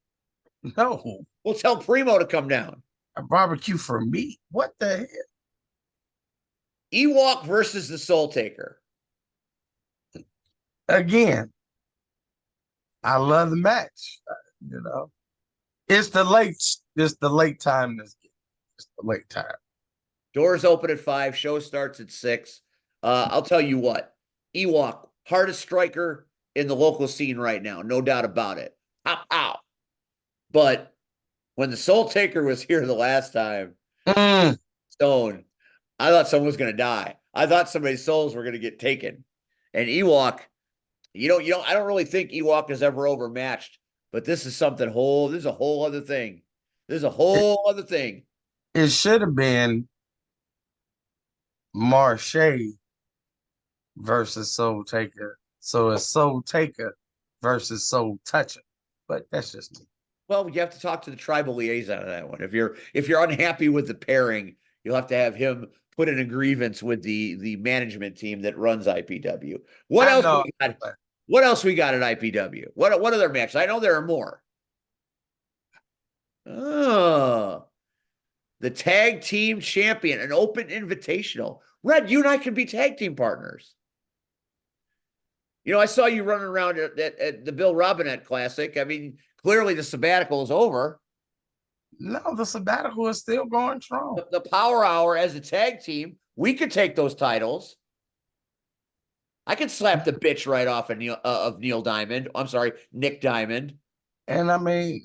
No, We'll tell Primo to come down. a barbecue for me. What the hell? Ewok versus the Soul Taker. Again, I love the match. It's the late time. It's the late time. Doors open at 5. Show starts at 6. I'll tell you what. Ewok, hardest striker in the local scene right now. No doubt about it. Ow. But when the Soul Taker was here the last time, Stone, I thought someone was going to die. I thought somebody's souls were going to get taken. And Ewok, I don't really think Ewok is ever overmatched, but this is this is a whole other thing. It should have been Marche versus Soul Taker. So it's Soul Taker versus Soul Toucher. But that's just me. Well, you have to talk to the tribal liaison on that one. If you're unhappy with the pairing, you'll have to have him put in a grievance with the management team that runs IPW. What else we got at IPW? What other matches? I know there are more. Oh, the tag team champion, an open invitational. Red, you and I can be tag team partners. I saw you running around at the Bill Robinette Classic. I mean, clearly the sabbatical is over. No, the sabbatical is still going strong. The Power Hour as a tag team, we could take those titles. I could slap the bitch right off of Neil Diamond. I'm sorry, Nick Diamond. And I mean,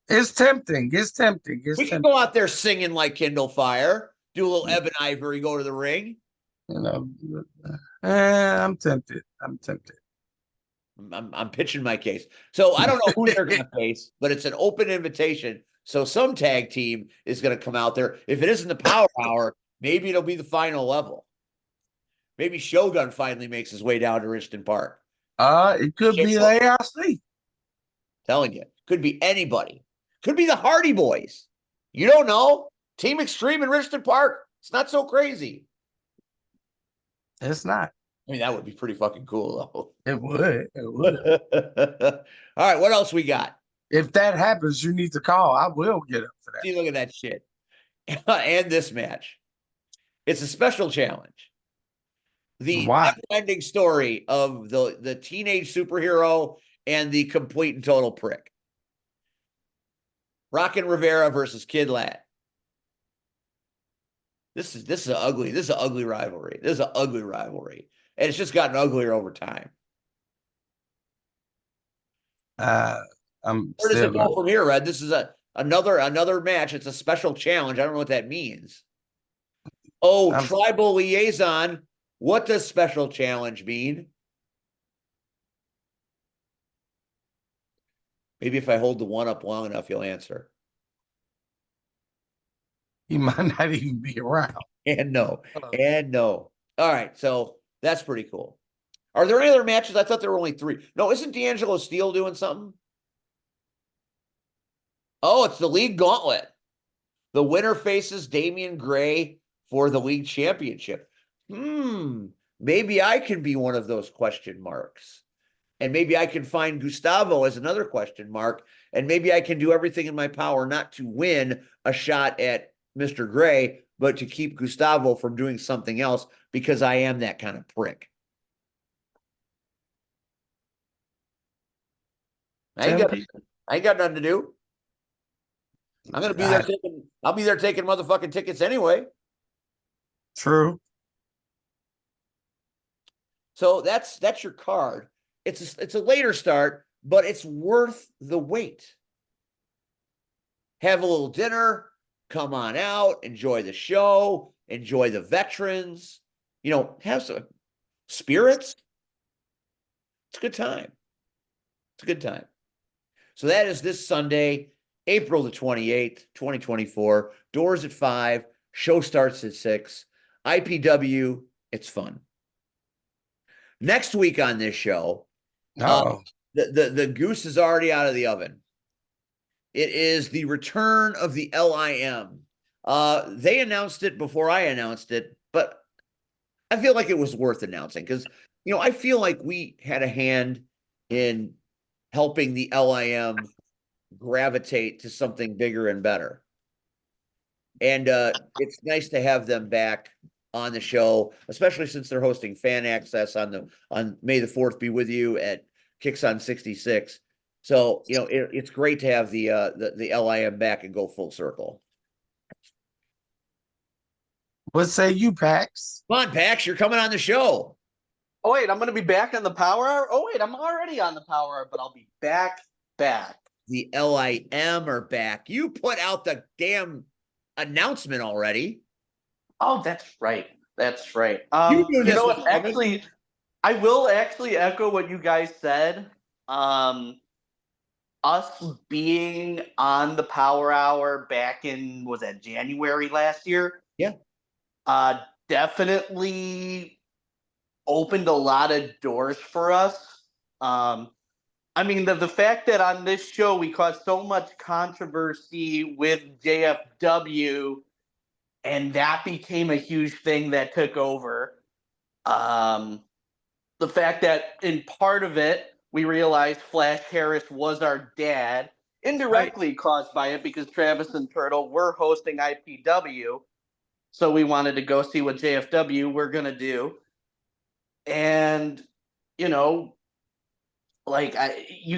it's tempting. We can go out there singing like Kindle Fire, do a little Ebon Ivory, go to the ring. I'm tempted. I'm pitching my case. So I don't know who they're going to face, but it's an open invitation. So some tag team is going to come out there. If it isn't the Power Hour, maybe it'll be the final level. Maybe Shogun finally makes his way down to Richmond Park. It could be the ARC. Telling you, could be anybody. Could be the Hardy Boys. You don't know. Team Extreme in Richmond Park. It's not so crazy. It's not. I mean, that would be pretty fucking cool, though. It would. All right, what else we got? If that happens, you need to call. I will get up for that. See, look at that shit. And this match. It's a special challenge. The never-ending story of the teenage superhero and the complete and total prick. Rockin' Rivera versus Kid Lat. This is an ugly rivalry. And it's just gotten uglier over time. Where does it go from here, Red? This is another match. It's a special challenge. I don't know what that means. Oh, tribal liaison. What does special challenge mean? Maybe if I hold the one up long enough, you'll answer. He might not even be around. And no. All right, so that's pretty cool. Are there any other matches? I thought there were only 3. No, isn't D'Angelo Steele doing something? Oh, it's the league gauntlet. The winner faces Damian Gray for the league championship. Maybe I can be one of those question marks. And maybe I can find Gustavo as another question mark. And maybe I can do everything in my power not to win a shot at Mr. Gray, but to keep Gustavo from doing something else because I am that kind of prick. I ain't got nothing to do. I'm gonna be there I'll be there taking motherfucking tickets anyway. True. So that's your card. It's a later start, but it's worth the wait. Have a little dinner, come on out, enjoy the show, enjoy the veterans, have some spirits. It's a good time. It's a good time. So that is this Sunday, April the 28th, 2024. Doors at 5. Show starts at 6. IPW, it's fun. Next week on this show, Oh, the goose is already out of the oven. It is the return of the LIM. They announced it before I announced it, but I feel like it was worth announcing because, I feel like we had a hand in helping the LIM gravitate to something bigger and better. And it's nice to have them back on the show, especially since they're hosting Fan Access on May the 4th be with you at Kicks on 66. So, it's great to have the LIM back and go full circle. what say you, Pax? Come on, Pax, you're coming on the show. Oh wait, I'm gonna be back on the Power Hour. Oh wait, I'm already on the Power Hour, but I'll be back. The LIM are back. You put out the damn announcement already. Oh, that's right. That's right. You knew You this know was what? coming. Actually, I will actually echo what you guys said. Us being on the Power Hour back in, was that January last year? Yeah. Definitely opened a lot of doors for us. I mean, the fact that on this show we caused so much controversy with JFW, and that became a huge thing that took over. The fact that in part of it, we realized Flash Harris was our dad, indirectly caused by it because Travis and Turtle were hosting IPW. So we wanted to go see what JFW were going to do. And, you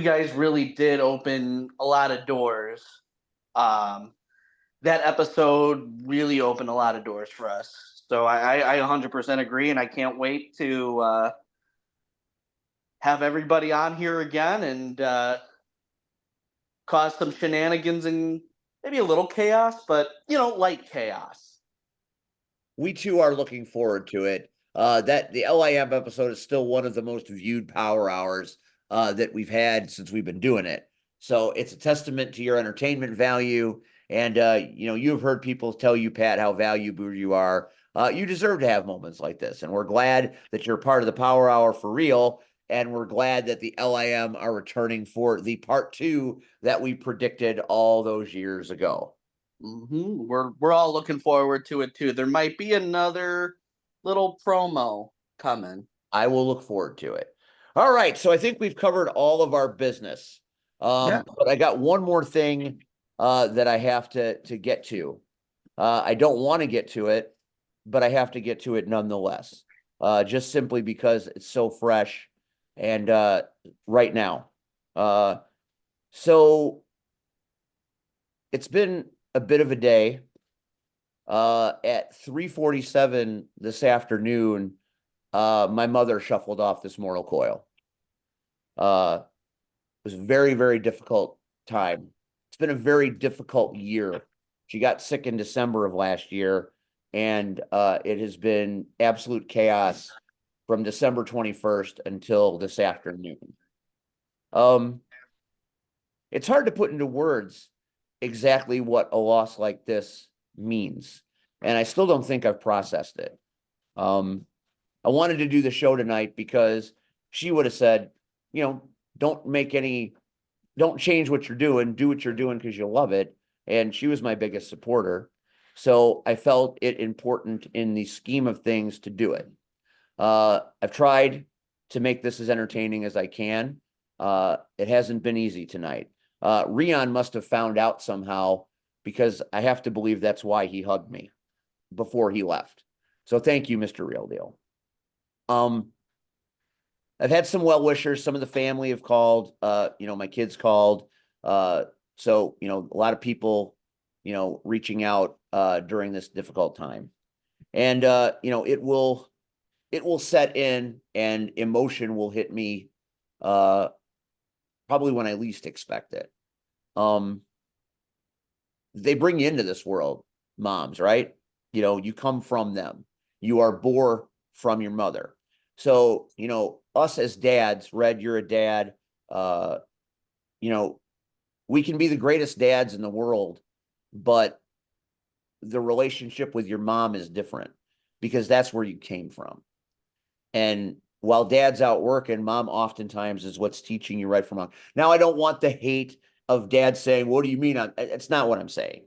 guys really did open a lot of doors. That episode really opened a lot of doors for us. So I 100% agree, and I can't wait to have everybody on here again and cause some shenanigans and maybe a little chaos, but light chaos. We too are looking forward to it. That the LIM episode is still one of the most viewed Power Hours that we've had since we've been doing it. So it's a testament to your entertainment value. And you've heard people tell you, Pat, how valuable you are. You deserve to have moments like this, and we're glad that you're part of the Power Hour for real. And we're glad that the LIM are returning for the part 2 that we predicted all those years ago. Mm-hmm. We're all looking forward to it too. There might be another little promo coming. I will look forward to it. All right, so I think we've covered all of our business. Yeah. But I got one more thing that I have to get to. I don't want to get to it, but I have to get to it nonetheless. Just simply because it's so fresh and right now. So it's been a bit of a day. At 3:47 this afternoon, my mother shuffled off this mortal coil. It was a very, very difficult time. It's been a very difficult year. She got sick in December of last year, and it has been absolute chaos from December 21st until this afternoon. It's hard to put into words exactly what a loss like this means, and I still don't think I've processed it. I wanted to do the show tonight because she would have said, don't change what you're doing, do what you're doing because you love it. And she was my biggest supporter. So I felt it important in the scheme of things to do it. I've tried to make this as entertaining as I can. It hasn't been easy tonight. Rion must have found out somehow, because I have to believe that's why he hugged me before he left. So thank you, Mr. Real Deal. I've had some well-wishers. Some of the family have called, my kids called. So, a lot of people, reaching out during this difficult time. And, it will set in, and emotion will hit me probably when I least expect it. They bring you into this world, moms, right? You come from them. You are born from your mother. So, us as dads, Red, you're a dad. you know, we can be the greatest dads in the world, but the relationship with your mom is different because that's where you came from. And while dad's out working, mom oftentimes is what's teaching you right from wrong. Now, I don't want the hate of dad saying, what do you mean? It's not what I'm saying.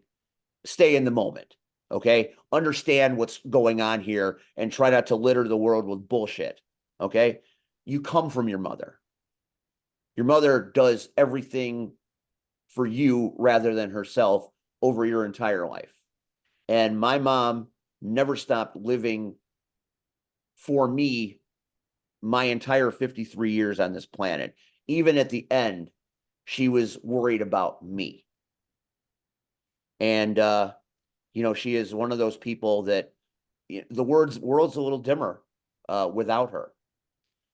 Stay in the moment. Okay. Understand what's going on here and try not to litter the world with bullshit. Okay. You come from your mother. Your mother does everything for you rather than herself over your entire life. And my mom never stopped living for me my entire 53 years on this planet. Even at the end, she was worried about me. And, she is one of those people that the world's a little dimmer without her.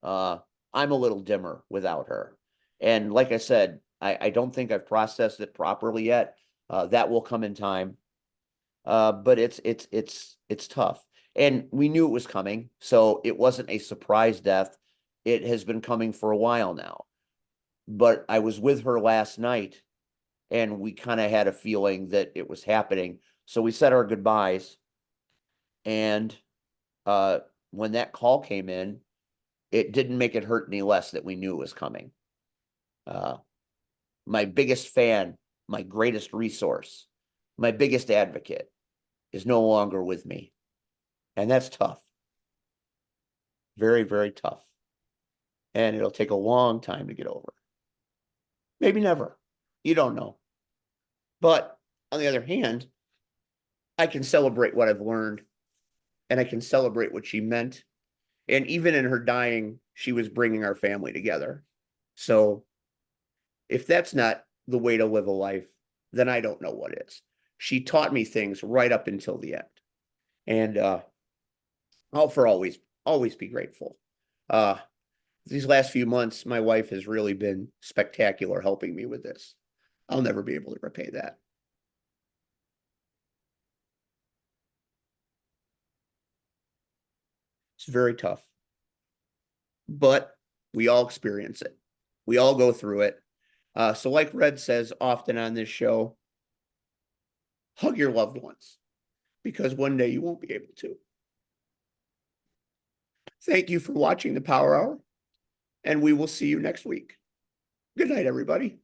I'm a little dimmer without her. And like I said, I don't think I've processed it properly yet. That will come in time. But it's tough. And we knew it was coming, so it wasn't a surprise death. It has been coming for a while now. But I was with her last night, and we kind of had a feeling that it was happening. So we said our goodbyes. And when that call came in, it didn't make it hurt any less that we knew it was coming. My biggest fan, my greatest resource, my biggest advocate is no longer with me. And that's tough. Very, very tough. And it'll take a long time to get over. Maybe never. You don't know. But on the other hand, I can celebrate what I've learned, and I can celebrate what she meant. And even in her dying, she was bringing our family together. So if that's not the way to live a life, then I don't know what is. She taught me things right up until the end. And I'll for always be grateful. These last few months, my wife has really been spectacular helping me with this. I'll never be able to repay that. It's very tough. But we all experience it. We all go through it. So like Red says often on this show, hug your loved ones, because one day you won't be able to. Thank you for watching the Power Hour, and we will see you next week. Good night, everybody.